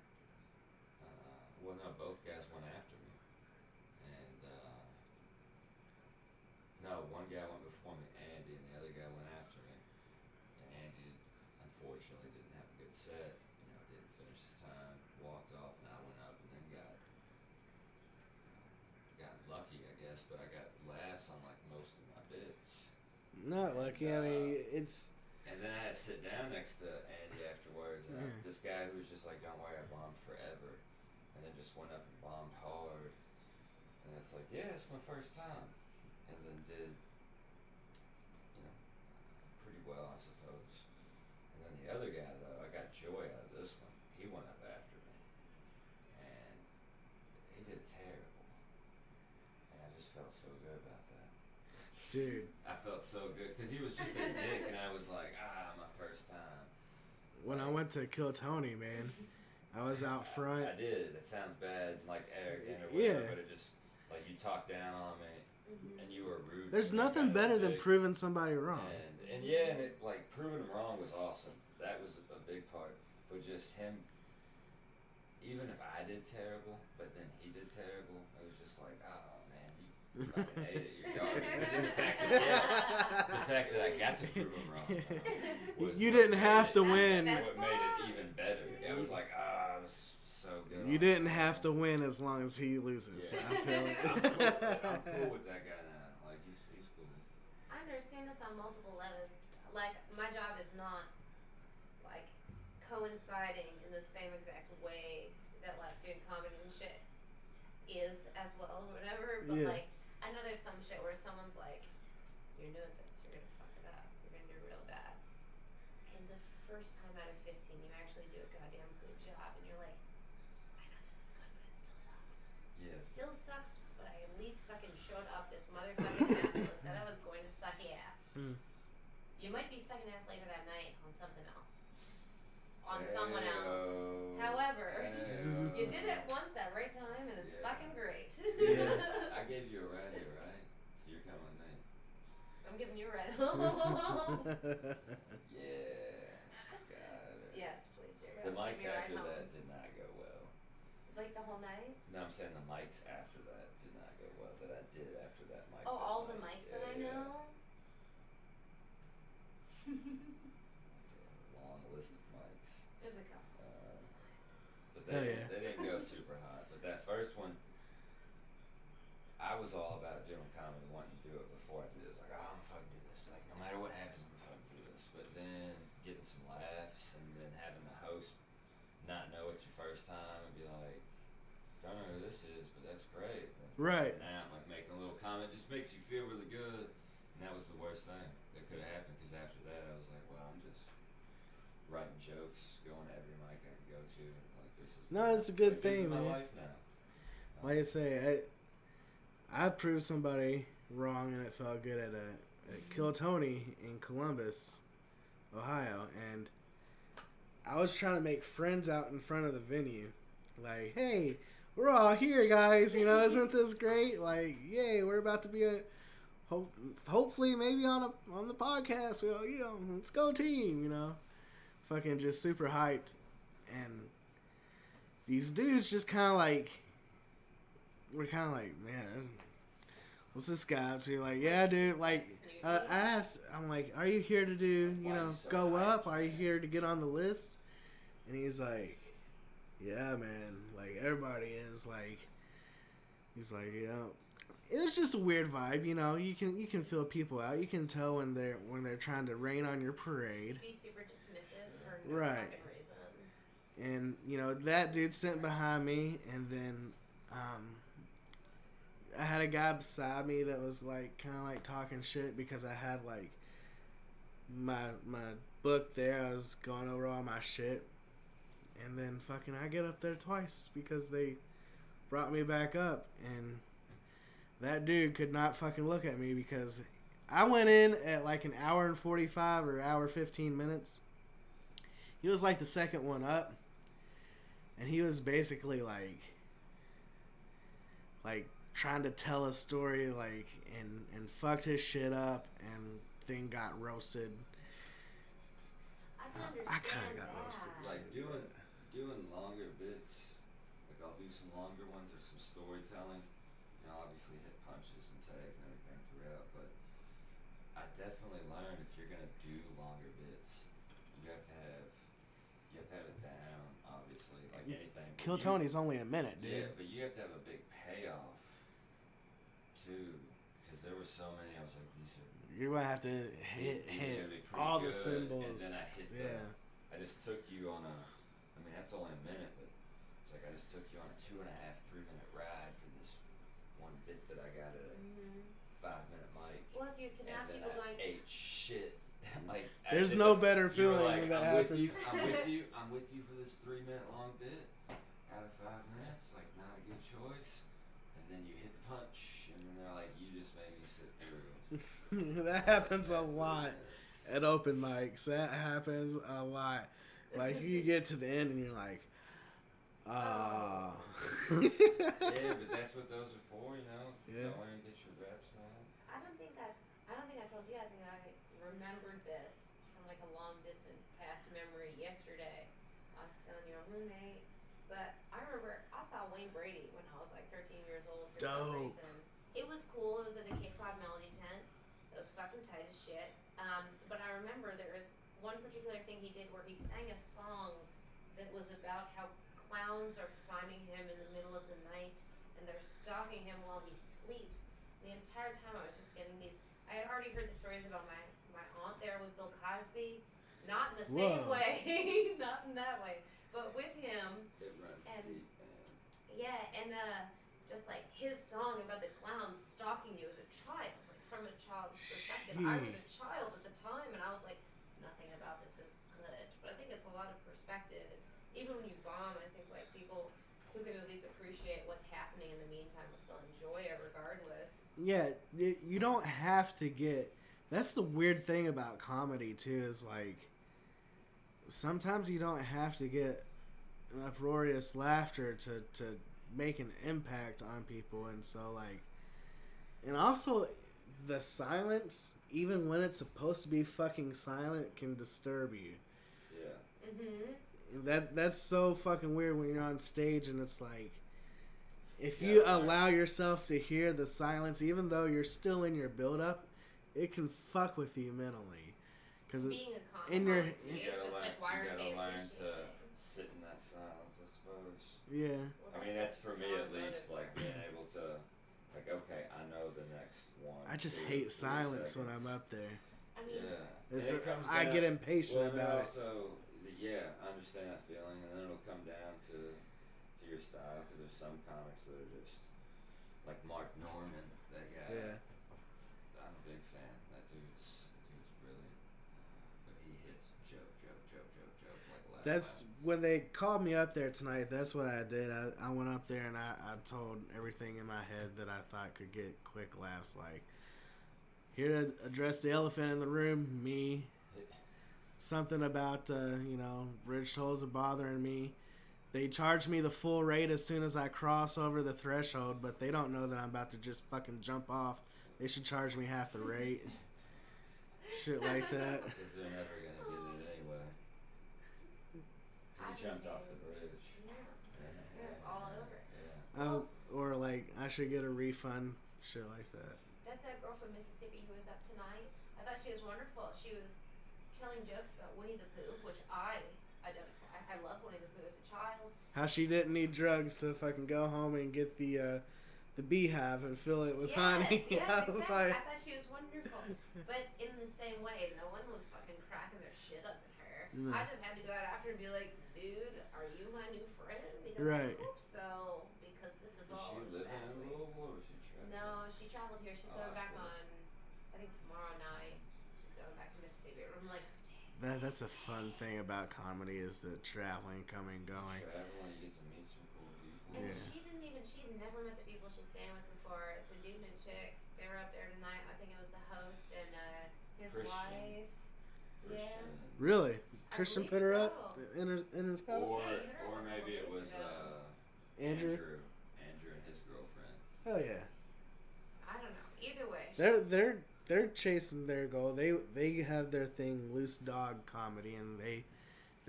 both guys went after me. And no, one guy went before me, Andy, and the other guy went after me. And Andy, unfortunately, didn't have a good set. Didn't finish his time, walked off, and I went up and then got lucky, I guess. But I got laughs on like most of my bits. Not lucky. I mean, it's. And then I had to sit down next to Andy afterwards, and this guy who was just like, "Don't worry, I bombed forever," and then just went up and bombed hard. And it's like, yeah, it's my first time, and then did, pretty well, I suppose. And then the other guy, though, I got joy out of this one. He went up after me, and he did terrible, and I just felt so good about that. Dude. I felt so good because he was just a dick, and I was like, my first time. When I went to Kill Tony, man, I was out front. I did. It sounds bad, like arrogant or whatever, but it just, like, you talked down on me, and you were rude. There's nothing better than proving somebody wrong. And it, like, proving him wrong was awesome. That was a big part. But just him, even if I did terrible, but then he did terrible, it was just like, oh, man, you fucking ate it. You're garbage. And then the fact that I got to prove him wrong. You didn't have to win. What made it even better. It was like, I was so good. You didn't have to win as long as he loses. Yeah. I feel it. I'm cool with that guy now. Like, he's cool. I understand this on multiple levels. Like, my job is not, like, coinciding in the same exact way that, like, doing comedy and shit is as well or whatever. But, like, I know there's some shit where someone's like, you're doing this, you're gonna fuck it up, you're gonna do real bad. And the first time out of 15, you actually do a goddamn good job, and you're like, I know this is good, but it still sucks. Yeah. It still sucks, but I at least fucking showed up. This motherfucking asshole said I was going to suck ass. You might be sucking ass later that night on something else. On someone else. However, you did it once that right time, and it's fucking great. I gave you a ride here, right? So you're coming with me. I'm giving you a ride home. Yeah. Got it. Yes, please, dear. The mics Give me a ride after home. that did not go well. Like the whole night? No, I'm saying the mics after that did not go well. That I did after that mic. Oh, that all the night. mics that I know? That's a long list of mics. There's a couple. But they didn't go super hot. But that first one, I was all about doing comedy, wanting to do it before I did it. It was like, I'm gonna fucking do this. Like, no matter what happens, I'm gonna fucking do this. But then getting some laughs and then having the host not know it's your first time and be like, don't know who this is, but that's great. Right. Now, like, making a little comment just makes you feel really good. And that was the worst thing that could have happened, because after that I was like, well, I'm just writing jokes, going to every mic I can go to. Like, this is It's a good like, thing, this is my man. life now. Like I say, I proved somebody wrong, and it felt good at Kill Tony in Columbus, Ohio, and I was trying to make friends out in front of the venue. Like, hey, we're all here, guys. You know, isn't this great? Like, yay, we're about to be hopefully maybe on the podcast. Well, you know, let's go team. You know, fucking just super hyped, and these dudes just kind of like, we're kind of like, man, what's this guy up to? Like, yeah, dude. Like, I asked, I'm like, are you here to do, you know, go up? Are you here to get on the list? And he's like, yeah, man. Like, everybody is. Like, he's like, you know, it's just a weird vibe. You know, you can feel people out. You can tell when they're trying to rain on your parade. Be super dismissive for no Right. fucking reason. And you know, that dude sent behind me, and then I had a guy beside me that was like kind of like talking shit because I had like my book there. I was going over all my shit, and then fucking I get up there twice because they brought me back up, and that dude could not fucking look at me because I went in at like an hour and 45 or hour 15 minutes. He was like the second one up, and he was basically like trying to tell a story, like, and fucked his shit up, and then got roasted. I can understand I kind of got that. roasted. Like, doing longer bits, like, I'll do some longer ones or some storytelling. You know, obviously hit punches and tags and everything throughout, but I definitely learned if you're gonna do longer bits, you have to have it down, obviously, like anything. Kill Tony's only a minute, dude. Yeah, but you have to have a big payoff too, because there were so many. I was like, these are. You're gonna have to hit all the symbols. And then I hit I just took you on I mean, that's only a minute, but it's like I just took you on a 2.5, 3 minute ride for this one bit that I got at a 5-minute mic. Well, if you can have And then people I going, ate shit. Like, There's no better you were feeling like, when that I'm happens. I'm with you for this 3-minute long bit out of 5 minutes. Like, not a good choice. And then you hit the punch, and then they're like, you just made me sit through That happens a lot at open mics. That happens a lot. Like, you get to the end and you're like, ah. Yeah, but that's what those are for, you know? Yeah. Go in and get your reps, man. I don't think I told you. I think I remembered this from like a long distant past memory yesterday. I was telling your roommate, but I remember I saw Wayne Brady when I was like 13 years old for some Dope. reason. It was cool. It was at the Cape Cod Melody Tent. It was fucking tight as shit. But I remember there was one particular thing he did where he sang a song that was about how clowns are finding him in the middle of the night and they're stalking him while he sleeps. The entire time I was just getting these. I had already heard the stories about my aunt there with Bill Cosby, not in the same Whoa. way, not in that way, but with him. It runs And- deep, man. Yeah, and just like his song about the clowns stalking you as a child, like from a child's perspective. I was a child at the time, and I was like, nothing about this is good. But I think it's a lot of perspective. Even when you bomb, I think like people who can at least appreciate what's happening in the meantime will still enjoy it regardless. Yeah, you don't have to get. That's the weird thing about comedy too. Is like sometimes you don't have to get uproarious laughter to make an impact on people, and so like, and also the silence, even when it's supposed to be fucking silent, can disturb you. Yeah. Mm-hmm. That's so fucking weird when you're on stage and it's like, if you allow yourself to hear the silence, even though you're still in your build up, it can fuck with you mentally. Cause Being a comic in your- on stage, You it's gotta just learn, like, why aren't they you gotta learn to appreciating? sit in that silence, I suppose. yeah, Well, I mean, that's for me strong at least, motive. like being able to, like, okay, I know the next one. I just 2, hate 3 silence when seconds. I'm up there. I mean, Yeah. It's And it comes I down- get impatient well, and about it. also, yeah, I understand that feeling, and then it'll come down to your style, because there's some comics that are just, like Mark Norman, that guy. Yeah. I'm a big fan. That dude's brilliant. But he hits joke, like laugh. That's when they called me up there tonight. That's what I did. I went up there and I told everything in my head that I thought could get quick laughs. Like, here to address the elephant in the room, me. Something about bridge tolls are bothering me. They charge me the full rate as soon as I cross over the threshold, but they don't know that I'm about to just fucking jump off. They should charge me half the rate. Shit like that. Because they're never gonna get it anyway. I He jumped think off they the bridge. Yeah, it's all over. Yeah. Or like I should get a refund. Shit like that. That's that girl from Mississippi who was up tonight. I thought she was wonderful. She was telling jokes about Winnie the Pooh, which I identify. I love Winnie the Pooh as a child. How she didn't need drugs to fucking go home and get the beehive and fill it with honey. Yes, I was exactly. like, I thought she was wonderful. But in the same way, no one was fucking cracking their shit up at her. No. I just had to go out after and be like, dude, are you my new friend? Because Right. I hope so. Because this is Does all she live in sadly. Louisville, or is she traveling? No, she traveled here. She's Oh, going back cool. on, I think tomorrow night. She's going back to Mississippi. I'm like, stay. that's a fun thing about comedy is the traveling, coming, going. Traveling, you get to meet some cool people. And Yeah. she's never met the people she's staying with before. It's a dude and a chick. They were up there tonight. I think it was the host and his Christian. wife. Yeah. Really? I Christian believe put her so. up in his house? Or, Yeah, you heard or a couple maybe it days was ago. Andrew? Andrew and his girlfriend. Hell yeah. I don't know. Either way. They're chasing their goal. They have their thing, loose dog comedy, and they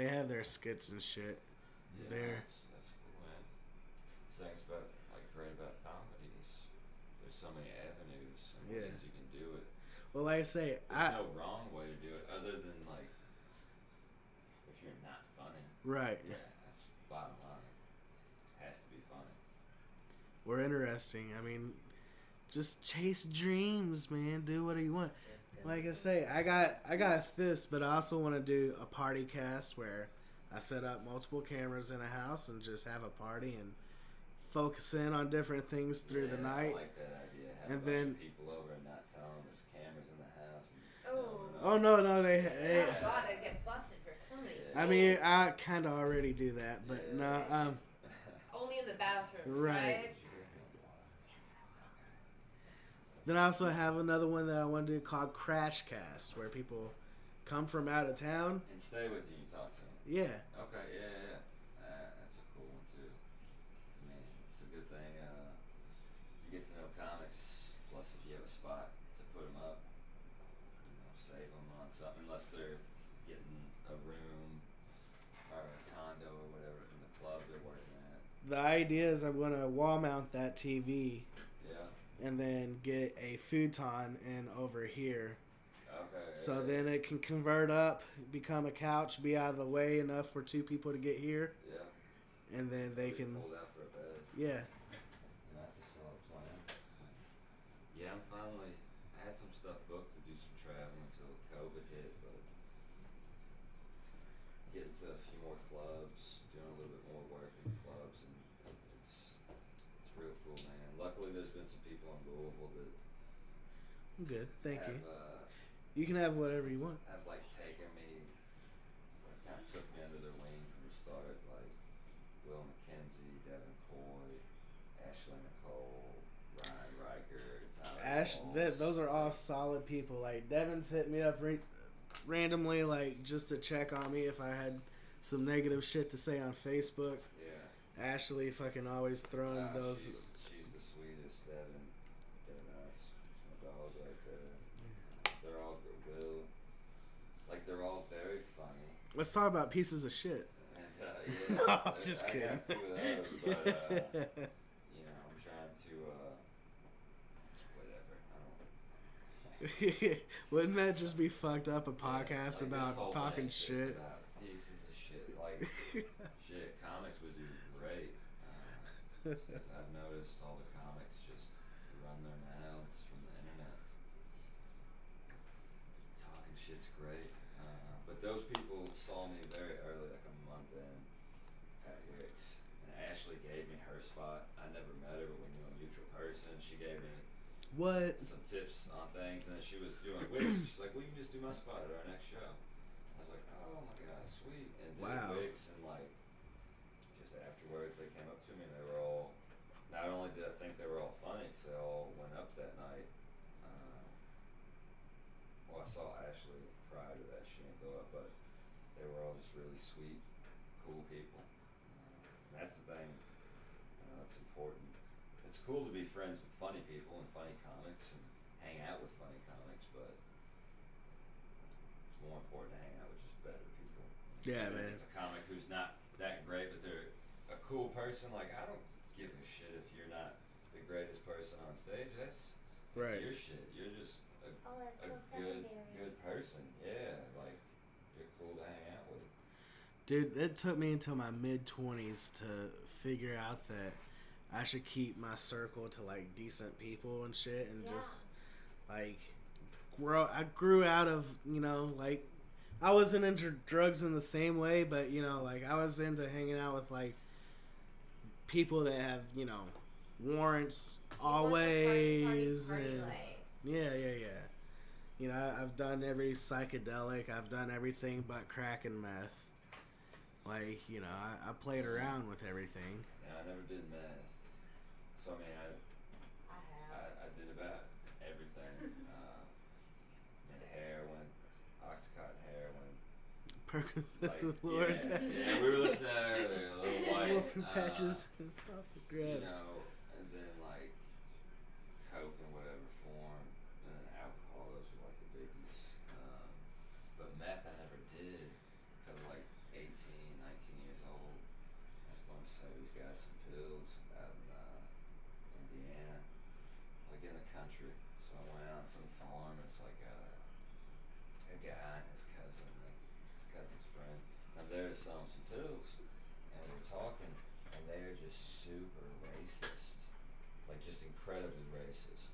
have their skits and shit. Yeah, There. that's cool, man. Things about great about comedies. There's so many avenues, so many Yeah. ways you can do it. Well, like I say, There's no wrong way to do it, other than if you're not funny. right. Yeah, that's bottom line. Has to be funny. We're interesting. I mean, just chase dreams, man. Do whatever you want. Like I say, I got this, but I also want to do a party cast where I set up multiple cameras in a house and just have a party and focus in on different things through the night. I like that idea. Have And a bunch then- of people over and not tell them there's cameras in the house. And Oh. Oh no, they Oh God, I'd get busted for so many things. I mean, I kind of already do that, but Yeah. no, Only in the bathrooms, Right. right? Yes, I Then I also have another one that I want to do called Crash Cast, where people come from out of town and stay with you. You talk to them. Yeah. Okay. Yeah. That's a cool one too. I mean, it's a good thing. You get to know comics. Plus, if you have a spot to put them up, save them on something. Unless they're getting a room or a condo or whatever in the club they're working at. The idea is I'm gonna wall mount that TV. Yeah. And then get a futon in over here. Okay. So then it can convert up, become a couch, be out of the way enough for two people to get here. Yeah. And then they can hold out for a bed. Yeah. That's a solid plan. Yeah, I had some stuff booked to do some traveling until COVID hit, but getting to a few more clubs, doing a little bit more work in the clubs, and it's real cool, man. Luckily, there's been some people in Louisville that good. Thank you. have You can have whatever you want. have like taken me, kind of took me under their wing from the start, like Will McKenzie, Devin Coy, Ashley Nicole, Ryan Riker, Tyler Walls. Those are all solid people. Like Devin's hit me up randomly, like just to check on me if I had some negative shit to say on Facebook. Yeah. Ashley fucking always throwing those. She's the sweetest, Devin. It's my dog right there. They're all good. Like they're all very funny. Let's talk about pieces of shit. And yeah, no, I'm just kidding. I got a few of those, but I'm trying to whatever. I don't. Wouldn't that just be fucked up? A podcast like about talking shit. About pieces of shit. Like shit, comics would do great. Because I've noticed all the comics just run their mouths from the internet. Talking shit's great. But those people saw me very early, like a month in at Wix. And Ashley gave me her spot. I never met her, but we knew a mutual person. She gave me some tips on things, and then she was doing Wix. She's like, "Well, you can just do my spot at our next show." I was like, "Oh my god, sweet!" And did Wix, and like just afterwards, they came up to me, and they were all. Not only did I think they were all funny, because they all went up that night. Well, I saw Ashley prior to that; she didn't go up, but they were all just really sweet, cool people. And that's the thing. It's important. It's cool to be friends with funny people and funny comics and hang out with funny comics, but it's more important to hang out with just better people. Yeah, Even man. if it's a comic who's not that great, but they're a cool person. Like, I don't give a shit if you're not the greatest person on stage. That's your shit. You're just a good person. Yeah, like you're cool to hang out with. Dude, it took me until my mid-20s to figure out that I should keep my circle to like decent people and shit, and just like I grew out of, like I wasn't into drugs in the same way, but like I was into hanging out with like people that have warrants always, and I've done every psychedelic, I've done everything but crack and meth. Like, I played around with everything. Yeah, I never did meth. So, I mean, I did about everything. Heroin, Oxycontin heroin. Percocet, Lord. Yeah, we were listening to that earlier, a little white. Morphine patches and profit grabs. And then, like, coke in whatever form, and then alcohol, those were, like, the biggies. But meth I never did. So I was, like, 18, 19 years old. I was going to sell these guys some pills out in Indiana, like in the country. So I went out on some farm. It's like a guy and his cousin's friend. I'm there to sell him some pills, and we were talking, and they are just super racist, like just incredibly racist.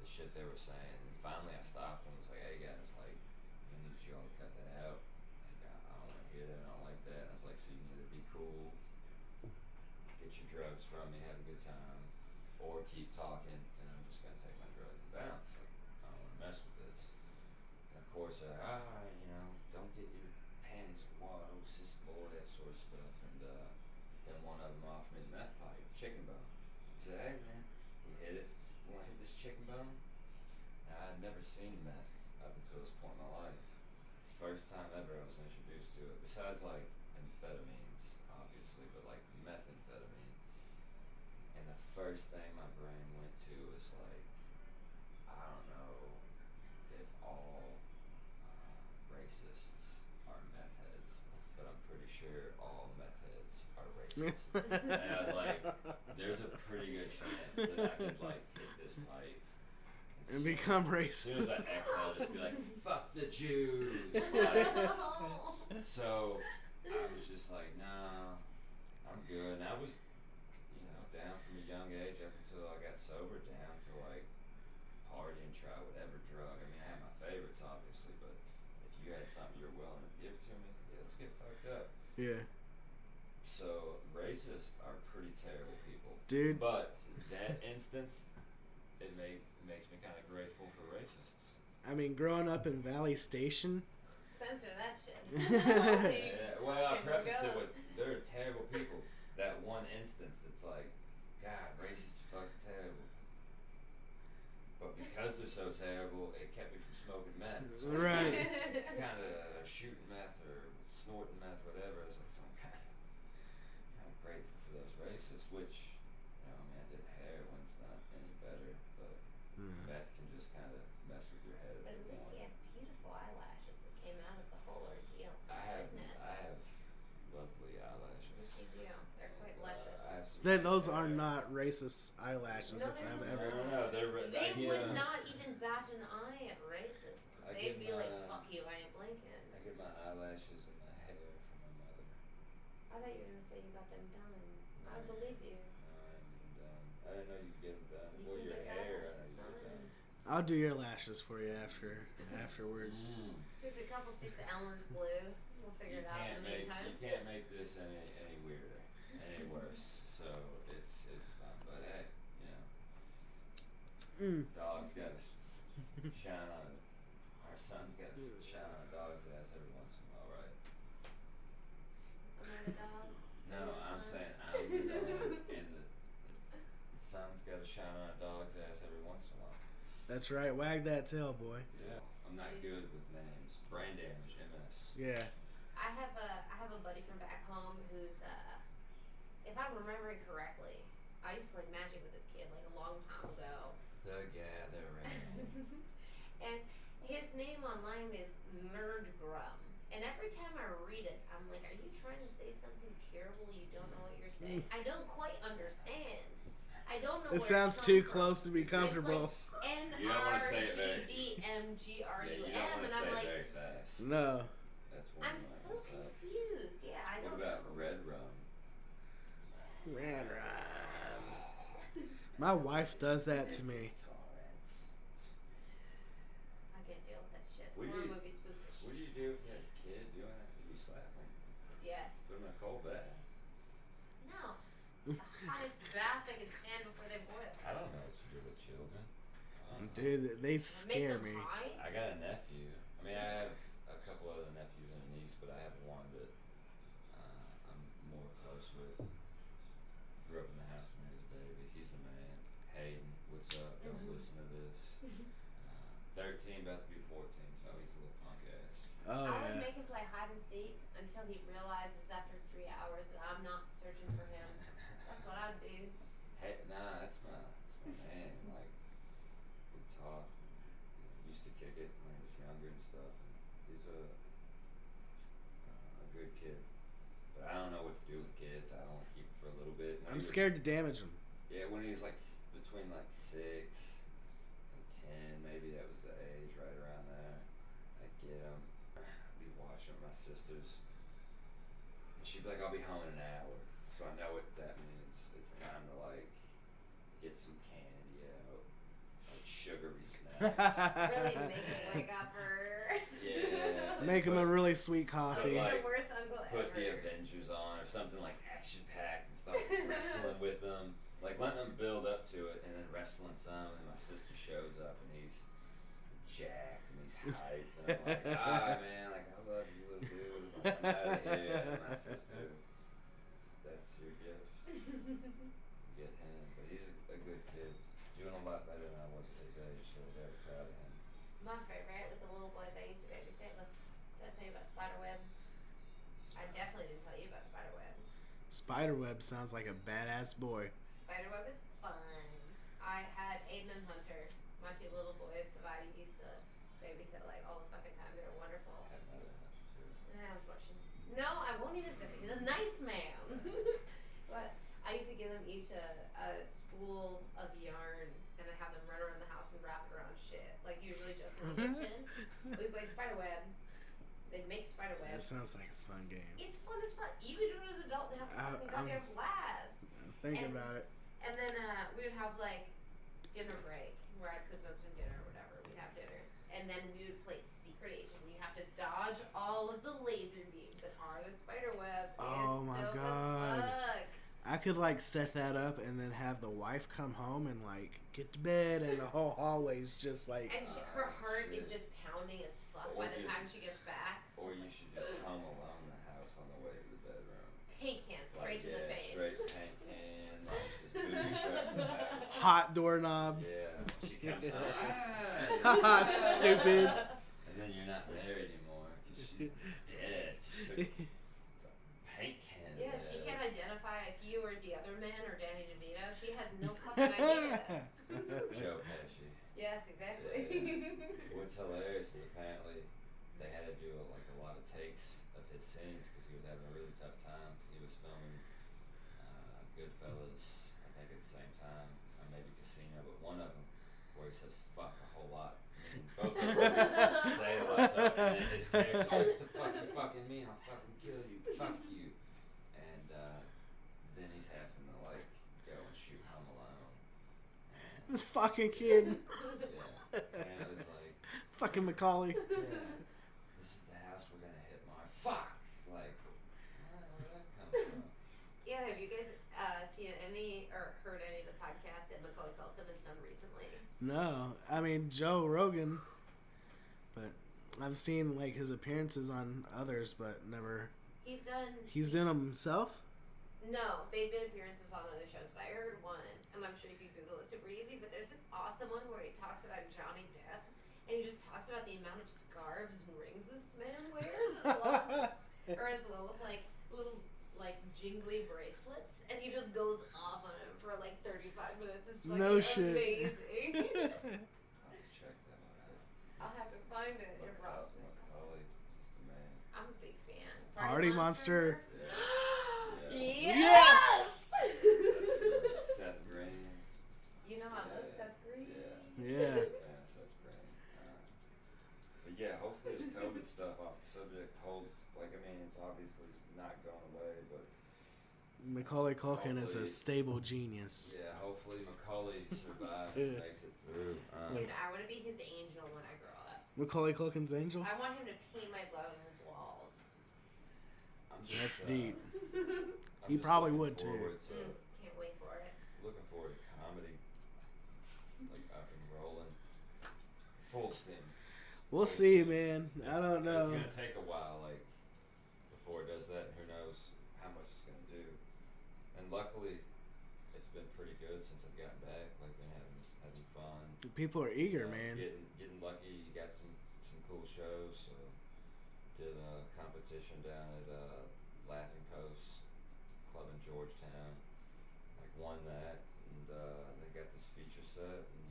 The shit they were saying, and finally I stopped and was like, "Hey guys, like, I need you all to cut that out. Like, I don't want to hear that. I don't like that." And I was like, "So you can either be cool, get your drugs from me, have a good time, or keep talking, and I'm just gonna take my drugs and bounce. Like, I don't want to mess with this." And of course, they're like, don't get your panties in water, sis boy, that sort of stuff. And then one of them offered me the meth pipe, chicken bone. He said, "Hey man," he hit it. "You want to hit this chicken bone?" I'd never seen meth up until this point in my life. It's the first time ever I was introduced to it. Besides like amphetamines, obviously, but like methamphetamine. And the first thing my brain went to was like, I don't know if all racists are meth heads, but I'm pretty sure all meth heads are racist. And I was like, there's a pretty good chance that I could like hit this pipe and become racist. As soon as I exhale, I'll just be like, fuck the Jews. Like, so I was just like, nah, I'm good. And I was, down from a young age up until I got sober, down to like party and try whatever drug. I mean, I had my favorites obviously, but if you had something you're willing to give to me, yeah, let's get fucked up. Yeah. So racists are pretty terrible people, dude. But that instance, it makes me kind of grateful for racists. I mean, growing up in Valley Station. Censor that shit. Yeah, well, I prefaced it with they're terrible people. That one instance, it's like, God, racists are fucking terrible. But because they're so terrible, it kept me from smoking meth. So right. Kind of shooting meth or snorting meth, whatever. It's like, so I'm kind of grateful for those racists, which, I mean, I did heroin. It's not any better, but meth can just kind of mess with your head. But at least you have beautiful eyelashes that came out of the whole ordeal. I have lovely eyelashes. Yes, you do. They're quite luscious. Those are not racist eyelashes. No, if I've ever. No, they would not even bat an eye at racism. They'd be like, "Fuck you, I ain't blinking." I get my eyelashes and my hair from my mother. I thought you were gonna say you got them done. No, I believe you. No, I didn't get them done. I didn't know you could get them done. You Well, can your get hair, I know eyelashes you get done. done. I'll do your lashes for you afterwards. Just a couple sticks of Elmer's glue. We'll figure it out in the meantime. You can't make this any weirder, any worse. So it's fun. But hey, dog's got to shine on it. Our son's got to shine on a dog's ass every once in a while, right? I'm not a dog. No, I'm saying I'm the dog, and the sun's got to shine on a dog's ass every once in a while. That's right. Wag that tail, boy. Yeah, I'm not good with names. Brain damage, MS. Yeah. I have a buddy from back home who's if I'm remembering correctly, I used to play Magic with this kid like a long time ago. The gathering. And his name online is Murdgrum. And every time I read it, I'm like, are you trying to say something terrible? You don't know what you're saying. I don't quite understand. I don't know. It where sounds it's too come close from. to be comfortable. You don't want to say it very. NRGDMGRUM, Yeah, you don't want and to I'm say like, it very fast. No. That's one I'm of so mine, so. confused. Yeah, I What don't. about red rum? Red rum. My wife does that to me. I can't deal with that shit. What do Horror you- movies spook the What shit. did you do if you had a kid doing it? Did you slap him? Yes. Put him in a cold bath? No. The hottest bath they could stand before they boil. I don't know what you do with children. Dude, they Make scare them me. high? I got a nephew. I mean, I have a couple other nephews and a niece, but I have one that I'm more close with. Grew up in the house when he was a baby. He's the man. Hayden, what's up? Don't listen to this. 13, about to be 14, so he's a little punk ass. Oh, I would yeah. make him play hide and seek until he realizes after 3 hours that I'm not searching for him. That's what I'd do. Hey, nah, that's my man. Like, we talk. Used to kick it when he was younger and stuff. And he's a good kid. But I don't know what to do with kids. I don't want to keep him for a little bit. I'm scared to damage them. Yeah, when he was like between like 6 and 10, maybe that was the age, right around there. I'd get him. I'd be watching with my sisters. And she'd be like, I'll be home in an hour. So I know what that means. It's time to like get some candy out. Like sugary snacks. Really make him wake up for. Yeah. Make them a really sweet Oh, coffee. you're Like, the worst uncle Put ever. the Avengers on or something like action packed and start wrestling with them. Like letting them build up to it and then wrestling some, and my sister shows up and he's jacked and he's hyped and I'm like, man, like I love you little dude. Like, I'm out of here. And my sister, that's your gift. Get him. But he's a good kid. Doing a lot better than I was at his age, so very proud of him. My favorite with the little boys I used to babysit was, did I tell you about Spiderweb? I definitely didn't tell you about Spiderweb. Spiderweb sounds like a badass boy. Spiderweb is fun. I had Aiden and Hunter, my two little boys that I used to babysit like all the fucking time. They were wonderful. I had another Hunter too. Unfortunately. No, I won't even say that. He's a nice man. But I used to give them each a spool of yarn and I'd have them run around the house and wrap it around shit. Like usually just in the kitchen. We'd play Spiderweb. They'd make spiderwebs. That sounds like a fun game. It's fun as fuck. You could do it as an adult and have a fucking goddamn blast. I'm thinking about it. And then we would have like dinner break where I'd cook them some dinner or whatever. We'd have dinner. And then we would play Secret Agent. You have to dodge all of the laser beams that are the spider webs. Oh my god. I could like set that up and then have the wife come home and like get to bed and the whole hallway's just like. And her heart is just pounding as fuck by the time she gets back. Or you should just home alone in the house on the way to the bedroom. Paint can straight to the face. Straight paint can, like just booby trapping the house. Hot doorknob. Yeah, she comes home. Stupid. And then you're not there anymore because she's dead. She took paint can. Yeah, she can't identify if you or the other man or Danny DeVito. She has no fucking idea. Joe Pesci. Yes, exactly. Yeah. What's hilarious is apparently they had to do like a lot of takes of his scenes because he was having a really tough time because he was filming Goodfellas, I think at the same time, or maybe Casino, but one of them where he says fuck a whole lot. Both of them say a lot, so, and then his character's like, what the fuck you fucking mean? I'll fucking kill you. Fuck you. And then he's having to like go and shoot Home Alone. And, This fucking kid. yeah. And it was like, Fucking Macaulay. yeah, this is the house we're gonna hit Mark. Fuck! Like, where'd that come from? Yeah, have you guys seen any or heard any of the podcasts that Macaulay Culkin has done recently? No, I mean Joe Rogan, but I've seen like his appearances on others, but never. He's done them himself. No, they've been appearances on other shows, but I heard one, and I'm sure you can Google it super easy, but there's this awesome one where he talks about Johnny Depp, and he just talks about the amount of scarves and rings this man wears as well with like little like jingly bracelets, and he just goes off on him for like 35 minutes. It's fucking No shit. amazing. I'll have to check that one out. I'll have to find it. It rocks me. Macaulay is the man. I'm a big fan. Party Monster. Yeah. Yes! Seth Green. You know I love Seth Green. Yeah. Seth Green. But yeah, hopefully this COVID stuff off the subject holds. Like, I mean, it's obviously not going away, but Macaulay Culkin is a hopefully- stable genius. yeah, hopefully Macaulay survives and makes it through. Dude, I want to be his angel when I grow up. Macaulay Culkin's angel. I want him to paint my blood on his walls. I'm just, That's deep. I'm He just probably looking would, too. forward to- Can't wait for it. Looking forward to comedy, like up and rolling, full steam. We'll see, man. I don't know. It's gonna take a while, like before it does that, and who knows how much it's gonna do. And luckily, it's been pretty good since I've gotten back. Like, been having fun. People are eager, You know, man. Getting lucky. You got some cool shows. So did a competition down at Laughing Post Club in Georgetown. Like, won that, and they got this feature set and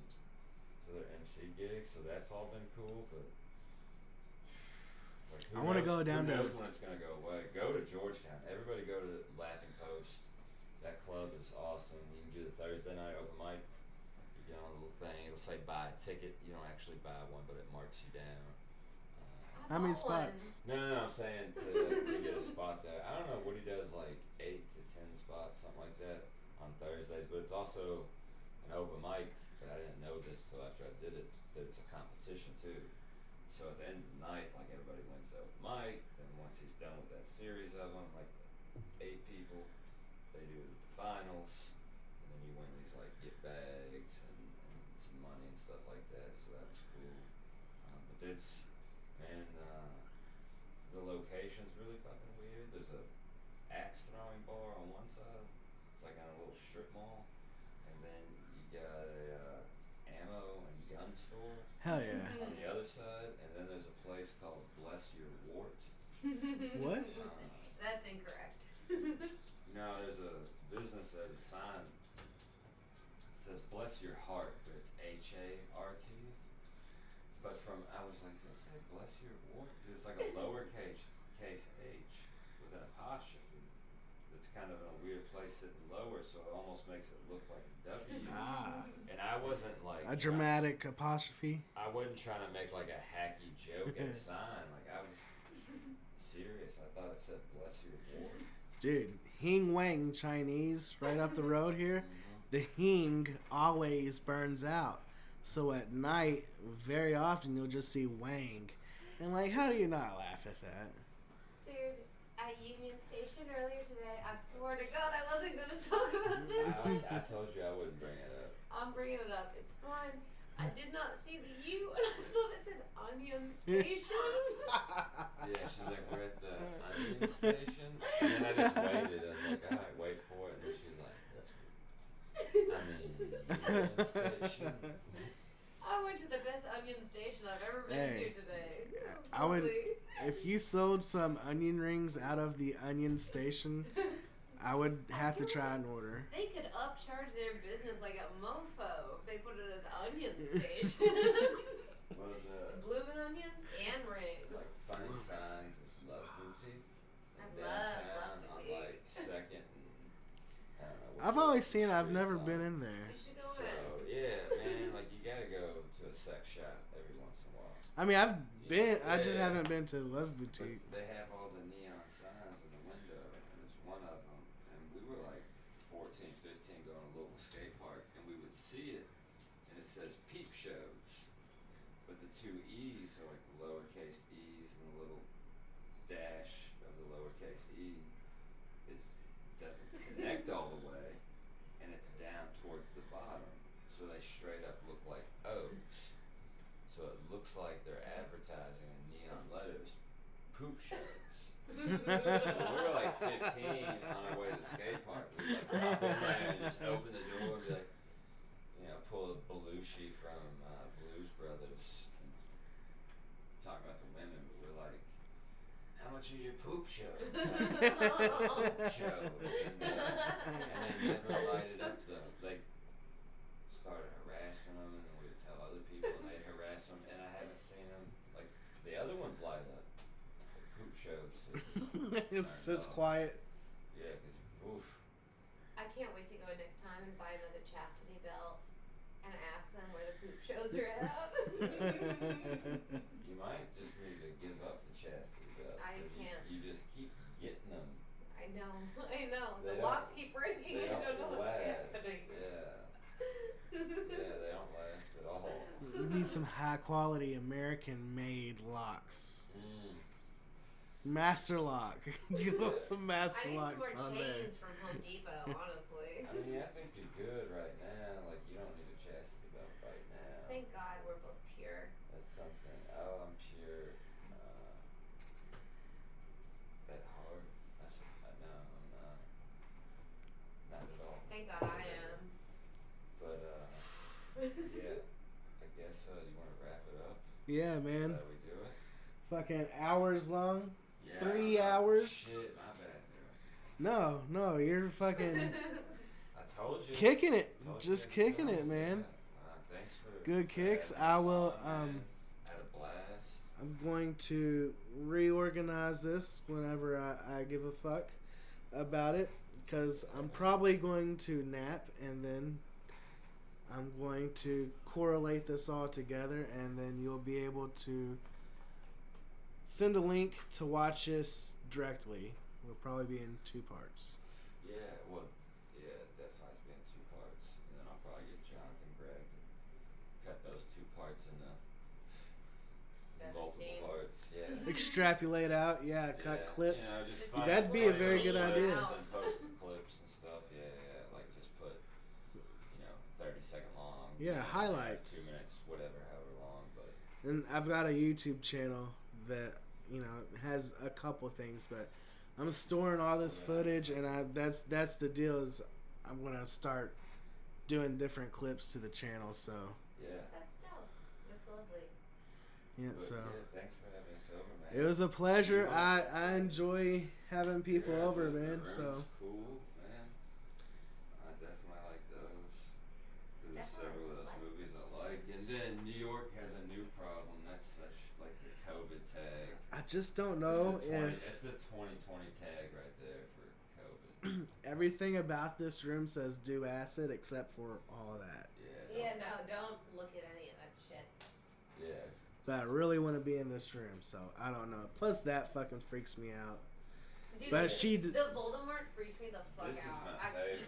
for their MC gigs. So that's all been cool, but. Like, I want to go down who to. knows when it's gonna go away? Go to Georgetown. Everybody go to Laughing Post. That club is awesome. You can do the Thursday night open mic. You get on a little thing. It'll say buy a ticket. You don't actually buy one, but it marks you down. How many One. spots? No, I'm saying to get a spot there. I don't know what he does, like 8 to 10 spots, something like that, on Thursdays. But it's also an open mic. But I didn't know this till after I did it. That it's a competition too. So at the end of the night, like, everybody wins the open mic. Then once he's done with that series of them, like 8 people, they do the finals, and then you win these like gift bags and some money and stuff like that. So that was cool. But it's the location's really fucking weird. There's a axe throwing bar on one side. It's like on a little strip mall, and then you got a ammo and gun gun store. Hell yeah. On the other side, and then there's a place called Bless Your Wart. What? That's incorrect. No, there's a business that has a sign. It says Bless Your Heart, but it's HART. But I was like, did it say Bless Your Wart? It's like a lowercase H with an apostrophe. It's kind of in a weird place sitting lower, so it almost makes it look like a W. And I wasn't like a dramatic apostrophe. I wasn't trying to make like a hacky joke at a sign. Like I was serious. I thought it said Bless Your Wart. Dude, Hing Wang Chinese right up the road here. The Hing always burns out. So at night, very often you'll just see Wang. And like, how do you not laugh at that? Dude, at Union Station earlier today, I swear to God I wasn't going to talk about this. I told you I wouldn't bring it up. I'm bringing it up. It's fun. I did not see the U, and I thought it said Onion Station. Yeah, she's like, we're at the Onion Station. And then I just waited. I was like, all right, wait for it. And then she's like, Onion Station. I went to the best onion station I've ever been to today. I would, if you sold some onion rings out of the Onion Station, I would have to try an order. They could upcharge their business like a mofo if they put it as Onion Station. Well, Blooming onions and rings. like Fun Signs is Love Boutique. I Downtown love on Boutique. like Second and I don't know. I've always seen it. I've never been in there. You should go So in. yeah, man, like you gotta go to a sex shop every once in a while. I mean, I've been. I just Yeah. haven't been to Love But Boutique. they have all the neon signs in the window, and it's one of them. And we were like 14, 15 going to Louisville Skate Park, and we would see it, and it says peep shows. But the two E's are like the lowercase E's, and the little dash of the lowercase E doesn't connect all the way, and it's down towards the bottom. So they straight up look like O's. So it looks like they're advertising in neon letters, poop shows. So we were like 15 on our way to the skate park. We'd like pop in there and just open the door and be like, you know, pull a Belushi from Blues Brothers and talk about the women, but we're like, how much are your poop shows? Like, poop shows. And then never lighted up though. They started harassing them, and then we would tell other people, and they'd harass them, and I haven't seen them. Like, the other ones light up. The poop shows. It's quiet. Yeah, because, oof. I can't wait to go next time and buy another chastity belt and ask them where the poop shows are at. You might just need to give up the chastity belts. I 'cause can't. You just keep getting them. I know. They The don't- locks keep ringing. They I don't know don't what's last. happening. Yeah. Yeah, they don't last at all. You need some high quality American made locks. Master lock. Give us some I master need some locks more on there. chains from Home Depot, honestly. I mean, I think you're good right now. Like, you don't need a chastity belt right now. Thank God we're both pure. That's something. Oh, I'm pure. At heart. No, I'm not. Not at all. Thank God I am. But, yeah. I guess, you want to wrap it up? Yeah, Is man. that how we do it? Fucking hours long. Yeah. 3 hours. Shit, my bad, dude. No, you're fucking I told you. kicking it. Told you Just I'd kicking tell it, you. man. Thanks for Good kicks. having I us will, on, man. Had a blast. I'm going to reorganize this whenever I give a fuck about it, because I'm probably going to nap, and then I'm going to correlate this all together, and then you'll be able to send a link to watch this directly. It'll probably be in 2 parts. Yeah, well, yeah, definitely has to be in 2 parts, and then I'll probably get Jonathan Gregg to cut those 2 parts into multiple 17. parts. Yeah. Extrapolate out, cut Yeah, clips. You know, just Just find That'd be a funny very little good clips idea. And post the clips and stuff. Yeah. Like just put, 30-second long. Yeah, highlights. 2 minutes, whatever, however long. But And I've got a YouTube channel that has a couple things, but I'm storing all this footage, and that's the deal. Is I'm gonna start doing different clips to the channel. So yeah, That's dope. Yeah, But, so. yeah, thanks for having us over, man. It was a pleasure. I enjoy having people Yeah, over, the man. room's So. cool, man. I definitely like those. Because there's several of those movies I like. And then New York has a new problem. That's such like the COVID tag. I just don't know It's the 2020 tag right there for COVID. Everything about this room says do acid except for all that. Yeah, no, don't look at any of that shit. Yeah. But I really want to be in this room, so I don't know. Plus, that fucking freaks me out. Dude, but the Voldemort freaks me the fuck this out. Is my favorite.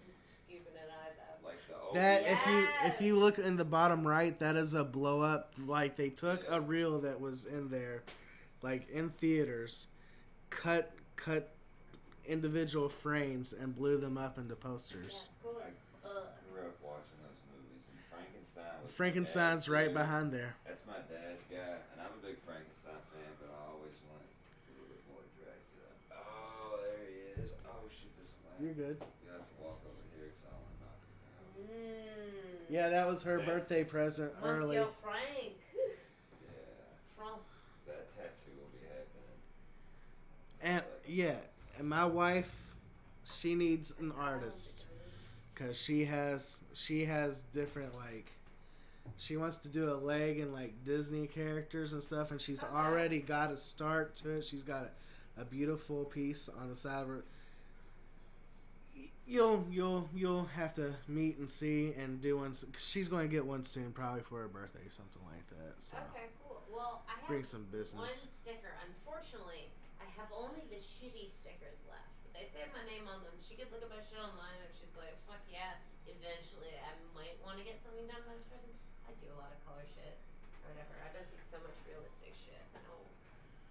Keep scooping at eyes out. Like that if you look in the bottom right, that is a blow up. Like they took a reel that was in there, like in theaters, cut individual frames and blew them up into posters. Yeah, it's cool as fuck. I grew up watching those movies, and Frankenstein. Frankenstein's right behind there. That's my dad's guy, and I'm a big Frankenstein fan, but I always want a little bit more Dracula. Oh, there he is. Oh shit, there's a lamp. You're good. You have to walk over here because I want to knock him out. Yeah, that was her birthday present early. Monsieur Frank. Yeah. France. That tattoo will be happening. And yeah, and my wife, she needs an artist because she has different like. She wants to do a leg and like Disney characters and stuff, and she's already got a start to it. She's got a beautiful piece on the side of her. You'll have to meet and see and do one. She's going to get one soon, probably for her birthday, something like that. So Okay, cool. Well, I have bring some one business. sticker. Unfortunately, I have only the shitty stickers left. But they say my name on them. She could look at my shit online and she's like, "Fuck yeah!" Eventually, I might want to get something done by this person. I do a lot of color shit or whatever. I don't do so much realistic shit.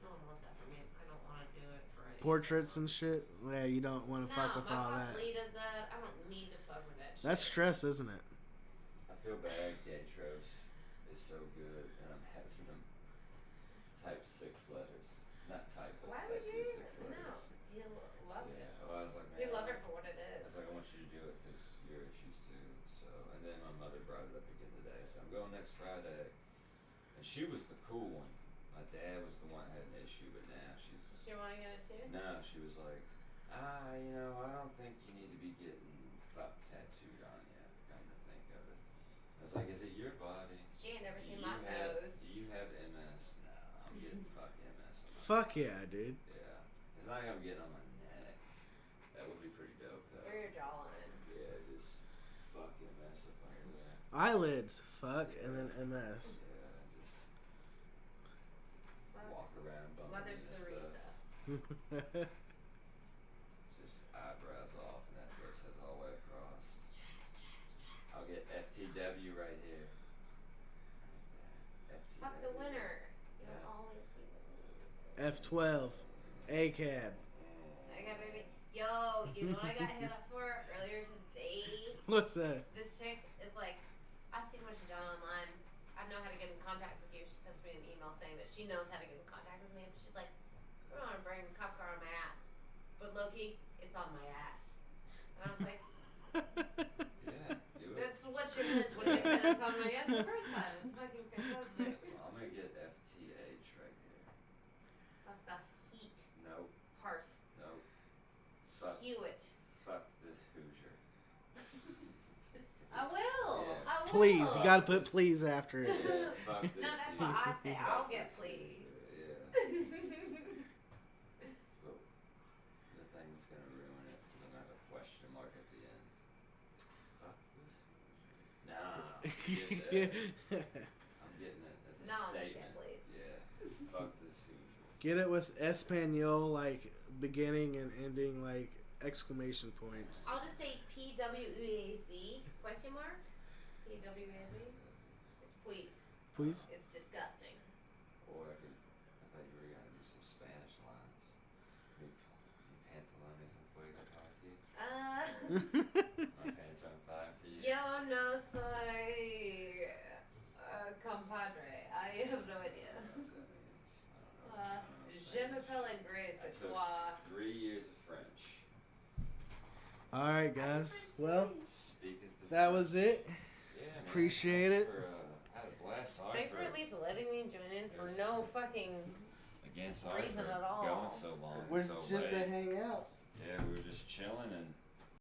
No one wants that from me. I don't want to do it for any Portraits and shit. Yeah, you don't want to fuck with all my that. boss Lee does that. I don't need to fuck with that shit. That's stress, isn't it? I feel bad. Gatros is so good, and I'm having them type 6 letters, not type. Why type would you? 6 letters. No, he'll love it. Yeah. Well, I was like, man. He love it for what it I is. was like, I want you to do it because your issues too. So, and then my mother brought it up again today. So I'm going next Friday, and she was the cool one. My dad was the one that had an issue, but now she's. She want to get it too? No, she was like, I don't think you need to be getting fuck tattooed on you. Come to think of it, I was like, is it your body? She ain't never Do seen you my toes. Do you have MS? No, I'm getting fuck MS. Fuck yeah, dude. Yeah, it's not like I'm getting on my neck. That would be pretty dope though. Or your jawline. Yeah, just fuck MS up under there. Eyelids, fuck, and then MS. Yeah, just Fuck. walk around bumping Mother into Teresa. stuff. Just eyebrows off, and that's what it says all the way across. I'll get FTW right here. Right there. FTW. Fuck the winner. You don't Yeah. always be the loser. F12, ACAB. Okay, baby. Yo, you know what I got hit up for earlier today? What's that? This chick is like, I've seen what you've done online. I know how to get in contact with you. She sends me an email saying that she knows how to get in contact with me. But she's like, I don't want to bring a cop car on my ass. But Loki, it's on my ass. And I was like, Yeah, do it. that's what you meant when you said it's on my ass the first time. It's fucking fantastic. I'm gonna get FTH right here. Fuck the heat. Nope. Hearth. Nope. Fuck. Hewitt. Fuck this Hoosier. I will. Yeah. I will. Please, you gotta put please after it. Yeah, fuck this. No, that's what I say. I'll get please. Yeah. But the thing that's gonna ruin it is I'm gonna have a question mark at the end. Fuck this Hoosier. Nah. I'm getting it as a No, I'm just statement. saying, please. Yeah. Fuck this Hoosier. Get it with Espanol, like beginning and ending, like exclamation points. I'll just say PWAZ question mark. PWAZ. It's please. Please. It's disgusting. Or I thought you were gonna do some Spanish lines. Mi pantalones en fuego para ti. My pants are on fire for you. Yo no soy compadre. I have no idea. I don't know. Je m'appelle Grace. I It's took moi. 3 years of French. All right, guys. Well, Speak of the that was it. Yeah, man. Appreciate Thanks it. I had a blast. Yeah, sorry. Thanks for at least letting me join in for Yes. no fucking Again, sorry reason for at all. going so long. We're so just to late. hang out. Yeah, we were just chilling and